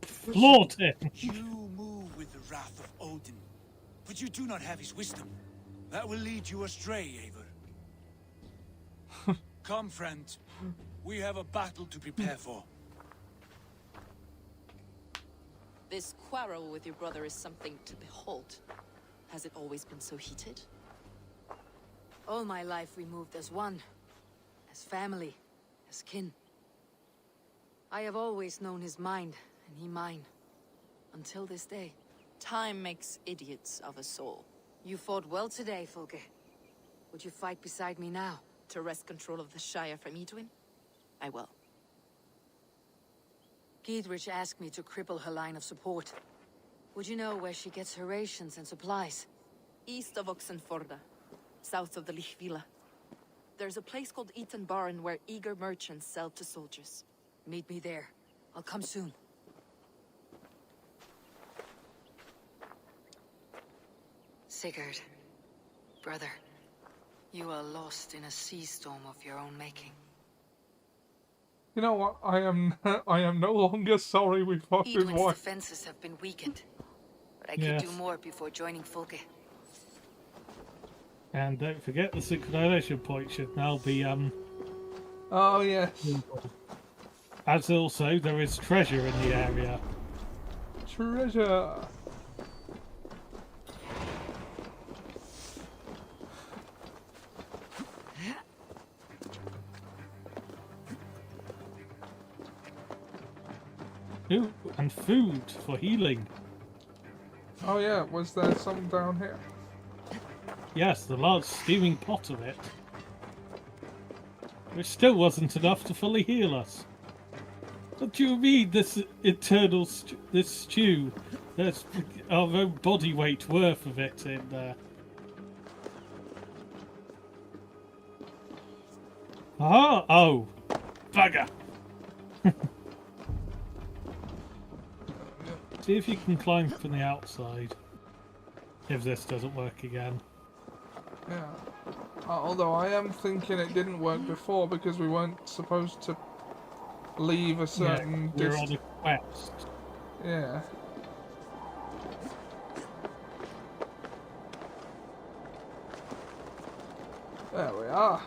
Floored him! You move with the wrath of Odin, but you do not have his wisdom. That will lead you astray, Eivor. Come, friend. We have a battle to prepare for. This quarrel with your brother is something to behold. Has it always been so heated? All my life we moved as one. As family. As kin. I have always known his mind, and he mine. Until this day. Time makes idiots of us all. You fought well today, Fulke. Would you fight beside me now? To wrest control of the Shire from Edwin? I will. Giedrich asked me to cripple her line of support. Would you know where she gets her rations and supplies? East of Oxenforda, south of the Lichvila. There's a place called Eaton Barn where eager merchants sell to soldiers. Meet me there. I'll come soon. Sigurd, brother, you are lost in a sea storm of your own making. You know what? I am no longer sorry we fought his Edwin's wife. defenses have been weakened, but I Yes. could do more before joining Fulke. And don't forget the synchronization point should now be Oh yes. as also there is treasure in the area. Treasure. Ooh, and food for healing. Oh yeah, was there some down here? Yes, the large steaming pot of it. Which still wasn't enough to fully heal us. What do you mean, this eternal this stew? There's our own body weight worth of it in there. Ah! Oh! Bugger! See if you can climb from the outside. If this doesn't work again. Yeah. Although I am thinking it didn't work before because we weren't supposed to leave a certain we're on distance. a quest. Yeah. There we are.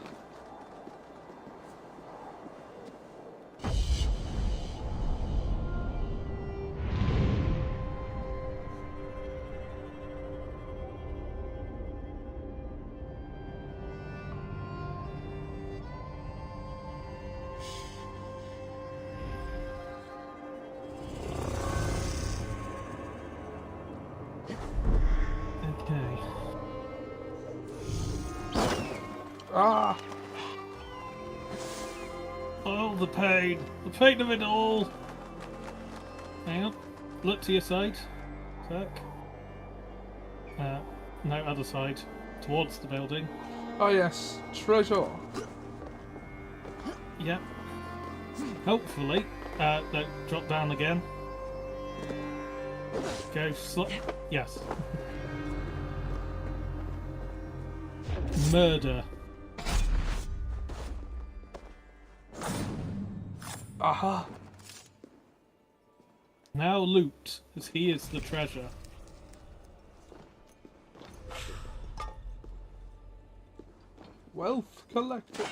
Okay. Ah! Oh, the pain! The pain of it all! Hang on. Look to your side. Sec. No, other side. Towards the building. Oh yes, treasure. Yep. Hopefully. No, drop down again. Go yes. Murder. Aha! Now loot, as he is the treasure. Wealth collected.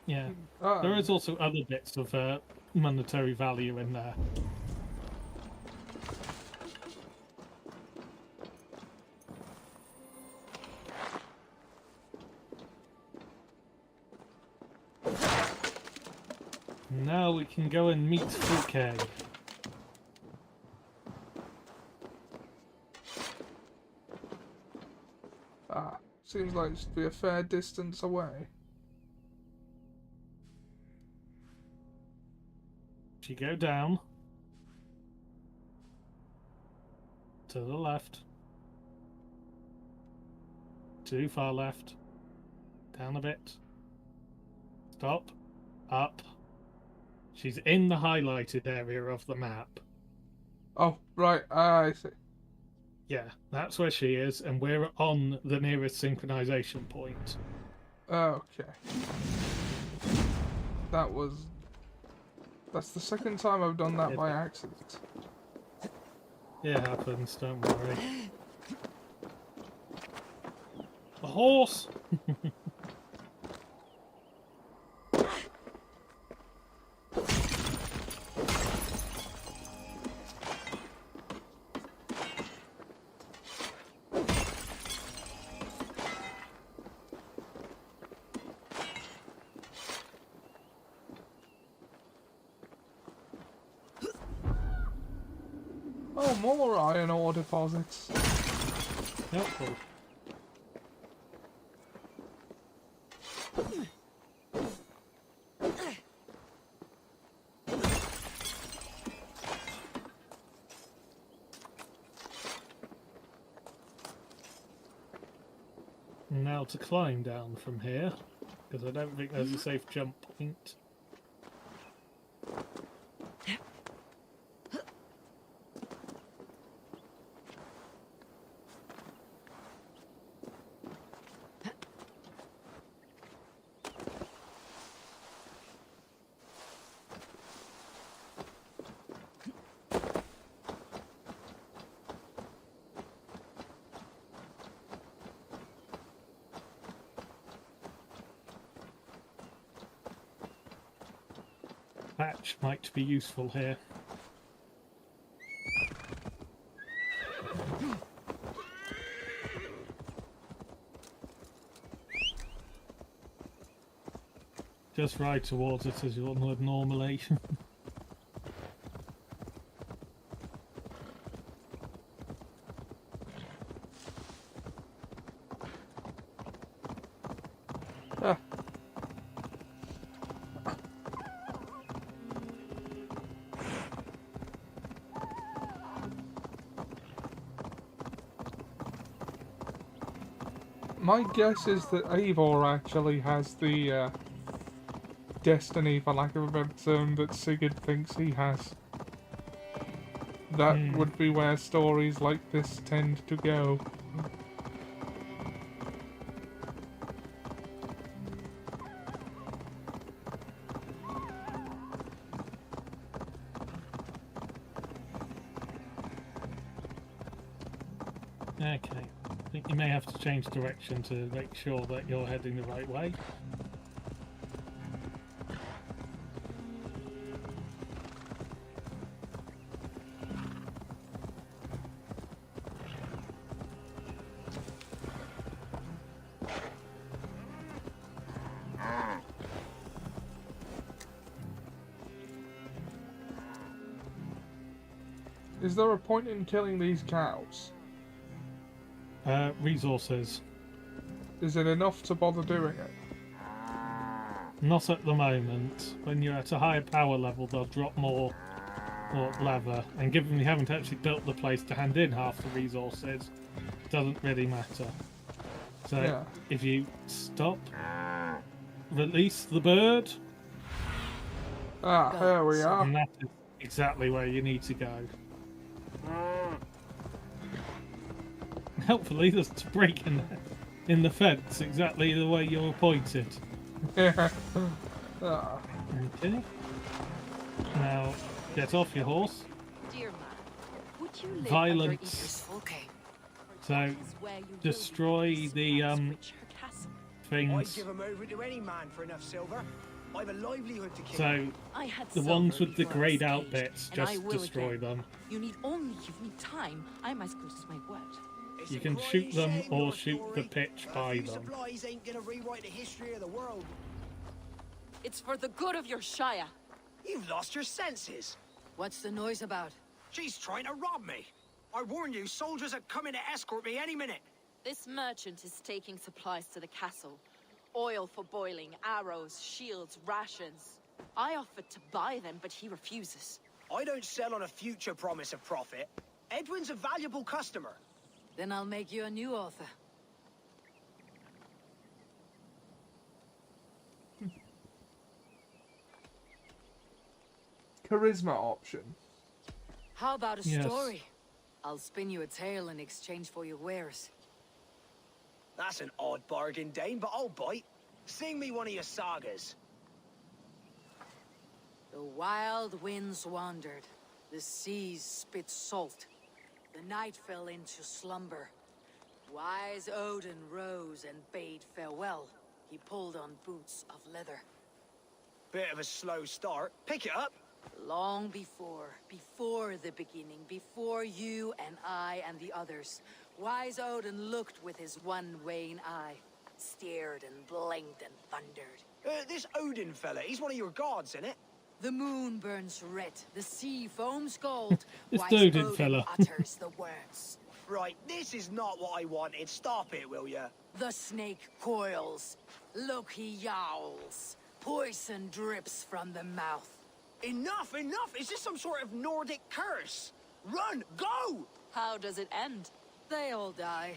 Yeah. There is also other bits of monetary value in there. Now we can go and meet Cucking. Seems like it should be a fair distance away. If you go down to the left, too far left, down a bit, stop, up. She's in the highlighted area of the map. Oh, right, I see. Yeah, that's where she is, and we're on the nearest synchronization point. Okay. That's the second time I've done that by accident. It happens, don't worry. A horse! Oh, more iron ore deposits. Helpful. Now to climb down from here, because I don't think there's a safe jump point. Thatch might be useful here. Just ride towards it as you would normally. My guess is that Eivor actually has the destiny, for lack of a better term, that Sigurd thinks he has. That would be where stories like this tend to go. Okay. I think you may have to change direction to make sure that you're heading the right way. Is there a point in killing these cows? Resources. Is it enough to bother doing it? Not at the moment. When you're at a higher power level, they'll drop more leather. And given we haven't actually built the place to hand in half the resources, it doesn't really matter. So if you stop, release the bird. Ah, here we are. And that is exactly where you need to go. Helpfully, there's a break in the fence exactly the way you're pointed. Yeah. Okay. Now, get off your horse. Dear man, would you live Violence. So, destroy the I'd things. give 'em over to any man for enough silver. I've a livelihood to keep. So, the ones with the greyed out bits, just destroy them. You need only give me time. I'm as good as my word. You can shoot them or shoot the pitch by them. Supplies ain't gonna rewrite the history of the world. It's for the good of your shire. You've lost your senses. What's the noise about? She's trying to rob me. I warn you, soldiers are coming to escort me any minute. This merchant is taking supplies to the castle. Oil for boiling, arrows, shields, rations. I offered to buy them, but he refuses. I don't sell on a future promise of profit. Edwin's a valuable customer. Then I'll make you a new author. Charisma option. How about a Yes. story? I'll spin you a tale in exchange for your wares. That's an odd bargain, Dane, but I'll bite. Sing me one of your sagas. The wild winds wandered. The seas spit salt. The night fell into slumber. Wise Odin rose and bade farewell. He pulled on boots of leather. Bit of a slow start. Pick it up. Long before the beginning, before you and I and the others, Wise Odin looked with his one wan eye, stared and blinked and thundered. This Odin fella, he's one of your gods, isn't it? The moon burns red, the sea foams gold. This Wise Odin fella. utters the words. Right, this is not what I wanted. Stop it, will ya? The snake coils. Loki yowls. Poison drips from the mouth. Enough, enough! Is this some sort of Nordic curse? Run, go! How does it end? They all die.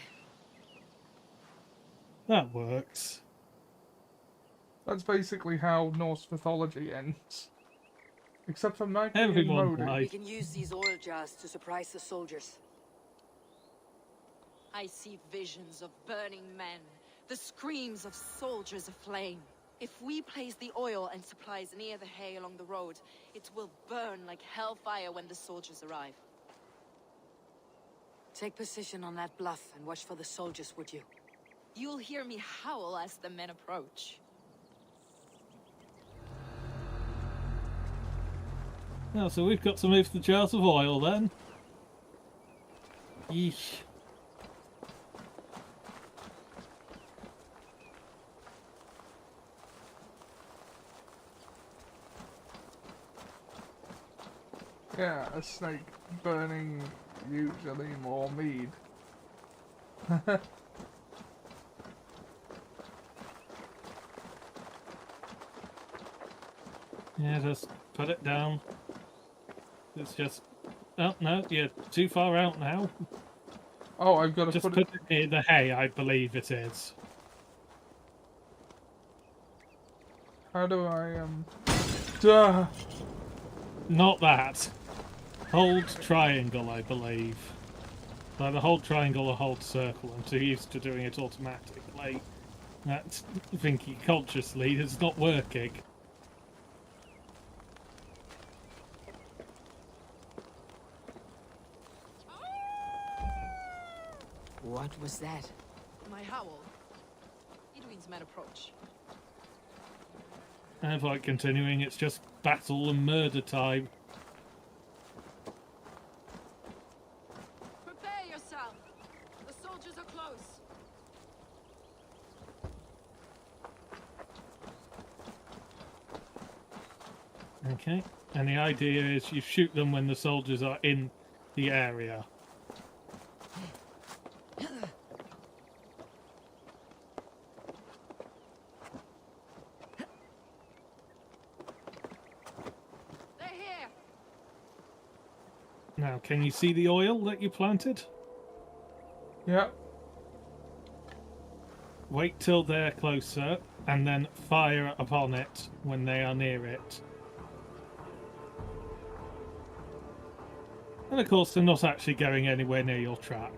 That works. That's basically how Norse mythology ends. Except for Magni and Everyone Modin. died. We can use these oil jars to surprise the soldiers. I see visions of burning men, the screams of soldiers aflame. If we place the oil and supplies near the hay along the road, it will burn like hellfire when the soldiers arrive. Take position on that bluff and watch for the soldiers, would you? You'll hear me howl as the men approach. Now, so we've got to move the jars of oil then. Yeesh. Yeah, a snake burning usually more mead. Yeah, just put it down. It's just... Oh, no, you're too far out now. Oh, I've got to Just put put it near the hay, I believe it is. How do I, Duh! Not that. Hold triangle, I believe. Either hold triangle or hold circle. I'm too used to doing it automatically. That thinking consciously is not working. What was that? My howl. Edwin's men approach. And like continuing, it's just battle and murder time. Prepare yourself. The soldiers are close. Okay. And the idea is you shoot them when the soldiers are in the area. They're here. Now, can you see the oil that you planted? Yeah. Wait till they're closer, and then fire upon it when they are near it. And of course, they're not actually going anywhere near your trap.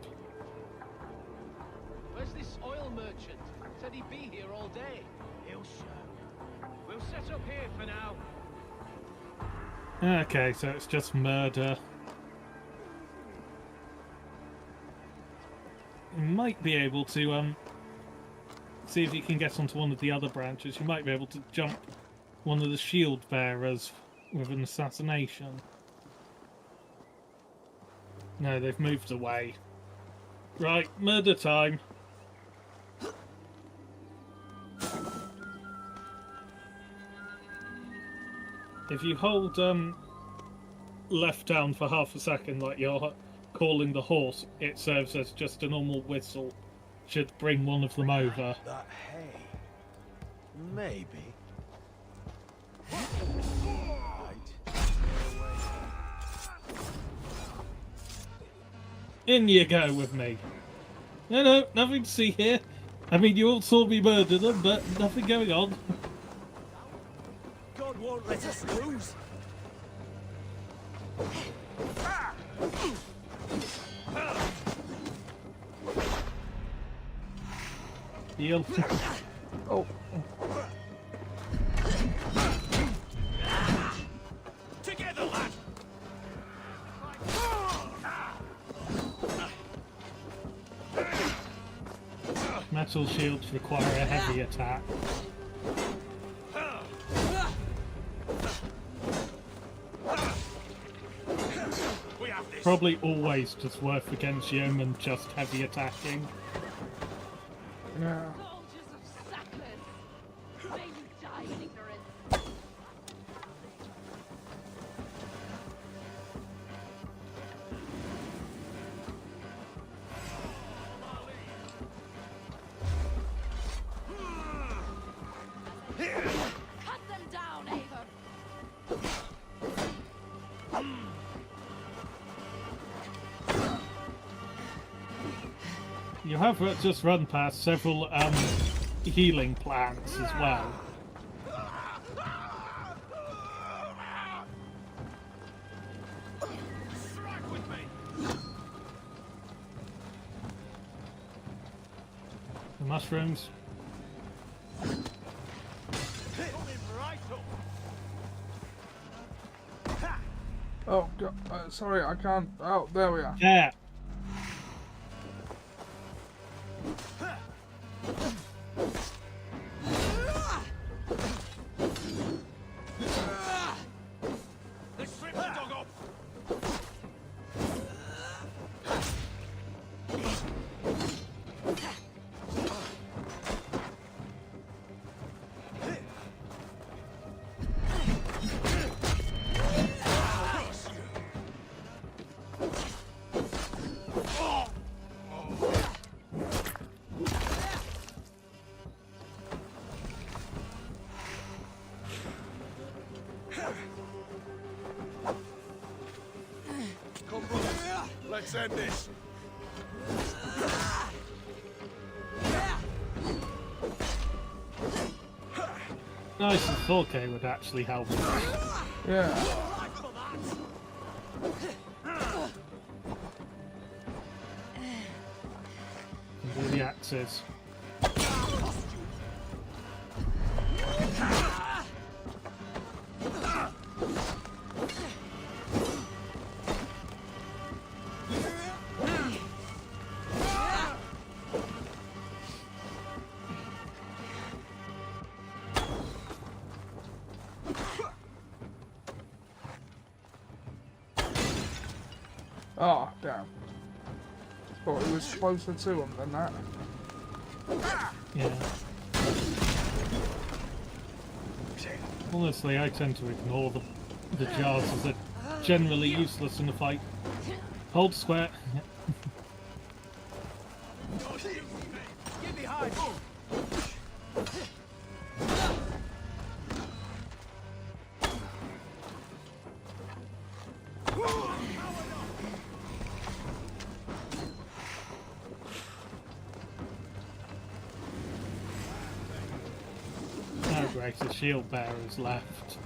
Where's this oil merchant? Said he'd be here all day. He'll show. We'll set up here for now. Okay, so it's just murder. You might be able to see if you can get onto one of the other branches. You might be able to jump one of the shield bearers with an assassination. No, they've moved away. Right, murder time. If you hold left down for half a second like you're calling the horse, it serves as just a normal whistle. Should bring one of them over. That hay. Maybe. In you go with me. No, nothing to see here. I mean, you all saw me murder them, but nothing going on. God won't let us lose. Deal. Oh. Together, lad. Metal shields require a heavy attack. Probably always just worth against yeomen just heavy attacking. Yeah. Cut them down, Eivor. You have just run past several healing plants as well. The mushrooms. Oh, God, sorry, I can't. Oh, there we are. Yeah. Let's strip the dog off. Come, brother. Let's end this. Nice if Fulke would actually help me. Yeah. And do the axes. Oh, damn. Thought it was closer to him than that. Yeah. Honestly, I tend to ignore the jars as they're generally useless in a fight. Hold square. Get behind me! Oh great, the shield bearer's left.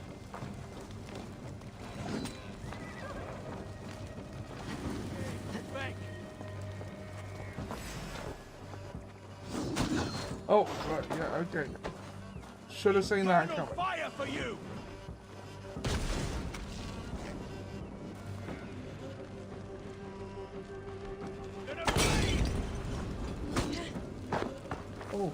Oh, right, yeah, okay. Should have seen that coming. Fire for you! Oh.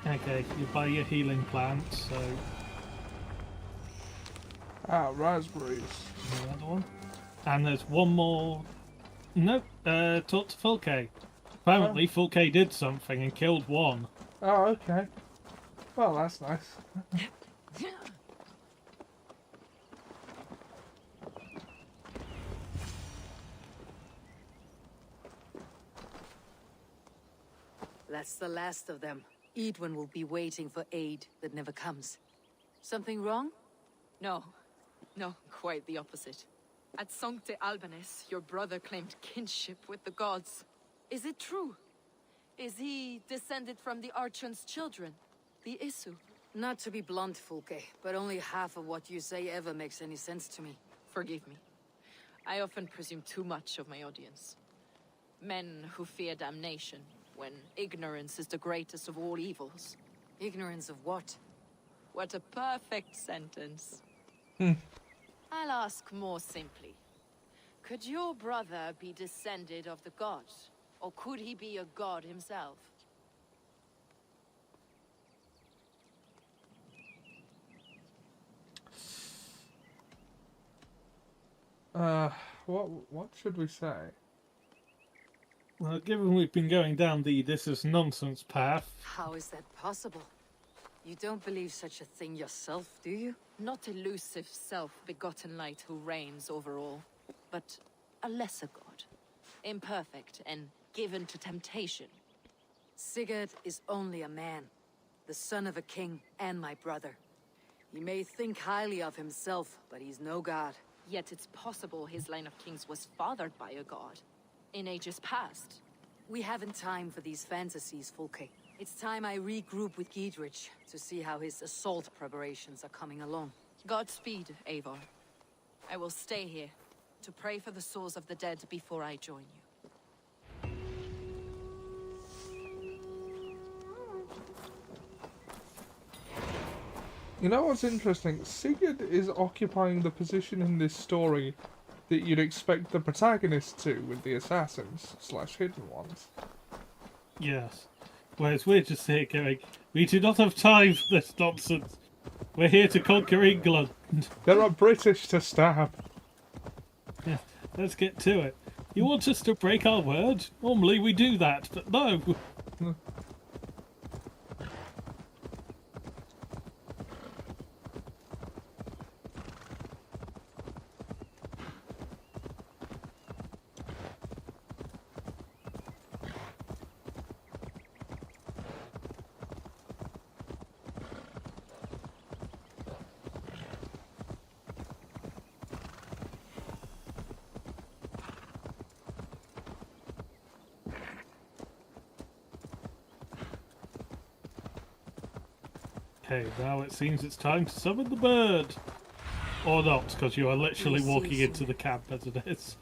Okay, you buy your healing plant, so... Ah, raspberries. Another one. And there's one more... Nope, talk to Fulke. Apparently Fulke did something and killed one. Oh, okay. Well, that's nice. That's the last of them. Edwin will be waiting for aid that never comes. Something wrong? No. No, quite the opposite. At Sancte Albanus, your brother claimed kinship with the gods. Is it true? Is he descended from the Archon's children, the Isu? Not to be blunt, Fulke, but only half of what you say ever makes any sense to me. Forgive me. I often presume too much of my audience. Men who fear damnation, when ignorance is the greatest of all evils. Ignorance of what? What a perfect sentence. I'll ask more simply. Could your brother be descended of the gods? Or could he be a god himself? What should we say? Well, given we've been going down the this is nonsense path... How is that possible? You don't believe such a thing yourself, do you? Not elusive self-begotten light who reigns over all, but a lesser god. Imperfect and given to temptation. Sigurd is only a man, the son of a king and my brother. He may think highly of himself, but he's no god. Yet it's possible his line of kings was fathered by a god. In ages past. We haven't time for these fantasies, Fulke. It's time I regroup with Giedrich to see how his assault preparations are coming along. Godspeed, Eivor. I will stay here to pray for the souls of the dead before I join you. You know what's interesting? Sigurd is occupying the position in this story that you'd expect the protagonist to with the assassins / hidden ones. Yes. Whereas we're just here going, we do not have time for this nonsense. We're here to conquer England. There are British to stab. Yeah, let's get to it. You want us to break our word? Normally we do that, but no. Okay, now it seems it's time to summon the bird. Or not, because you are literally walking into the camp as it is.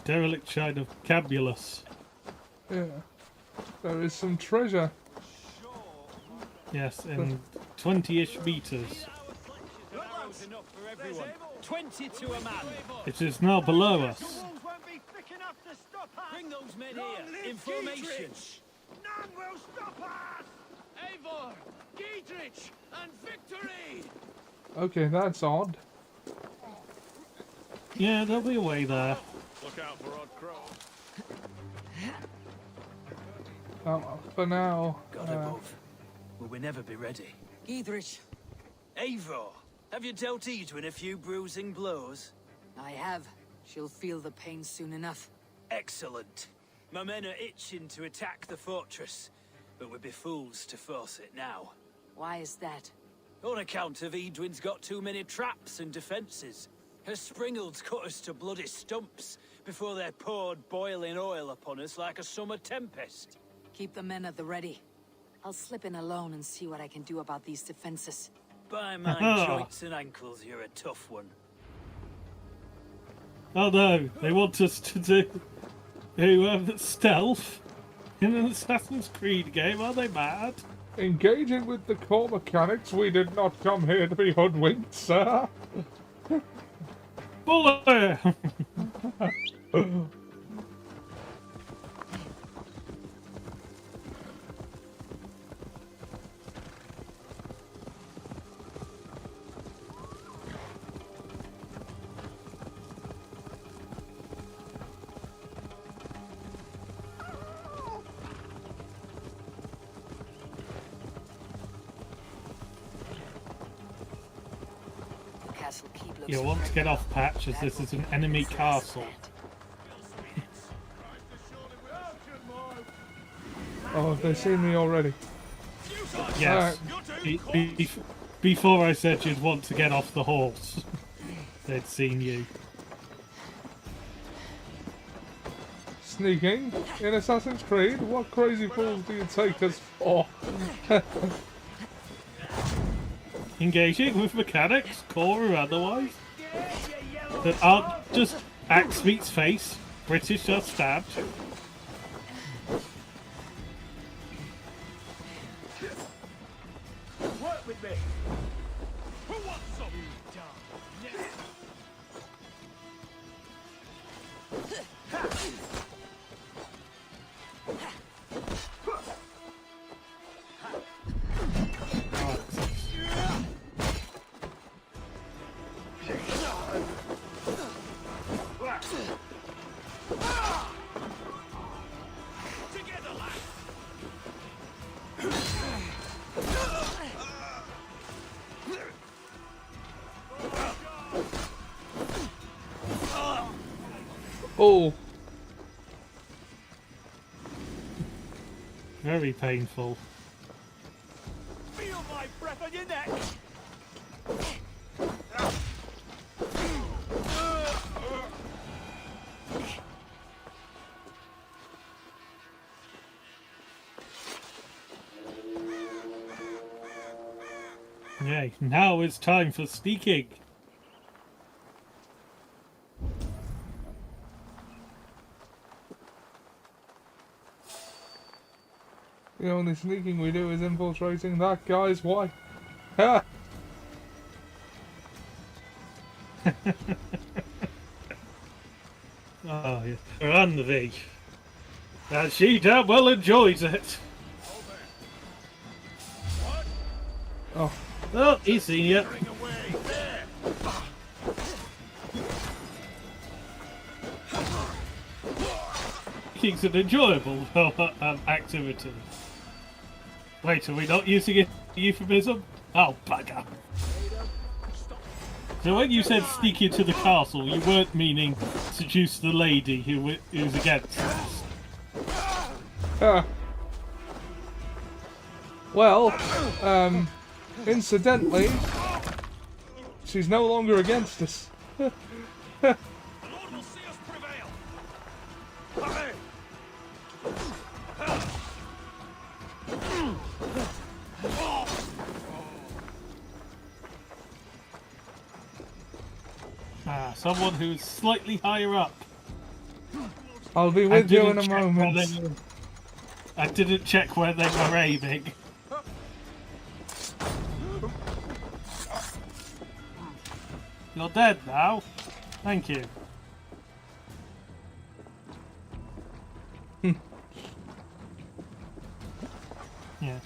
Derelict shine of Cabulus. Yeah. There is some treasure. Yes, in 20-ish meters. 20 to a man. It is now below us. Bring those men here, in formation. None will stop us! Eivor, Giedrich, and victory! Okay, that's odd. Yeah, there'll be a way there. Look out for Odd Crow. Well, for now. God above. Will we never be ready? Giedrich. Eivor, have you dealt Edwin a few bruising blows? I have. She'll feel the pain soon enough. Excellent. My men are itching to attack the fortress, but we'd be fools to force it now. Why is that? On account of Edwin's got too many traps and defences. Her springalds cut us to bloody stumps before they poured boiling oil upon us like a summer tempest. Keep the men at the ready. I'll slip in alone and see what I can do about these defences. By my joints and ankles, you're a tough one. Oh no, they want us to do stealth in an Assassin's Creed game, are they mad? Engaging with the core mechanics, we did not come here to be hoodwinked, sir. Bullet! You'll want to get off patch as this is an enemy castle. Oh, have they seen me already? Yes. Before I said you'd want to get off the horse, they'd seen you. Sneaking in Assassin's Creed? What crazy fools do you take us for? Engaging with mechanics, core or otherwise, that aren't just axe meets face, British just stabbed. Work with me. Who wants some? Oh. Very painful. Feel my breath on your neck. Yay, now it's time for sneaking. The only sneaking we do is infiltrating that guy's wife. Ha! Oh, yes. Envy. And she damn well enjoys it. Oh. Oh, he's seen you. Cucking's an enjoyable activity. Wait, are we not using a euphemism? Oh, bugger. So when you said sneak into the castle, you weren't meaning seduce the lady who's against us. Well, incidentally, she's no longer against us. Someone who's slightly higher up. I'll be with you in a moment. I didn't check where they were aiming. You're dead now. Thank you. Yeah.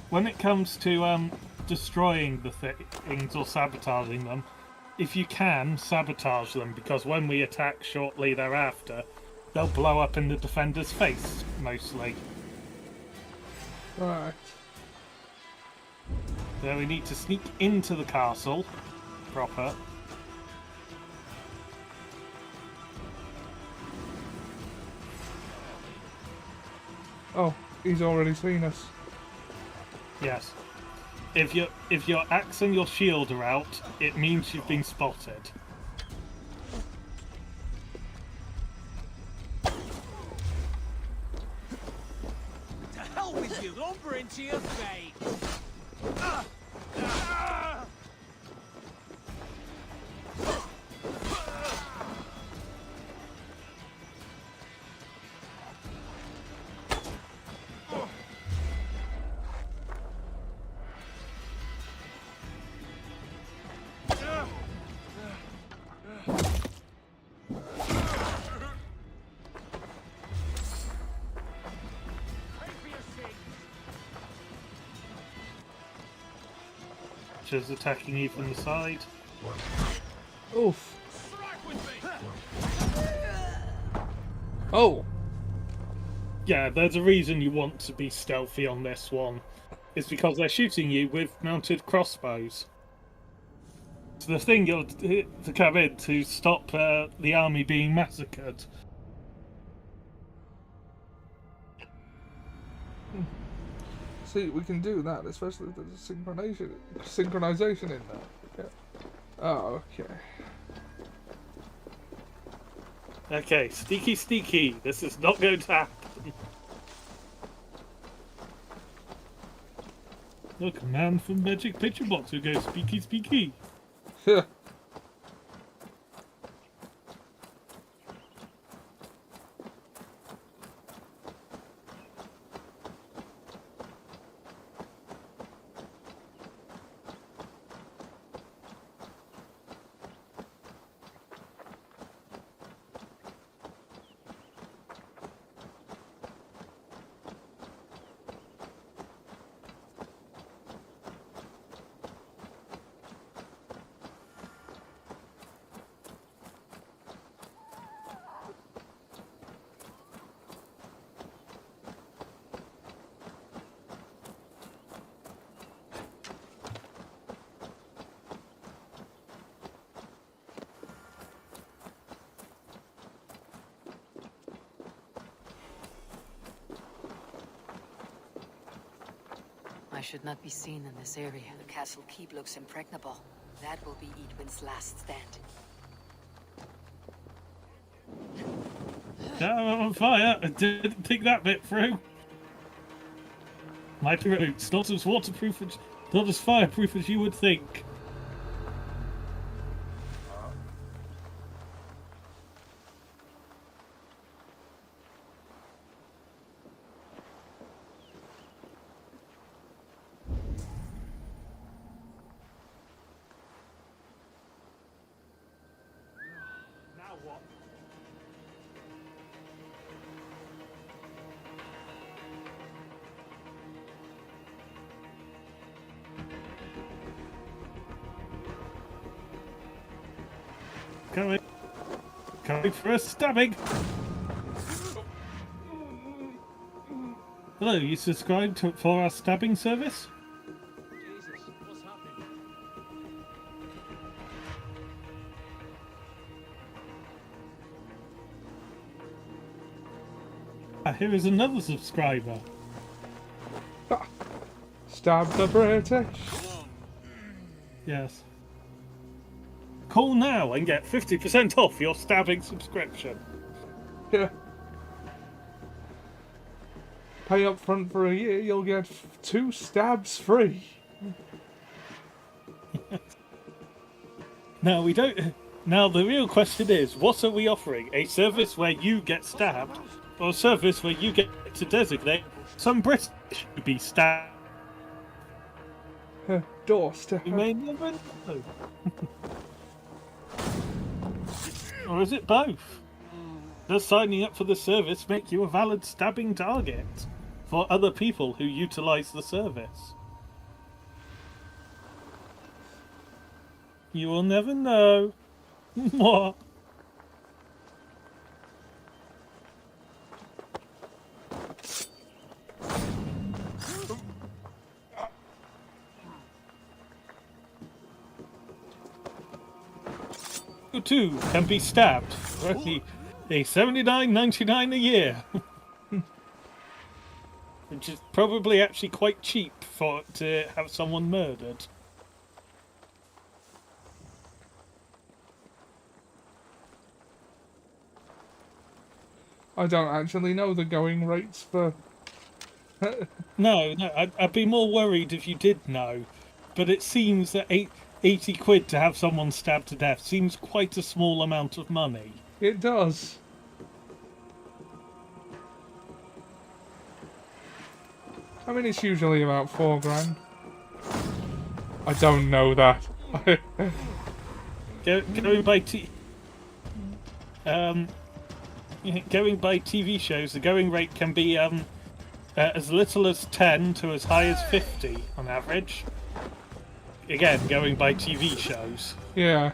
When it comes to destroying the things or sabotaging them, if you can, sabotage them, because when we attack shortly thereafter, they'll blow up in the defender's face, mostly. Right. So we need to sneak into the castle proper. Oh, he's already seen us. Yes. If your axe and your shield are out, it means you've been spotted. To hell with you! Lumber into your fate! Is attacking you from the side. Oof. Oh. Yeah, there's a reason you want to be stealthy on this one. It's because they're shooting you with mounted crossbows. So the thing you're to come in to stop the army being massacred. See, we can do that, especially if there's a synchronization in there. Yeah. Oh, okay. Okay, sneaky. This is not going to happen. Look, a man from Magic Picture Box who goes speaky. Yeah. I should not be seen in this area. The castle keep looks impregnable. That will be Edwin's last stand. I'm on fire. I didn't think that bit through. My roots, not as waterproof as, not as fireproof as you would think. Coming for a stabbing. Hello, you subscribed for our stabbing service? Jesus, what's happening? Here is another subscriber. Stab the British. Yes. Call now and get 50% off your stabbing subscription. Yeah. Pay up front for a year, you'll get 2 stabs free. Now we don't. Now the real question is, what are we offering? A service where you get stabbed, or a service where you get to designate some British to be stabbed? Door stab. You may never know. Or is it both? Does signing up for the service make you a valid stabbing target for other people who utilise the service? You will never know. What? You too can be stabbed for only $79.99 a year. Which is probably actually quite cheap to have someone murdered. I don't actually know the going rates for... No, I'd be more worried if you did know. But it seems that 80 quid to have someone stabbed to death seems quite a small amount of money. It does. I mean, it's usually about $4 grand. I don't know that. Going by going by TV shows, the going rate can be as little as 10 to as high as 50 on average. Again, going by TV shows. Yeah.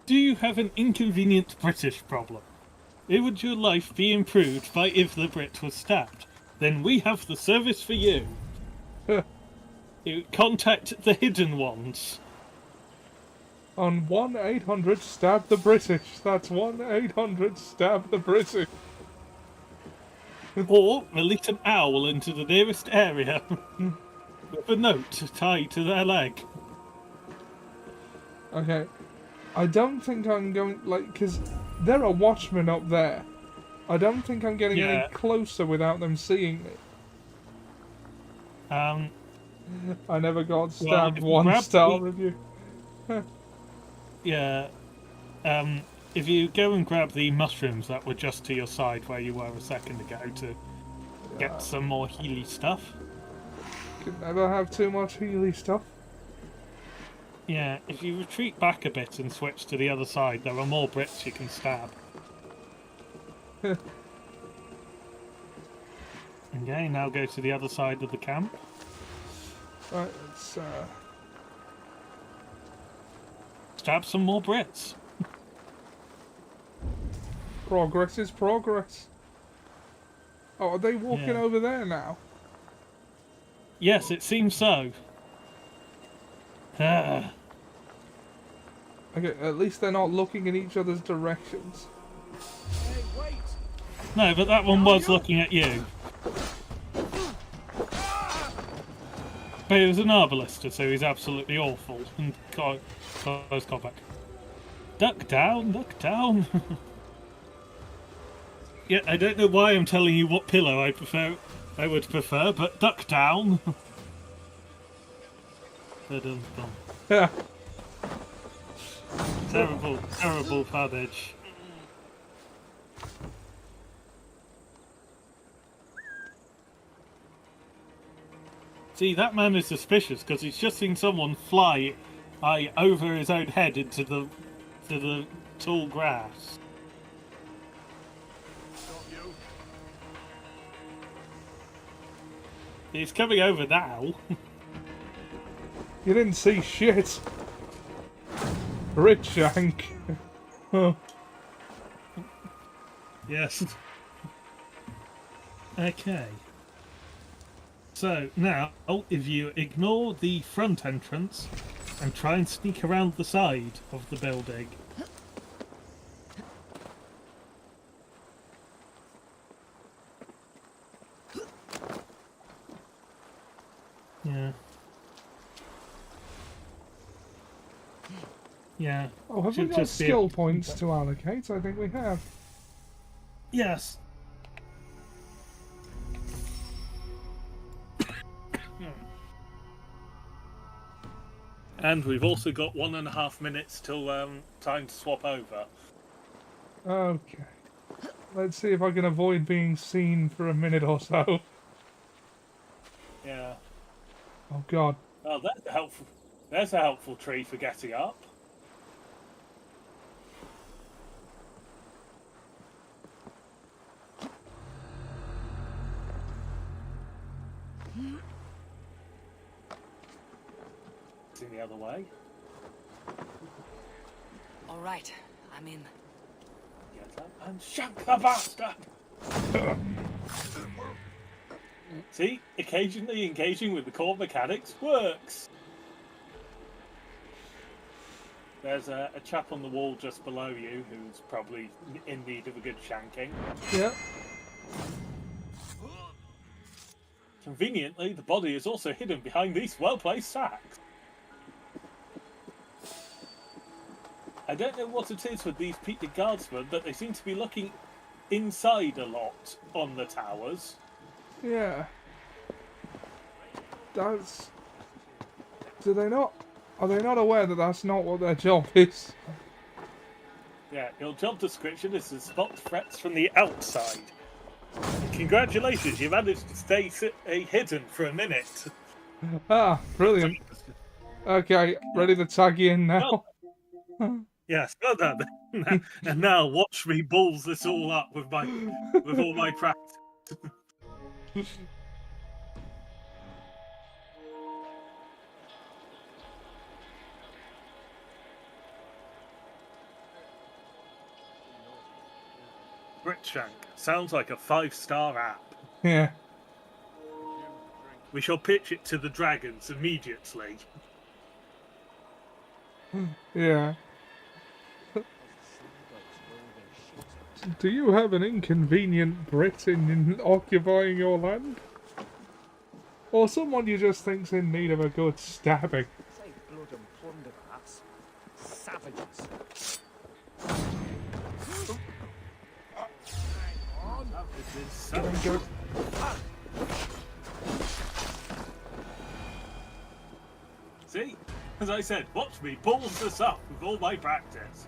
Do you have an inconvenient British problem? Would your life be improved by if the Brit was stabbed? Then we have the service for you. You contact the Hidden Ones. On 1-800 stab the British. That's 1-800 stab the British. Or release an owl into the nearest area with a note tied to their leg. Okay. I don't think I'm going, like, because there are watchmen up there. I don't think I'm getting any closer without them seeing me. I never got stabbed. Well, 1-star review. Yeah. If you go and grab the mushrooms that were just to your side where you were a second ago to get some more Healy stuff. Could never have too much Healy stuff. Yeah, if you retreat back a bit and switch to the other side, there are more Brits you can stab. Okay, now go to the other side of the camp. Right, let's stab some more Brits. Progress is progress. Oh, are they walking over there now? Yes, it seems so. Okay, at least they're not looking in each other's directions. Hey, wait! No, but that one was looking at you. But he was an arbalister, so he's absolutely awful. And close combat. Duck down, duck down. Yeah, I don't know why I'm telling you what pillow I would prefer, but duck down. Yeah. Terrible, terrible fadage. See, that man is suspicious because he's just seen someone fly over his own head into the tall grass. He's coming over now. You didn't see shit. Rich Shank. Oh. Yes. Okay. So now, if you ignore the front entrance and try and sneak around the side of the building. Yeah. Yeah. Oh, have we got skill points to allocate? I think we have. Yes. And we've also got 1.5 minutes till time to swap over. Okay. Let's see if I can avoid being seen for a minute or so. Yeah. Oh God. Oh, that's helpful. There's a helpful tree for getting up. It's in the other way. All right, I'm in. Get up and shank the bastard! See, occasionally engaging with the core mechanics works. There's a chap on the wall just below you who's probably in need of a good shanking. Yeah. Conveniently, the body is also hidden behind these well-placed sacks. I don't know what it is with these Peter Guardsmen, but they seem to be looking inside a lot on the towers. Yeah. That's... Do they not... Are they not aware that that's not what their job is? Yeah, your job description is to spot threats from the outside. Congratulations, you managed to stay hidden for a minute. Ah, brilliant. Okay, ready to tag you in now. Yes, well done. And now watch me balls this all up with all my practice. Britshank sounds like a 5-star app. Yeah. We shall pitch it to the dragons immediately. Yeah. Do you have an inconvenient Brit in occupying your land? Or someone you just think's in need of a good stabbing? Save blood and plunder, perhaps. Savages. Go. See? As I said, watch me balls this up with all my practice.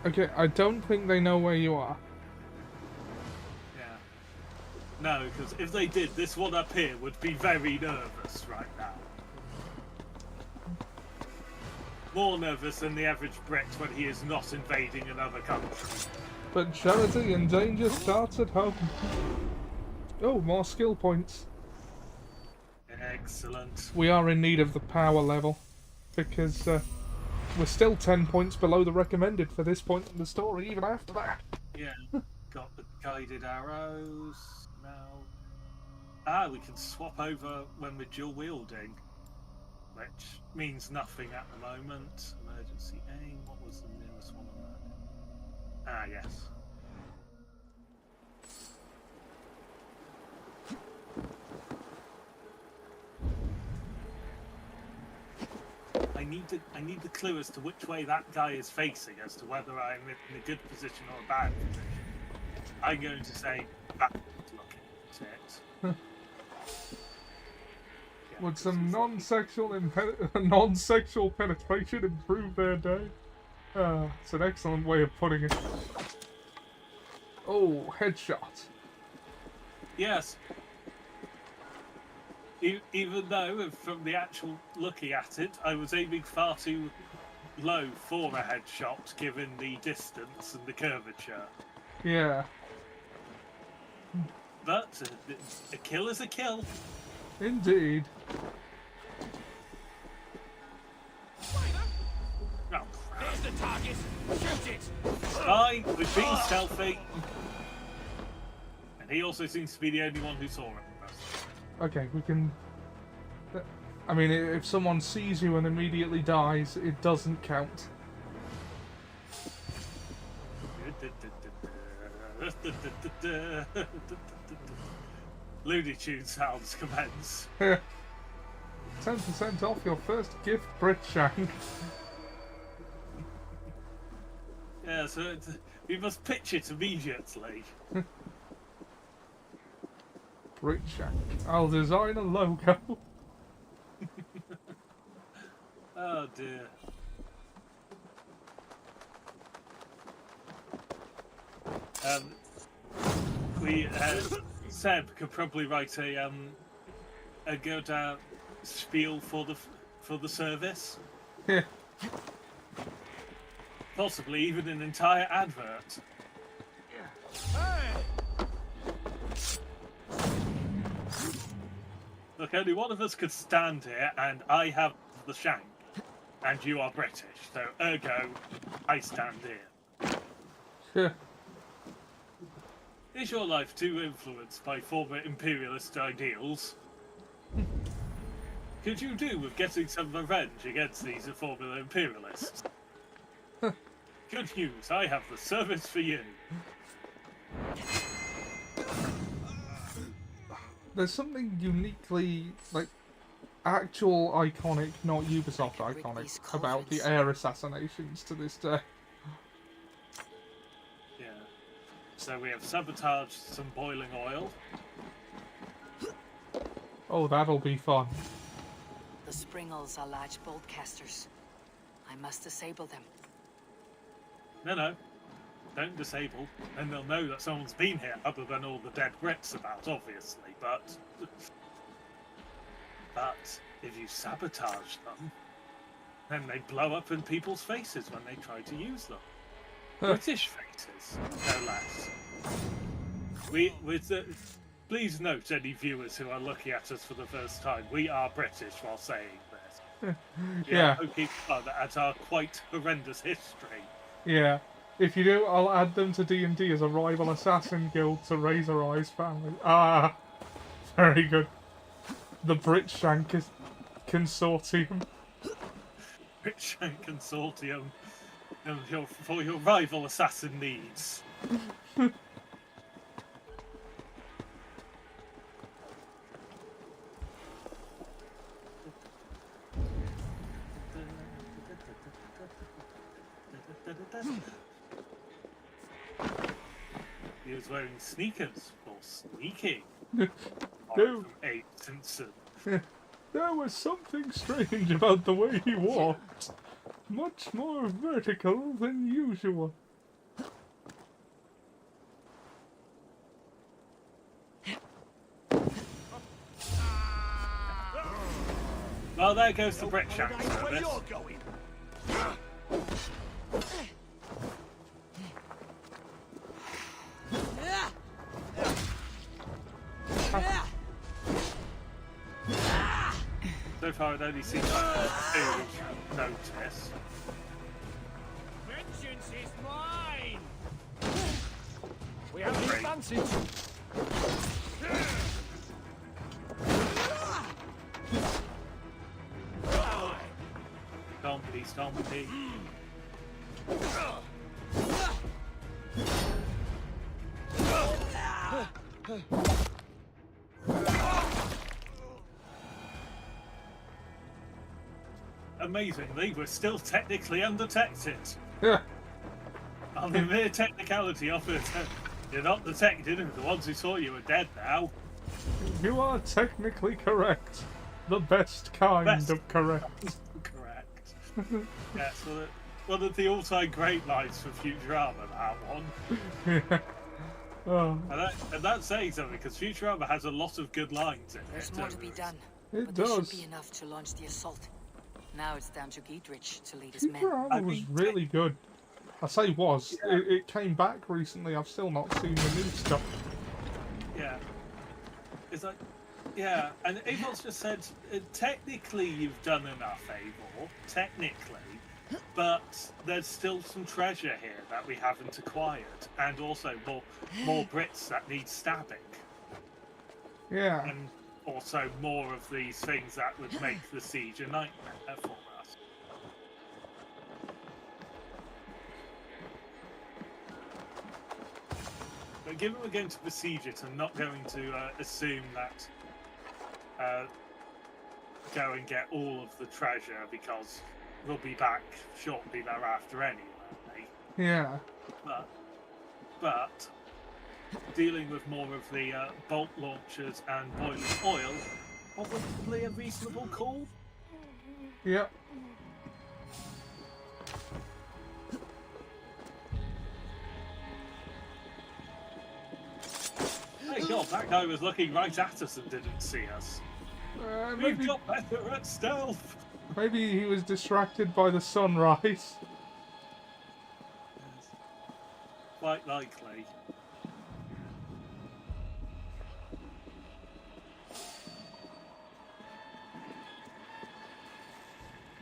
Okay, I don't think they know where you are. Yeah. No, because if they did, this one up here would be very nervous right now. More nervous than the average Brit when he is not invading another country. But charity and danger starts at home. Oh, more skill points. Excellent. We are in need of the power level, because we're still 10 points below the recommended for this point in the story, even after that. Yeah, got the guided arrows now. We can swap over when we're dual wielding, which means nothing at the moment. Emergency aim, what was the newest one on that? Yes. I need the clue as to which way that guy is facing, as to whether I'm in a good position or a bad position. I'm going to say backwards looking at it. Would some non-sexual penetration improve their day? It's an excellent way of putting it. Oh, headshot. Yes. Even though, from the actual looking at it, I was aiming far too low for a headshot, given the distance and the curvature. Yeah. But a kill is a kill. Indeed. Oh, There's the target. Shoot it. Fine, we've been stealthy. And he also seems to be the only one who saw it. Okay, we can... I mean, if someone sees you and immediately dies, it doesn't count. Looney Tunes sounds commence. 10% off your first gift, Britshank. Yeah, so we must pitch it immediately. Britshank. I'll design a logo. Oh dear. Seb could probably write a good spiel for the service. Yeah. Possibly even an entire advert. Look, only one of us could stand here, and I have the shank, and you are British, so ergo, I stand here. Yeah. Is your life too influenced by former imperialist ideals? Could you do with getting some revenge against these former imperialists? Good news, I have the service for you. There's something uniquely, like, actual iconic, not Ubisoft iconic, about the air assassinations to this day. Yeah. So we have sabotaged some boiling oil. Oh, that'll be fun. The springles are large bolt casters. I must disable them. No. Don't disable, and they'll know that someone's been here, other than all the dead Brits about, obviously, but if you sabotage them, then they blow up in people's faces when they try to use them. British faces, no less. Please note, any viewers who are looking at us for the first time, we are British while saying this. Yeah. Poking fun at our quite horrendous history. Yeah. If you do, I'll add them to D&D as a rival assassin guild to Razor Eyes family. Ah, very good. The Britshank Consortium. Britshank Consortium, for your rival assassin needs. He was wearing sneakers for sneaking. No. Abe Simpson. There was something strange about the way he walked. Much more vertical than usual. Well, there goes the Britshank service. So far, I'd only seen two notice. Vengeance is mine! We have the advantage! Stompy. Amazingly, we're still technically undetected. Yeah. On the mere technicality of it, you're not detected, and the ones who saw you are dead now. You are technically correct. The best kind of correct. Correct. Yes, well, one of the all-time great lines for Futurama, that one. Yeah. And that's saying something, because Futurama has a lot of good lines in There's it. more to be done. It but does. There should be enough to launch the assault. Now it's down to Giedrich to lead his men. Futurama was really good. I say was. Yeah. It came back recently. I've still not seen the new stuff. Yeah. It's like, yeah, and Avor's just said, technically you've done enough, Eivor, technically, but there's still some treasure here that we haven't acquired, and also more Brits that need stabbing. Yeah. And also more of these things that would make the siege a nightmare for us. But given we're going to besiege it, I'm not going to assume that go and get all of the treasure, because we'll be back shortly thereafter anyway. Yeah. But dealing with more of the bolt launchers and boiling oil, probably a reasonable call. Yep. Hey God, that guy was looking right at us and didn't see us. We've got better at stealth. Maybe he was distracted by the sunrise. Quite likely.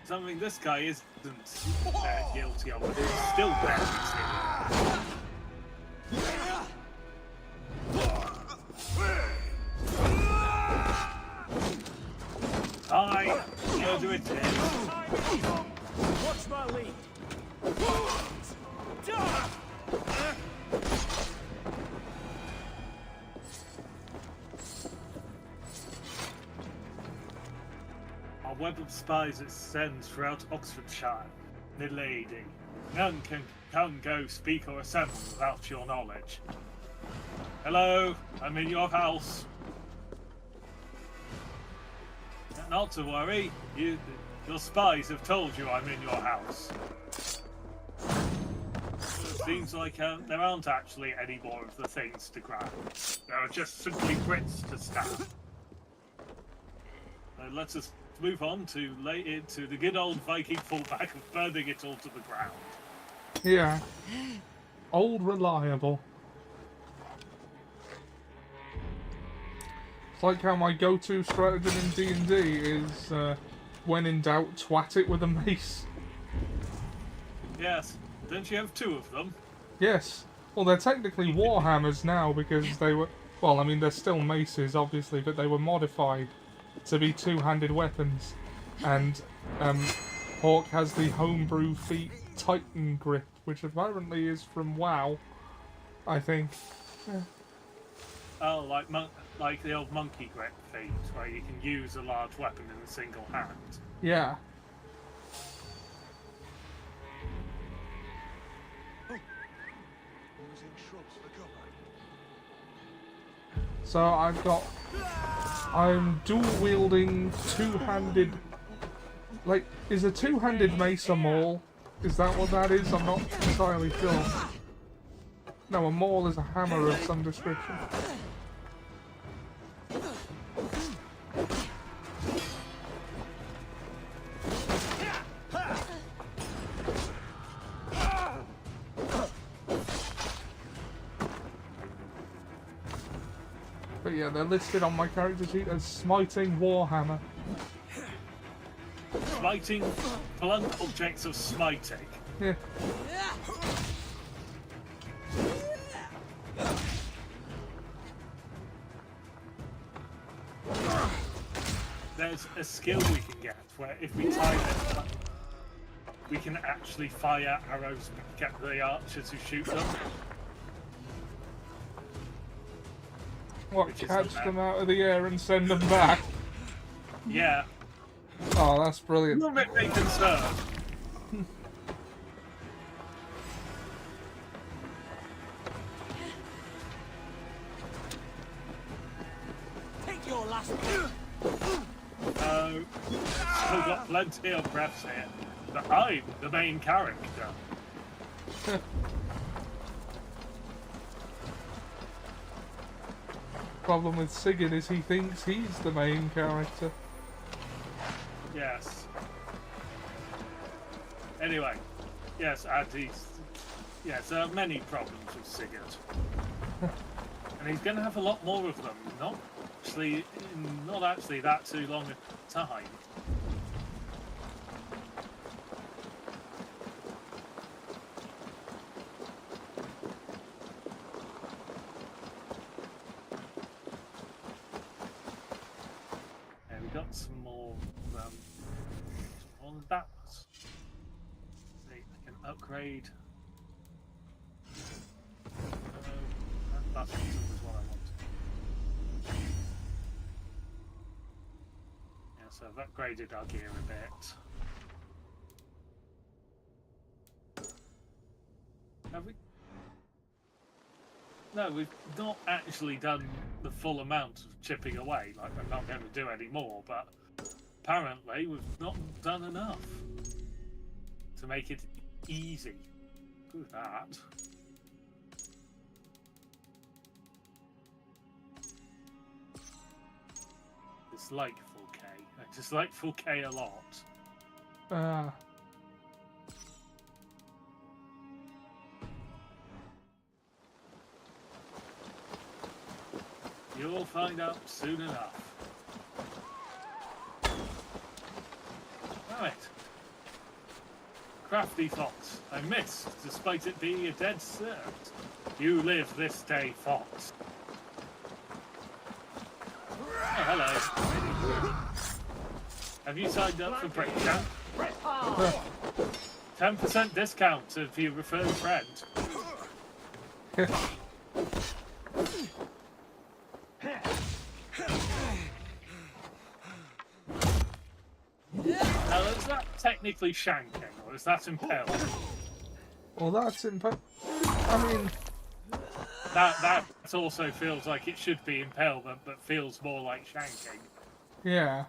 Something this guy isn't guilty of, but is still there. I murder it is. Watch my lead. Our web of spies extends throughout Oxfordshire. Milady, none can come, go, speak, or assemble without your knowledge. Hello, I'm in your house. Not to worry, your spies have told you I'm in your house. Seems like there aren't actually any more of the things to grab. There are just simply Brits to stab. Let us move on to lay into the good old Viking fallback of burning it all to the ground. Yeah. Old reliable. It's like how my go-to stratagem in D&D is, when in doubt, twat it with a mace. Yes. Don't you have two of them? Yes. Well, they're technically warhammers now because they were... Well, I mean, they're still maces, obviously, but they were modified to be two-handed weapons. And Hawk has the homebrew feat Titan Grip, which apparently is from WoW, I think. Yeah. Oh, like the old monkey grip feat, where you can use a large weapon in a single hand. Yeah. So I'm dual-wielding two-handed... Like, is a two-handed mace a maul? Is that what that is? I'm not entirely sure. No, a maul is a hammer of some description. But yeah, they're listed on my character sheet as Smiting Warhammer. Smiting, blunt objects of smiting. Yeah. There's a skill we can get where if we time it, we can actually fire arrows and get the archers who shoot them. What, catch them out of the air and send them back? Yeah. Oh, that's brilliant. You'll make me concerned. Take your last No, still got plenty of breaths here, but I'm the main character. problem with Sigurd is he thinks he's the main character. Yes. Anyway, yes, and yes, there are many problems with Sigurd. And he's going to have a lot more of them, not actually that too long a time. And we got some more of that. See, I can upgrade. That was what I want. Yeah, so I've upgraded our gear a bit. Have we? No, we've not actually done the full amount of chipping away. Like, we're not going to do any more, but apparently we've not done enough to make it easy. Do that. Dislike 4K. I dislike 4K a lot. You'll find out soon enough. Right. Crafty Fox. I missed, despite it being a dead cert. You live this day, Fox. Oh, hello. Have you signed up for Breakdown? 10% discount if you refer a friend. Now, is that technically shanking, or is that impaled? Well, that's I mean... That also feels like it should be impaled, but feels more like shanking. Yeah.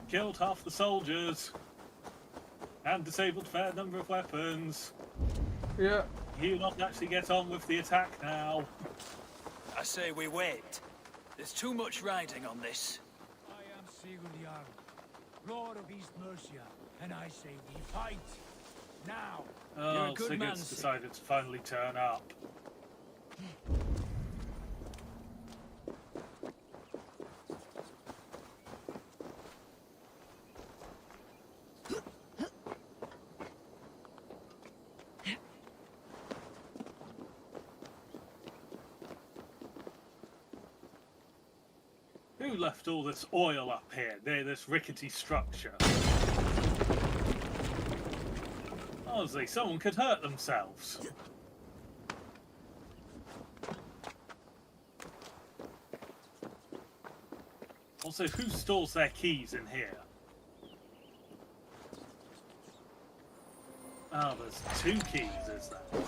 Killed half the soldiers and disabled a fair number of weapons. Yeah. You not actually get on with the attack now. I say we wait. There's too much riding on this. I am Sigurd, Lord of East Mercia, and I say we fight. Now. You're a good Sigurd's man, decided to finally turn up. Who left all this oil up here, near this rickety structure? Honestly, someone could hurt themselves. Also, who stores their keys in here? Oh, there's 2 keys, is there?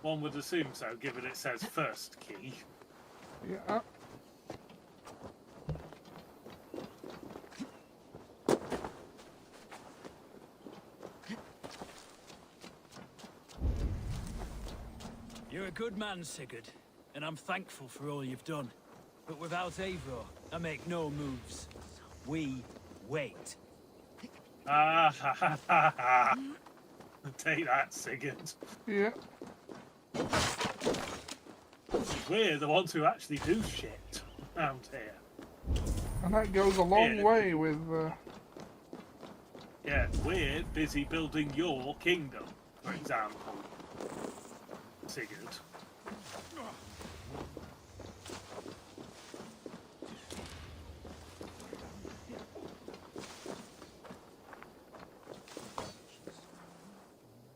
One would assume so, given it says first key. Yeah. You're a good man, Sigurd, and I'm thankful for all you've done. But without Eivor, I make no moves. We wait. Ah ha ha ha ha! Take that, Sigurd. Yeah. We're the ones who actually do shit around here. And that goes a long way with... Yeah, we're busy building your kingdom, for example. Sigurd.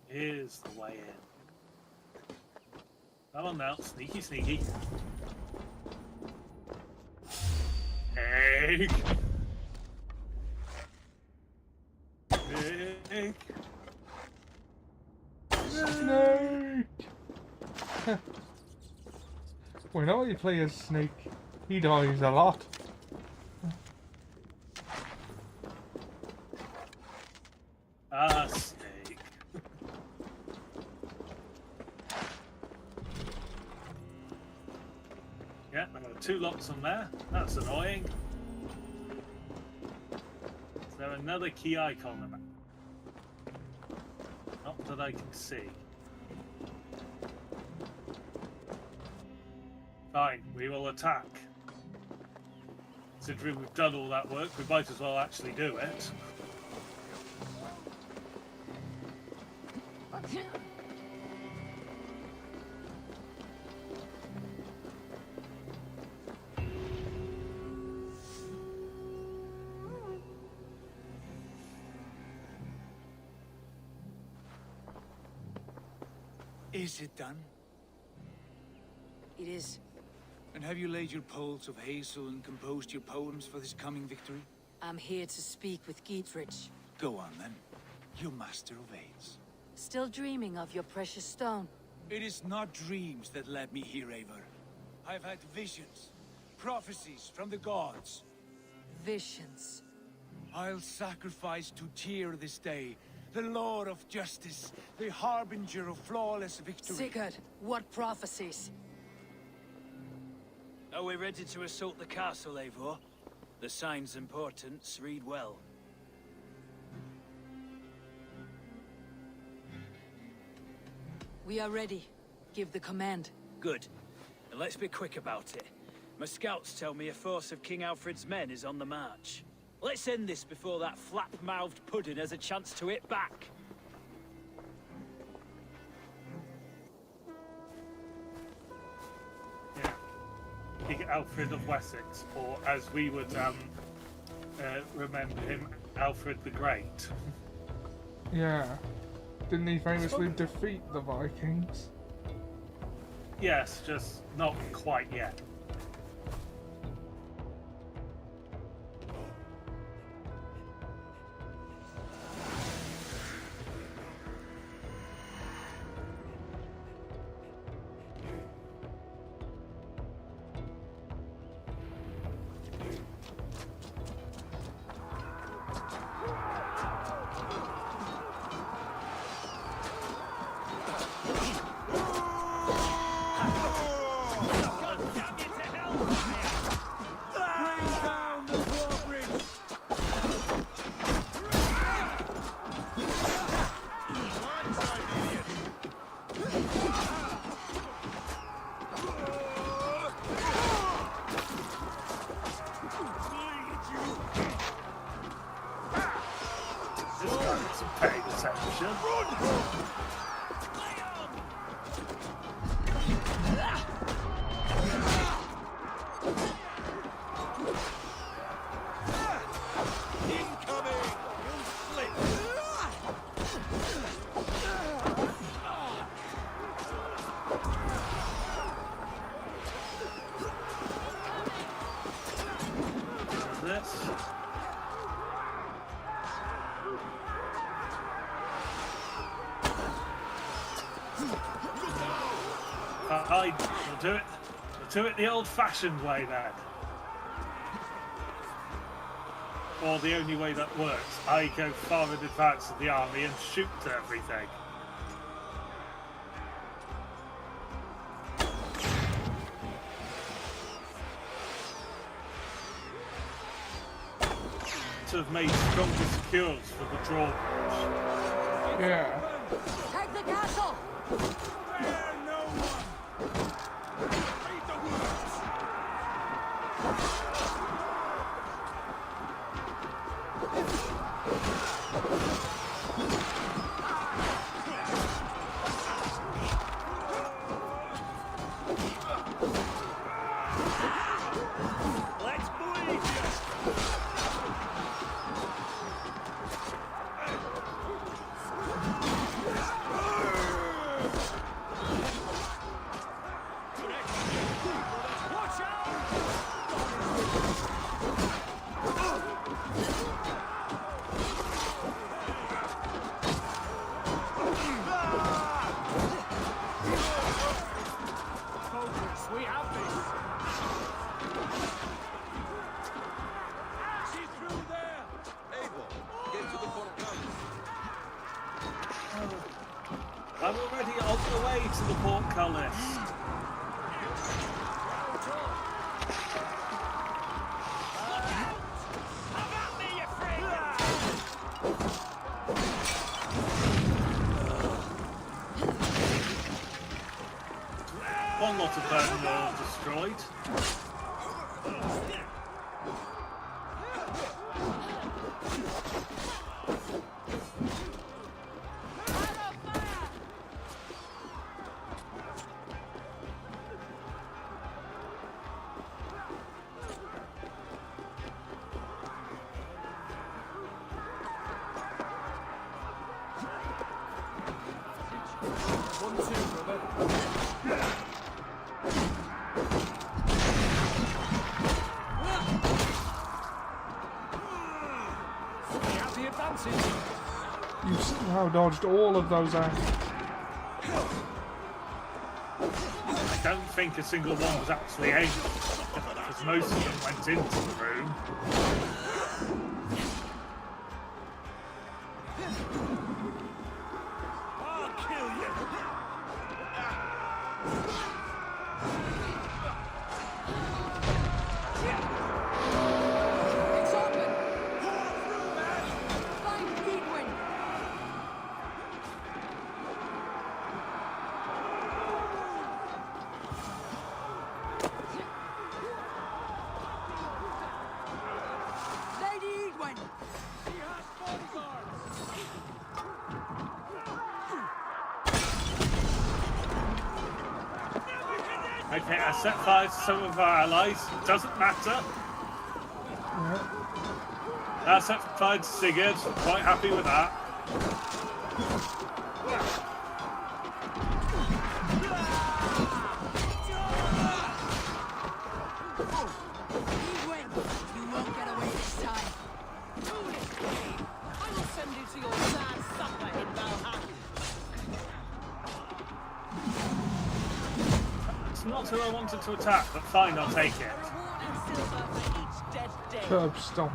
Here's the way in. Come on now, sneaky, sneaky. Hey! Hey! Snake! We know you play as Snake. He dies a lot. Ah, Snake. Yeah, there are 2 locks on there. That's annoying. Is there another key icon on that? Not that I can see. Fine, we will attack. Considering we've done all that work, we might as well actually do it. Is it done? It is. And have you laid your poles of hazel and composed your poems for this coming victory? I'm here to speak with Geatrich. Go on then. You master of aids. Still dreaming of your precious stone? It is not dreams that led me here, Eivor. I've had visions, prophecies from the gods. Visions. I'll sacrifice to Tyr this day, the Lord of Justice, the harbinger of flawless victory. Sigurd, what prophecies? Are we ready to assault the castle, Eivor? The sign's importance, read well. We are ready. Give the command. Good. And let's be quick about it. My scouts tell me a force of King Alfred's men is on the march. Let's end this before that flap-mouthed pudding has a chance to hit back. Yeah. King Alfred of Wessex, or as we would remember him, Alfred the Great. Yeah. Didn't he famously defeat the Vikings? Yes, just not quite yet. We'll do it the old-fashioned way then. Or the only way that works. I go far in advance of the army and shoot everything. To have made stronger secures for the drawbridge. Yeah. Take the castle! Palace. One lot of burning walls destroyed. You somehow dodged all of those out. I don't think a single one was actually aimed, because most of them went into the room. I'll kill you. It's open! Find Edwin! Lady Edwin! She has bodyguards. Okay, I set fire to some of our allies. Doesn't matter. I set fire to Sigurd. Quite happy with that. Edwin! You won't get away this time. I will send you to your sad supper in Valhalla. It's not who I wanted to attack, but fine, I'll take it. Reward and silver for each dead day. Curb stomp.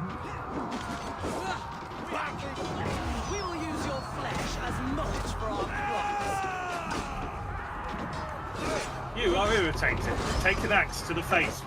We will use your flesh as mulch for our crops. You are irritated. Take an axe to the face.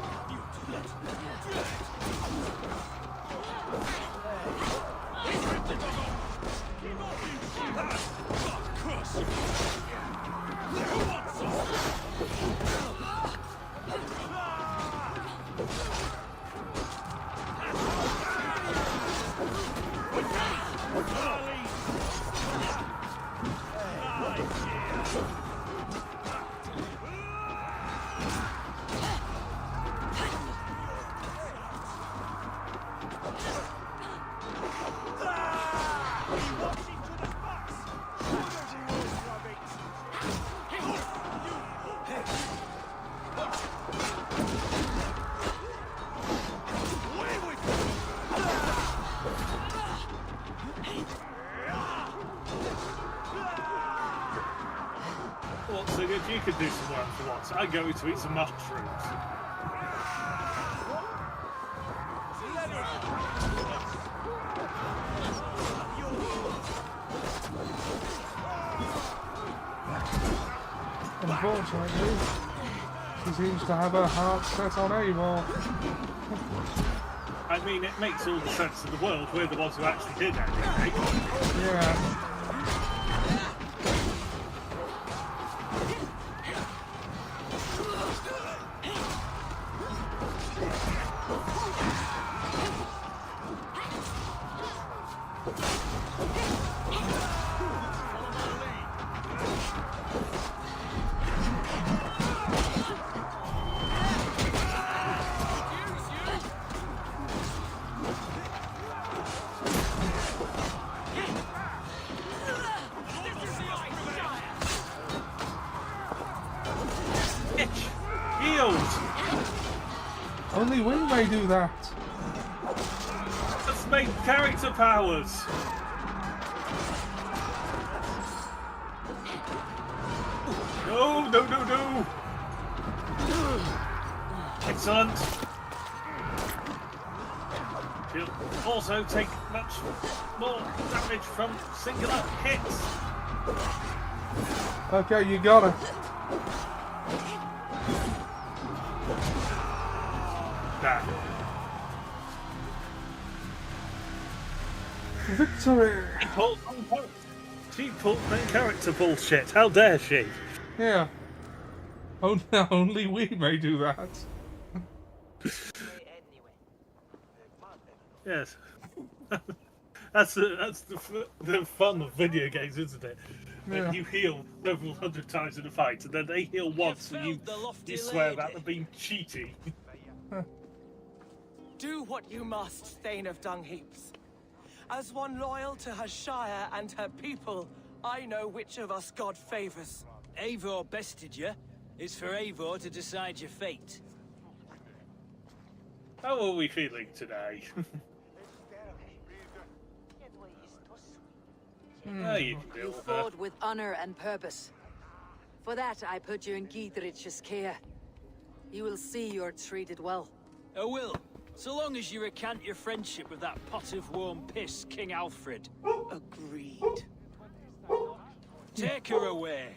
Well, so if you could do some work for once, I'd go to eat some mushrooms. Unfortunately, she seems to have her heart set on Eivor. I mean, it makes all the sense in the world. We're the ones who actually did everything. Yeah. Only we may do that. That's main character powers. No, no, no, no. Excellent. She'll also take much more damage from singular hits. Okay, you got it. Nah. Victory! She pulled main character bullshit. How dare she? Yeah. Only we may do that. Yes. That's the fun of video games, isn't it? When Yeah. you heal several hundred times in a fight, and then they heal once, and you swear about them being cheaty. Do what you must, Thane of Dung Heaps. As one loyal to her shire and her people, I know which of us God favors. Eivor bested you. It's for Eivor to decide your fate. How are we feeling today? You fought with honor and purpose. For that, I put you in Giedrich's care. You will see you're treated well. I will, so long as you recant your friendship with that pot of warm piss, King Alfred. Agreed. Take her away.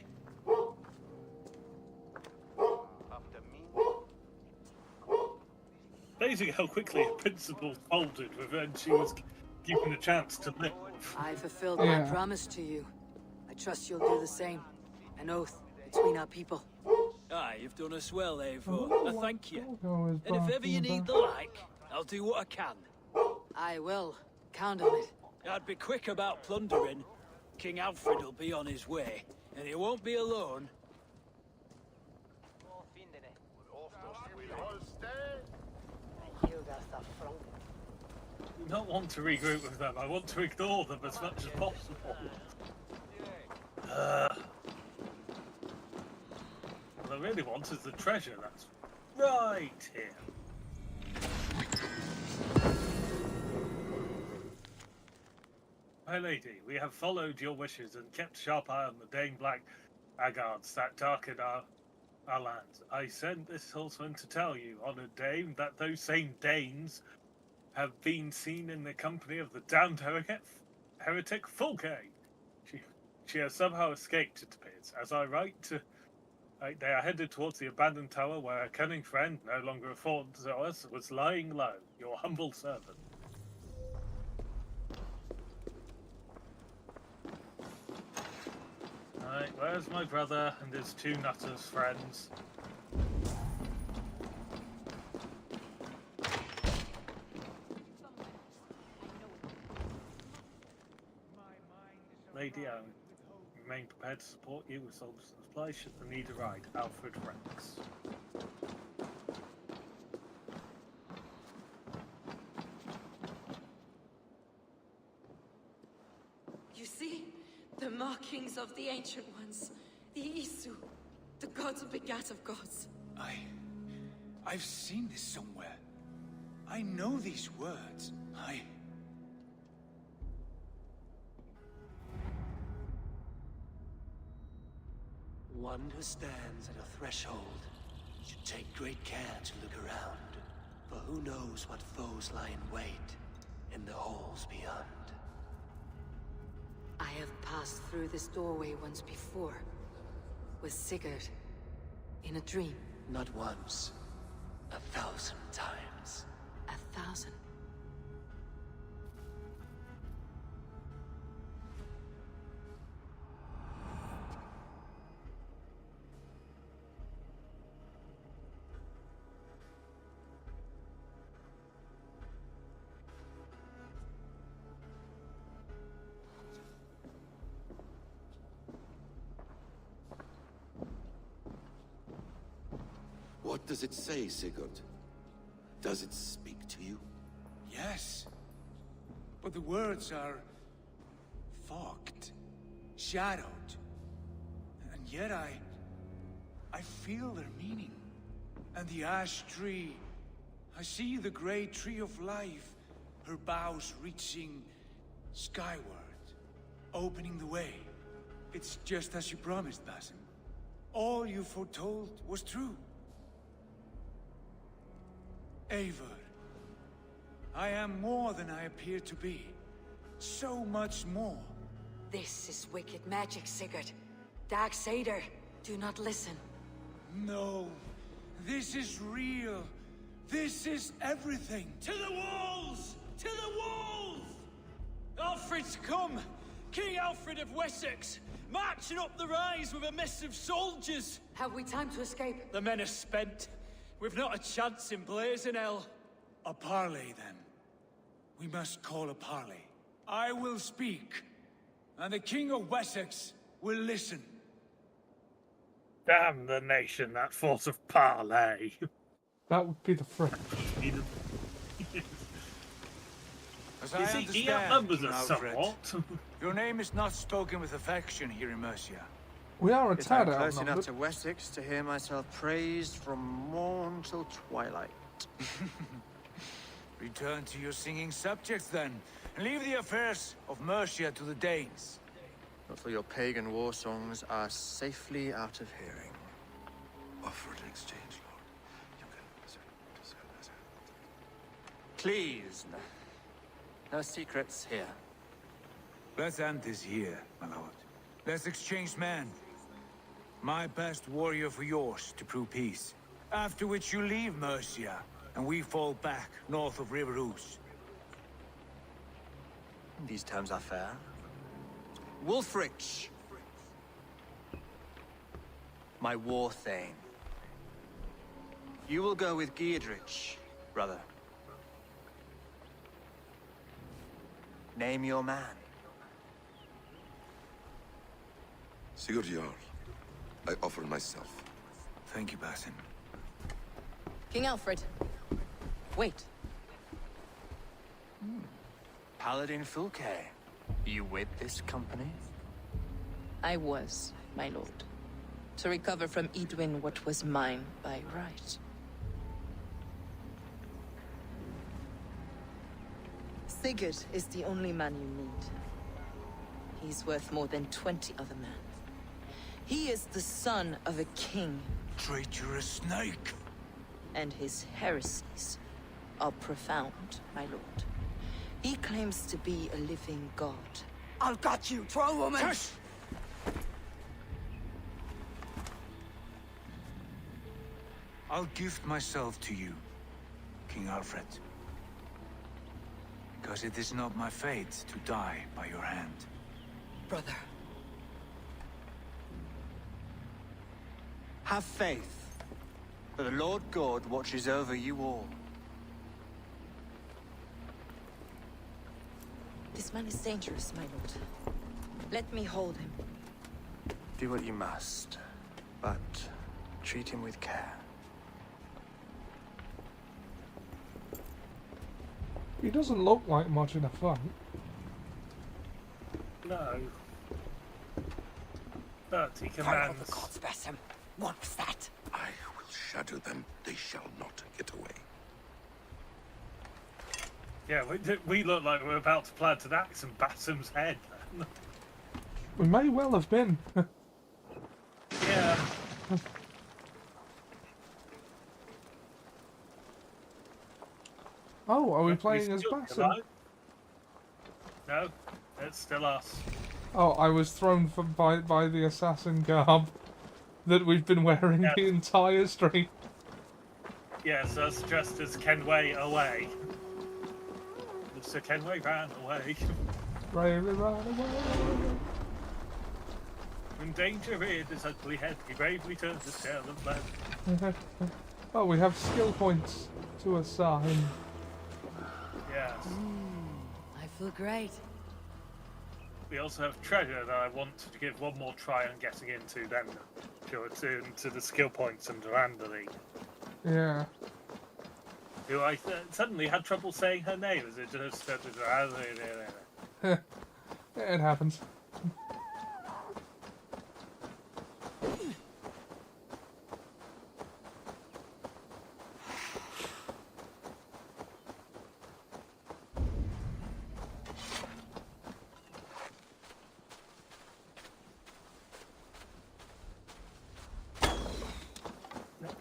Amazing how quickly a principle folded when she was given a chance to live. I fulfilled my promise to you. I trust you'll do the same. An oath between our people. Aye, you've done us well, Eivor. I thank you. And if ever you need the like, I'll do what I can. I will. Count on it. I'd be quick about plundering. King Alfred will be on his way, and he won't be alone. I don't want to regroup with them. I want to ignore them as much as possible. What I really want is the treasure that's right here. My lady, we have followed your wishes and kept sharp eye on the Dane Black Aggards that darken our lands. I sent this horseman to tell you, honoured dame, that those same Danes have been seen in the company of the damned heretic Fulke. She has somehow escaped, it appears. As I write, they are headed towards the abandoned tower where a cunning friend, no longer a thorn to us, was lying low. Your humble servant. Right, where's my brother and his two nutters friends? Lady Owen, remain prepared to support you with soldiers and supplies should the need arise. Alfred Rex. You see? The markings of the Ancient Ones. The Isu. The gods who begat of gods. I've seen this somewhere. I know these words. One who stands at a threshold should take great care to look around, for who knows what foes lie in wait in the halls beyond. I have passed through this doorway once before. With Sigurd. In a dream. Not once. 1,000 times. 1,000? What does it say, Sigurd? Does it speak to you? Yes. But the words are fogged, shadowed. And yet I feel their meaning. And the ash tree, I see the great tree of life, her boughs reaching skyward, opening the way. It's just as you promised, Basim. All you foretold was true. Eivor, I am more than I appear to be. So much more. This is wicked magic, Sigurd. Darksader, do not listen. No, this is real. This is everything. To the walls! To the walls! Alfred's come! King Alfred of Wessex! Marching up the rise with a mess of soldiers! Have we time to escape? The men are spent. We've not a chance in blazing hell. A parley, then. We must call a parley. I will speak, and the King of Wessex will listen. Damn the nation that thought of parley. That would be the French. As You I see, understand, he outnumbers King us Alfred, somewhat. your name is not spoken with affection here in Mercia. We are a Yet tad I'm close enough outnumbered. to Wessex to hear myself praised from morn till twilight. Return to your singing subjects, then, and leave the affairs of Mercia to the Danes. But for your pagan war songs are safely out of hearing. Offer an exchange, Lord. You can... Please, no secrets here. Let's end this here, my lord. Let's exchange men. My best warrior for yours to prove peace. After which you leave Mercia, and we fall back north of River Ouse. These terms are fair. Wulfrich, my war thane. You will go with Giedrich, brother. Name your man. Sigurd Jarl, I offer myself. Thank you, Basim. King Alfred. Wait. Paladin Fulke, you with this company? I was, my lord. To recover from Edwin what was mine by right. Sigurd is the only man you need. He's worth more than 20 other men. He is the son of a king. Traitorous snake! And his heresies are profound, my lord. He claims to be a living god. I'll got you, troll woman! Hush! I'll gift myself to you, King Alfred. Because it is not my fate to die by your hand. Brother. Have faith, for the Lord God watches over you all. This man is dangerous, my lord. Let me hold him. Do what you must, but treat him with care. He doesn't look like much in a fight. No. But he Fire commands... the gods, Basim. What was that? I will shadow them. They shall not get away. Yeah, we look like we're about to plant an axe in Basim's head. We may well have been. Yeah. Oh, are we We playing as still Basim? alive? No, it's still us. Oh, I was thrown by the assassin garb that we've been wearing Yeah. the entire stream. Yes, us dressed as Kenway away. Sir Kenway ran away. Bravely run away. When danger reared his ugly head, he bravely turned his tail and fled. Oh, we have skill points to assign. Yes. I feel great. We also have treasure that I want to give one more try on getting into, then to the skill points under Andalene. Yeah. Who I suddenly had trouble saying her name as it just started. It happens.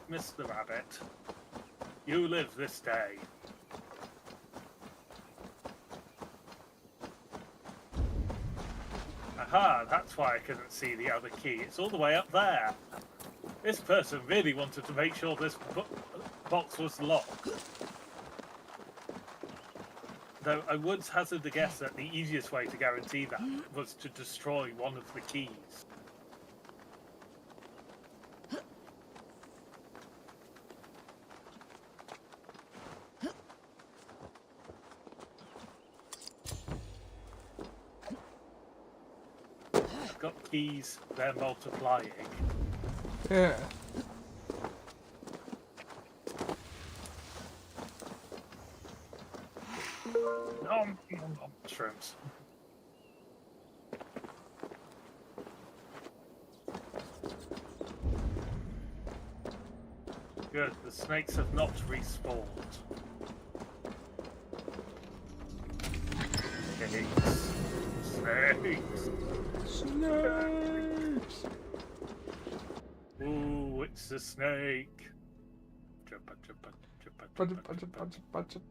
Mr. Rabbit, you live this day. Aha, that's why I couldn't see the other key. It's all the way up there. This person really wanted to make sure this box was locked. Though I would hazard a guess that the easiest way to guarantee that was to destroy one of the keys. I've got keys, they're multiplying. Yeah. Mushrooms. Good, the snakes have not respawned. Snakes. Snakes. Snakes. Ooh, it's a snake.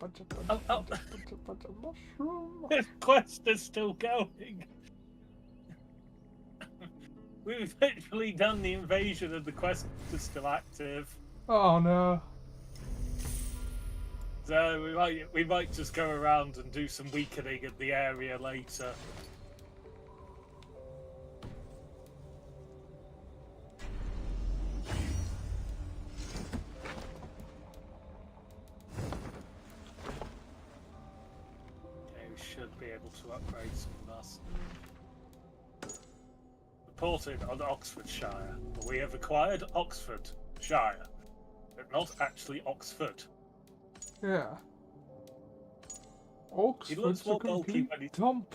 Mushroom. This quest is still going. We've literally done the invasion and the quest is still active. Oh no. So we might just go around and do some weakening of the area later. Should be able to upgrade some of us. Reported on Oxfordshire. We have acquired Oxfordshire, but not actually Oxford. Yeah. Oxford's a complete dump.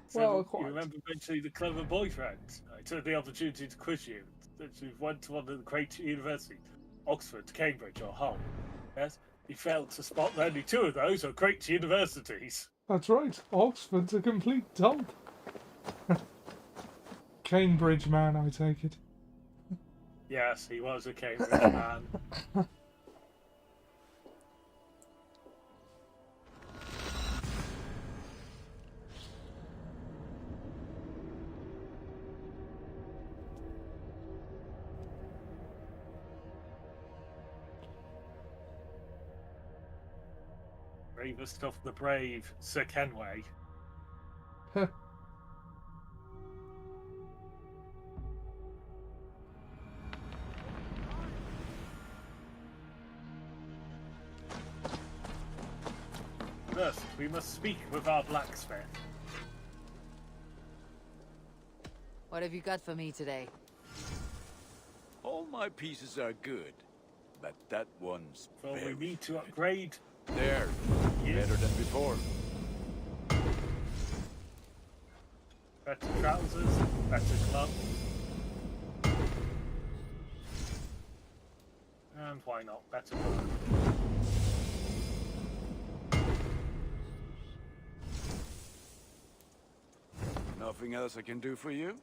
So Well, you quite. remember mentioning the clever boyfriend? I took the opportunity to quiz you. That you went to one of the great universities, Oxford, Cambridge, or Hull. Yes. He failed to spot that only two of those are great universities. That's right. Oxford's a complete dump. Cambridge man, I take it. Yes, he was a Cambridge man. Bravest of the brave, Sir Kenway. First, we must speak with our blacksmith. What have you got for me today? All my pieces are good, but that one's Well, very we need to upgrade. There, better than before. Better trousers, better gloves. And why not? Better book. Nothing else I can do for you?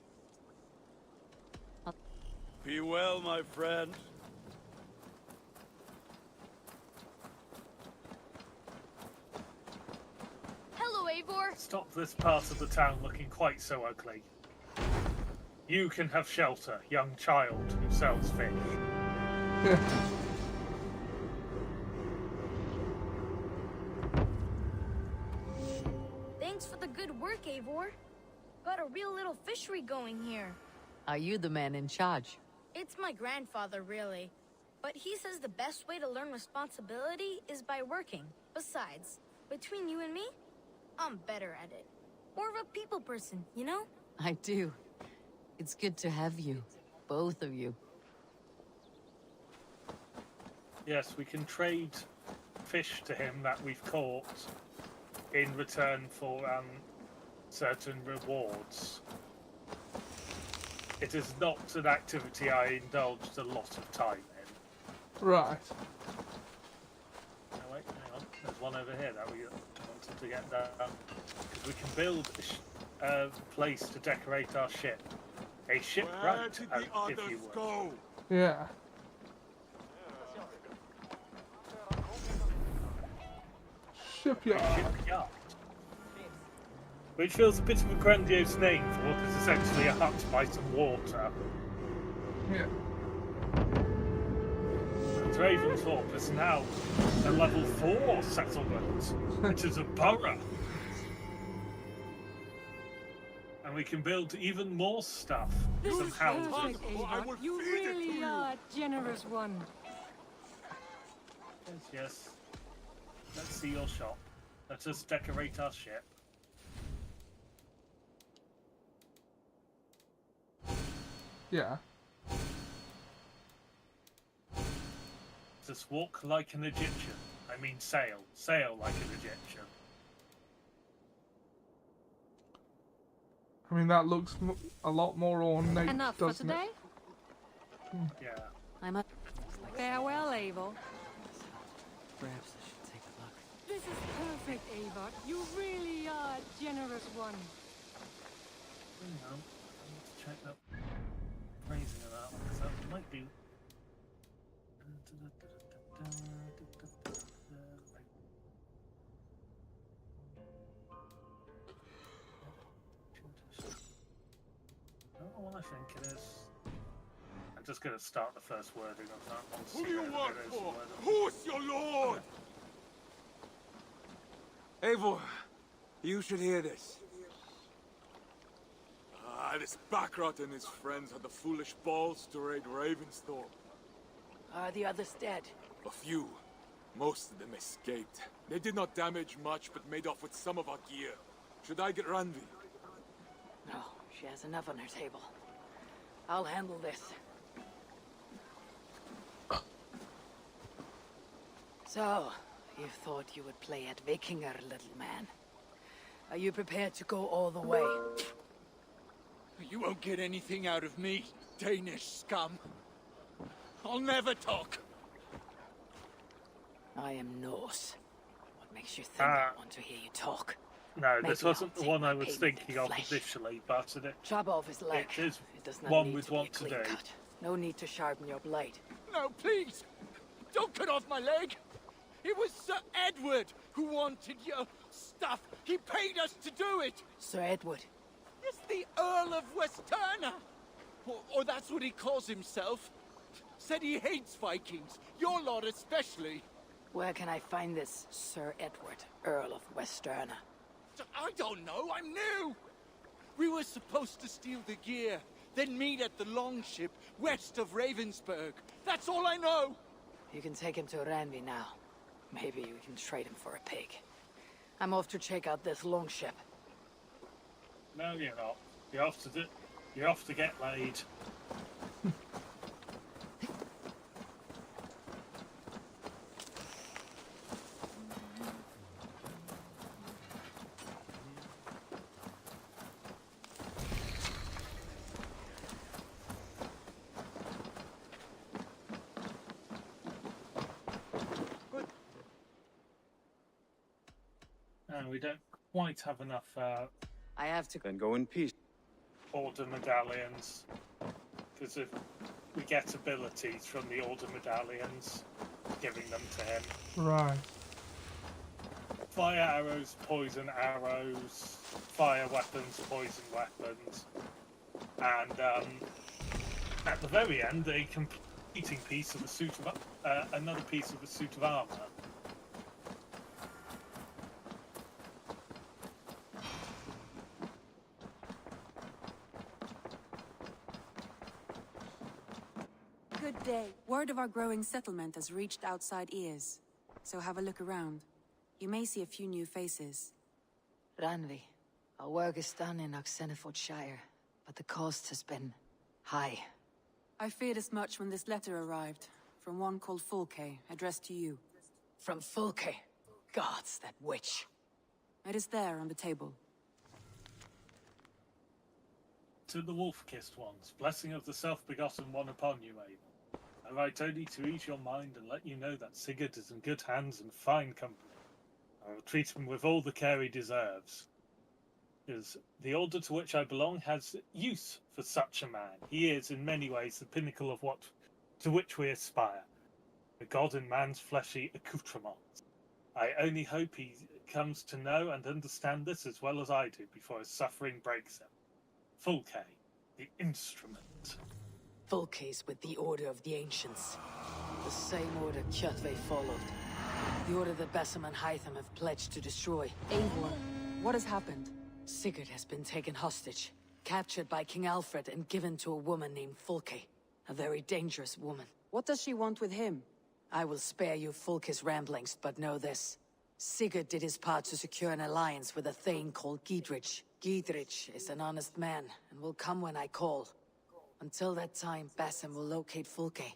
Be well, my friend. Hello, Eivor. Stop this part of the town looking quite so ugly. You can have shelter, young child who sells fish. Thanks for the good work, Eivor. Got a real little fishery going here. Are you the man in charge? It's my grandfather, really. But he says the best way to learn responsibility is by working. Besides, between you and me, I'm better at it. More of a people person, you know? I do. It's good to have you. Both of you. Yes, we can trade fish to him that we've caught in return for certain rewards. It is not an activity I indulged a lot of time in. Right. Oh, wait, hang on. There's one over here that we wanted to get done. Because we can build a place to decorate our ship. A shipwright, if you will. Go? Yeah. Shipyard. Shipyard. Which feels a bit of a grandiose name for what is essentially a hut by some water. Yeah. Ravensthorpe is now a level 4 settlement. It is a borough. And we can build even more stuff. This Some is houses. perfect, Ava. You really are a generous one. Yes, yes. Let's see your shop. Let us decorate our ship. Yeah. Just walk like an Egyptian. I mean sail. Sail like an Egyptian. I mean, that looks a lot more ornate, Enough for doesn't today? it? Yeah. I'm up. Farewell, Ava. Perhaps I should take a look. This is perfect, Ava. You really are a generous one. Hang on. I need to check that phrasing of that one, because that might be... I don't know what I think it is. I'm just going to start the first wording of that one. Who do you work for? Who's your lord? Eivor, you should hear this. This Backrot and his friends had the foolish balls to raid Ravensthorpe. Are the others dead? A few. Most of them escaped. They did not damage much, but made off with some of our gear. Should I get Randvi? No, she has enough on her table. I'll handle this. So, you thought you would play at Vikinger, little man. Are you prepared to go all the way? You won't get anything out of me, Danish scum. I'll never talk. I am Norse. What makes you think I want to hear you talk? No, Maybe this wasn't I'll the one take I my was payment thinking in of flesh. initially, but Chop off his leg. it is It does not one need we'd to be want a to clean do. cut. No need to sharpen your blade. No, please! Don't cut off my leg! It was Sir Edward who wanted your stuff. He paid us to do it! Sir Edward? Yes, the Earl of Westerna! Or that's what he calls himself. Said he hates Vikings. Your lot especially. Where can I find this Sir Edward, Earl of Westerna? I don't know, I'm new! We were supposed to steal the gear, then meet at the longship west of Ravensburg. That's all I know! You can take him to Randvi now. Maybe we can trade him for a pig. I'm off to check out this longship. No, you're not. You're off to get laid. And we don't quite have enough I have to... Then go in peace. order medallions, because if we get abilities from the order medallions, giving them to him. Right. Fire arrows, poison arrows, fire weapons, poison weapons, and at the very end, a completing piece of a suit of another piece of a suit of armor. Good day. Word of our growing settlement has reached outside ears. So have a look around. You may see a few new faces. Randvi. Our work is done in Oxenfordshire, but the cost has been high. I feared as much when this letter arrived, from one called Fulke, addressed to you. From Fulke? Gods, that witch. It is there on the table. To the wolf-kissed ones, blessing of the self-begotten one upon you, Abel. I write only to ease your mind and let you know that Sigurd is in good hands and fine company. I will treat him with all the care he deserves. Because the order to which I belong has use for such a man. He is, in many ways, the pinnacle of what to which we aspire. A god in man's fleshy accoutrements. I only hope he comes to know and understand this as well as I do before his suffering breaks him. Fulke, the instrument. Fulke's with the Order of the Ancients. The same order Kjotve followed. The order that Basim and Hytham have pledged to destroy. Eivor, what has happened? Sigurd has been taken hostage, captured by King Alfred and given to a woman named Fulke. A very dangerous woman. What does she want with him? I will spare you Fulke's ramblings, but know this. Sigurd did his part to secure an alliance with a thane called Giedrich. Giedrich is an honest man, and will come when I call. Until that time, Basim will locate Fulke.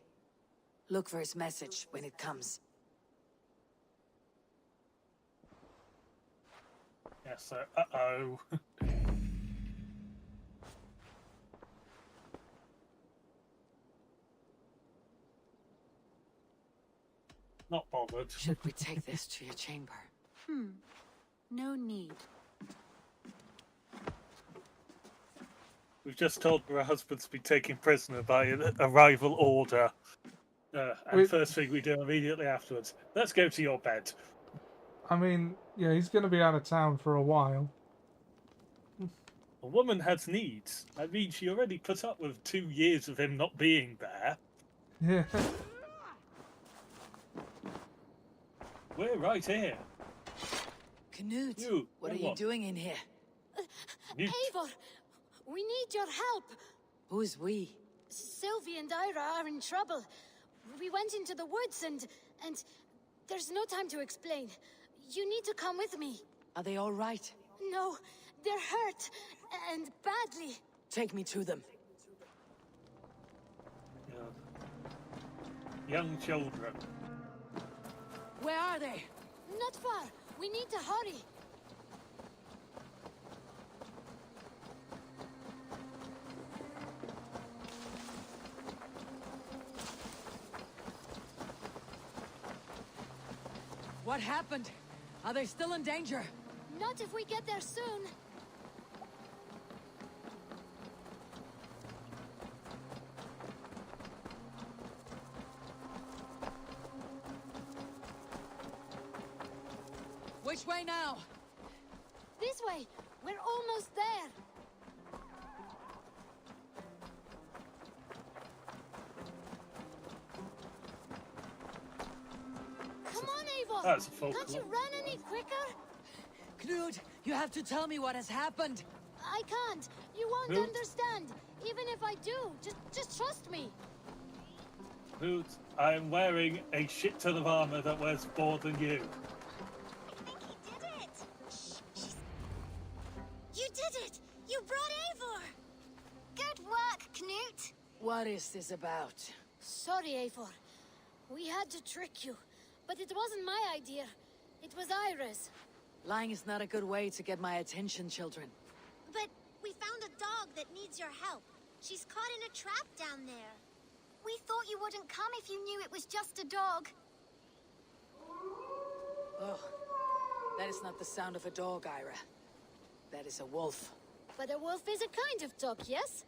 Look for his message when it comes. Yes, sir. Uh-oh. Not bothered. Should we take this to your chamber? No need. We've just told her husband to be taken prisoner by a rival order. And first thing we do immediately afterwards, let's go to your bed. I mean, yeah, he's going to be out of town for a while. A woman has needs. I mean, she already put up with 2 years of him not being there. Yeah. We're right here. Knut, what are you doing in here? Eivor, we need your help. Who's we? Sylvie and Ira are in trouble. We went into the woods and there's no time to explain. You need to come with me. Are they all right? No, they're hurt and badly. Take me to them. Young children. Where are they? Not far. We need to hurry. What happened? Are they still in danger? Not if we get there soon. Which way now? This way. We're almost there. Come on, Eivor. That's a full Can't you club. run any quicker? Knut, you have to tell me what has happened. I can't. You won't Knut? understand. Even if I do, just trust me. Knut, I am wearing a shit ton of armor that wears more than you. You did it! You brought Eivor! Good work, Knut! What is this about? Sorry, Eivor. We had to trick you, but it wasn't my idea. It was Ira's. Lying is not a good way to get my attention, children. But we found a dog that needs your help. She's caught in a trap down there. We thought you wouldn't come if you knew it was just a dog. Oh, that is not the sound of a dog, Ira. That is a wolf. But a wolf is a kind of dog, yes?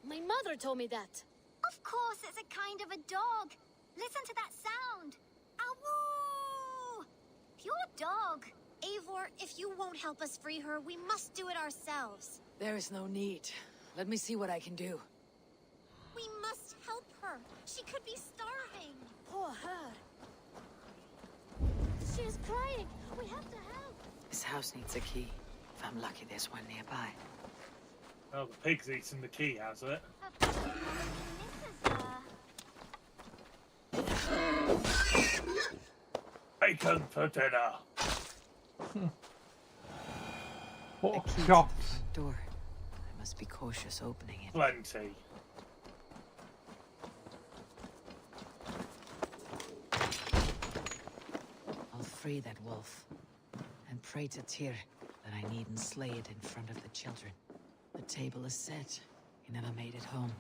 My mother told me that. Of course it's a kind of a dog. Listen to that sound. Awoo! Pure dog. Eivor, if you won't help us free her, we must do it ourselves. There is no need. Let me see what I can do. We must help her. She could be starving. Poor her. She's crying. We have to help. This house needs a key. If I'm lucky, there's one nearby. Oh, the pig's eating the key, has it? Bacon for dinner. What A key to shot? the front door. I must be cautious opening it. Plenty. I'll free that wolf. And pray to Tyr that I needn't slay it in front of the children. The table is set. He never made it home.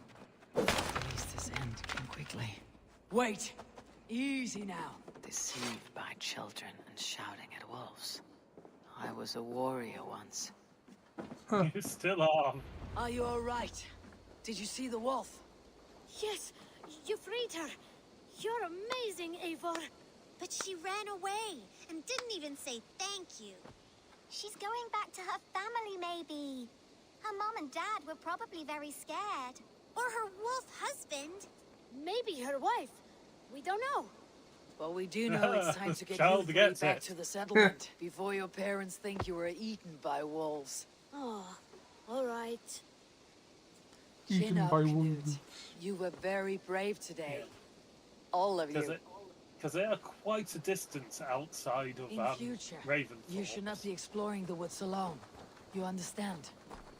At least this end came quickly. Wait! Easy now. Deceived by children and shouting at wolves. I was a warrior once. You still are. Are you all right? Did you see the wolf? Yes, you freed her. You're amazing, Eivor. But she ran away and didn't even say thank you. She's going back to her family, maybe. Her mom and dad were probably very scared. Or her wolf husband. Maybe her wife. We don't know. But we do know it's time to get Child you three gets back it. to the settlement before your parents think you were eaten by wolves. Oh, all right. Chin Eaten up, by Knut. wolves. You were very brave today. All of you. Because they are quite a distance outside of In future, Raventhorpe. you should not be exploring the woods alone. You understand?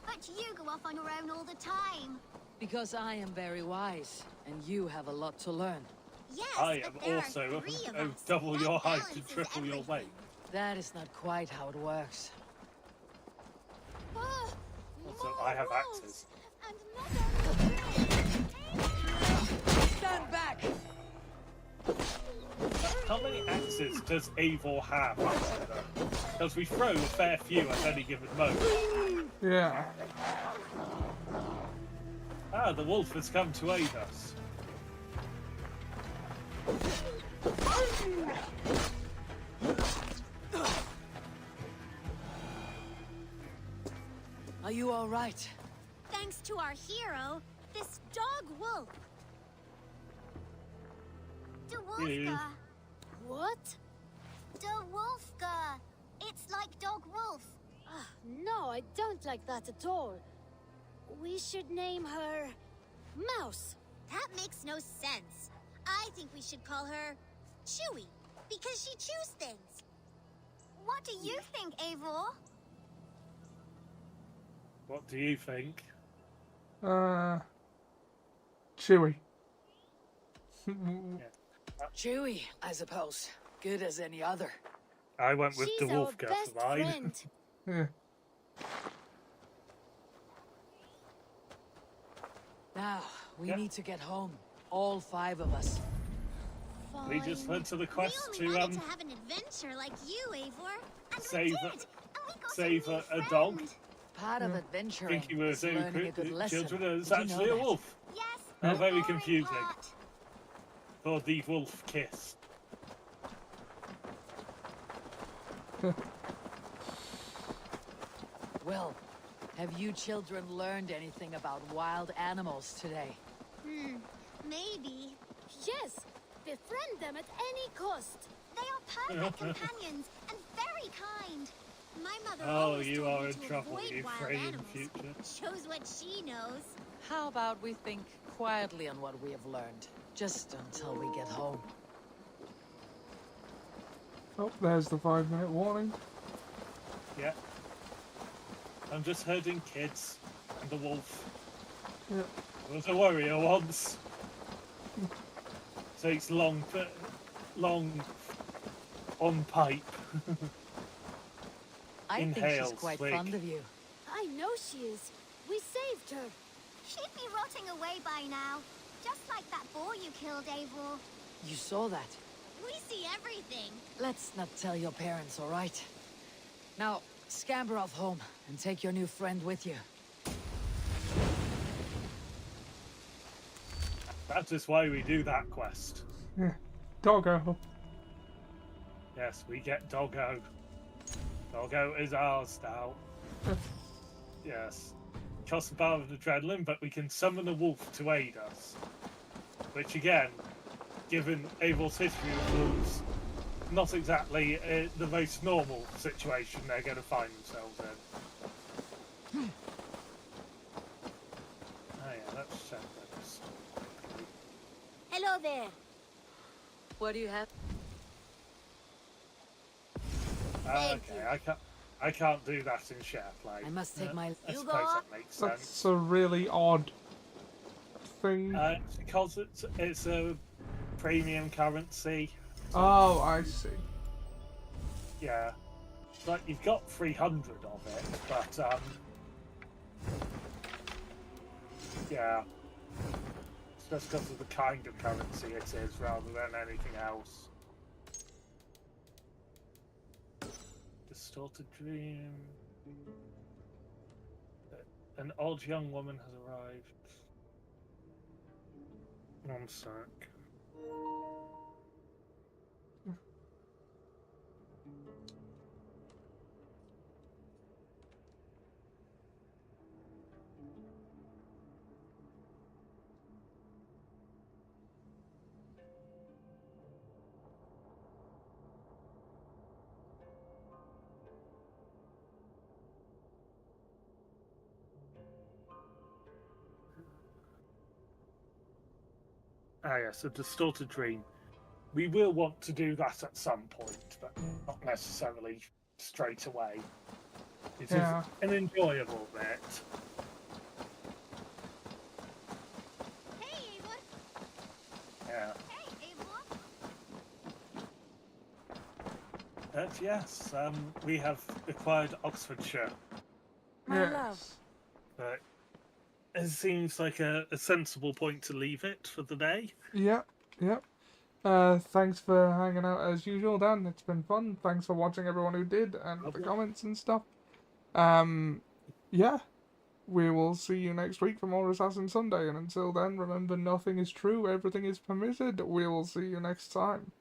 But you go off on your own all the time. Because I am very wise, and you have a lot to learn. Yes, I am but there are also 3 of us. double That your height and balances triple your weight. That is not quite how it works. Oh, Also, I have axes. Stand back! How many axes does Eivor have? Because we throw a fair few at any given moment. Yeah. Ah, the wolf has come to aid us. Are you all right? Thanks to our hero, this dog wolf. Dwolfka. What? Dwolfka. It's like dog wolf. No, I don't like that at all. We should name her Mouse. That makes no sense. I think we should call her Chewy, because she chews things. What do you think, Eivor? What do you think? Chewy. Chewy, I suppose. Good as any other. I went with She's the wolf girl our best for mine. friend. Yeah. Now, we need to get home. All 5 of us. We just went to the quest We only to wanted to have an adventure like you, Eivor. And save we did. And we got save a, new a dog. friend. Part of adventuring Think you were is so learning a good lesson. children, and it's Did you know actually a that? wolf. Yes, How the very boring confusing. part. For the wolf kiss. Well, have you children learned anything about wild animals today? Maybe. Yes, befriend them at any cost. They are perfect companions and very kind. My mother Oh, always you told are me in to trouble, avoid you wild afraid in animals. future. Shows what she knows. How about we think quietly on what we have learned, just until we get home? Oh, there's the 5-minute warning. Yeah. I'm just herding kids and the wolf. Yeah. I was a warrior once. Takes long on pipe. I think Inhale, she's quite swig. fond of you. I know she is. We saved her. She'd be rotting away by now. Just like that boar you killed, Eivor. You saw that. We see everything. Let's not tell your parents, all right? Now, scamper off home and take your new friend with you. That is why we do that quest. Yeah. Doggo. Yes, we get Doggo. Doggo is ours now. Yes. Costs a bar of adrenaline, but we can summon a wolf to aid us. Which again, given Abel's history of wolves, not exactly the most normal situation they're going to find themselves in. Oh yeah, let's check this. Hello there. What do you have? Okay, I can't do that in SharePlay. I must take my... I suppose that makes sense. That's a really odd thing. Because it's a premium currency. Oh, I see. Yeah. Like, you've got 300 of it, but, yeah. It's just because of the kind of currency it is, rather than anything else. Distorted dream. An odd young woman has arrived. 1 sec. yes, a distorted dream. We will want to do that at some point, but not necessarily straight away. It is an enjoyable bit. Hey, Ava. Yeah. Hey, Ava. But yes, we have acquired Oxfordshire. My love. But it seems like a sensible point to leave it for the day. Yep. Thanks for hanging out as usual, Dan. It's been fun. Thanks for watching, everyone who did, and the comments and stuff. Yeah. We will see you next week for more Assassin Sunday, and until then, remember, nothing is true, everything is permitted. We will see you next time.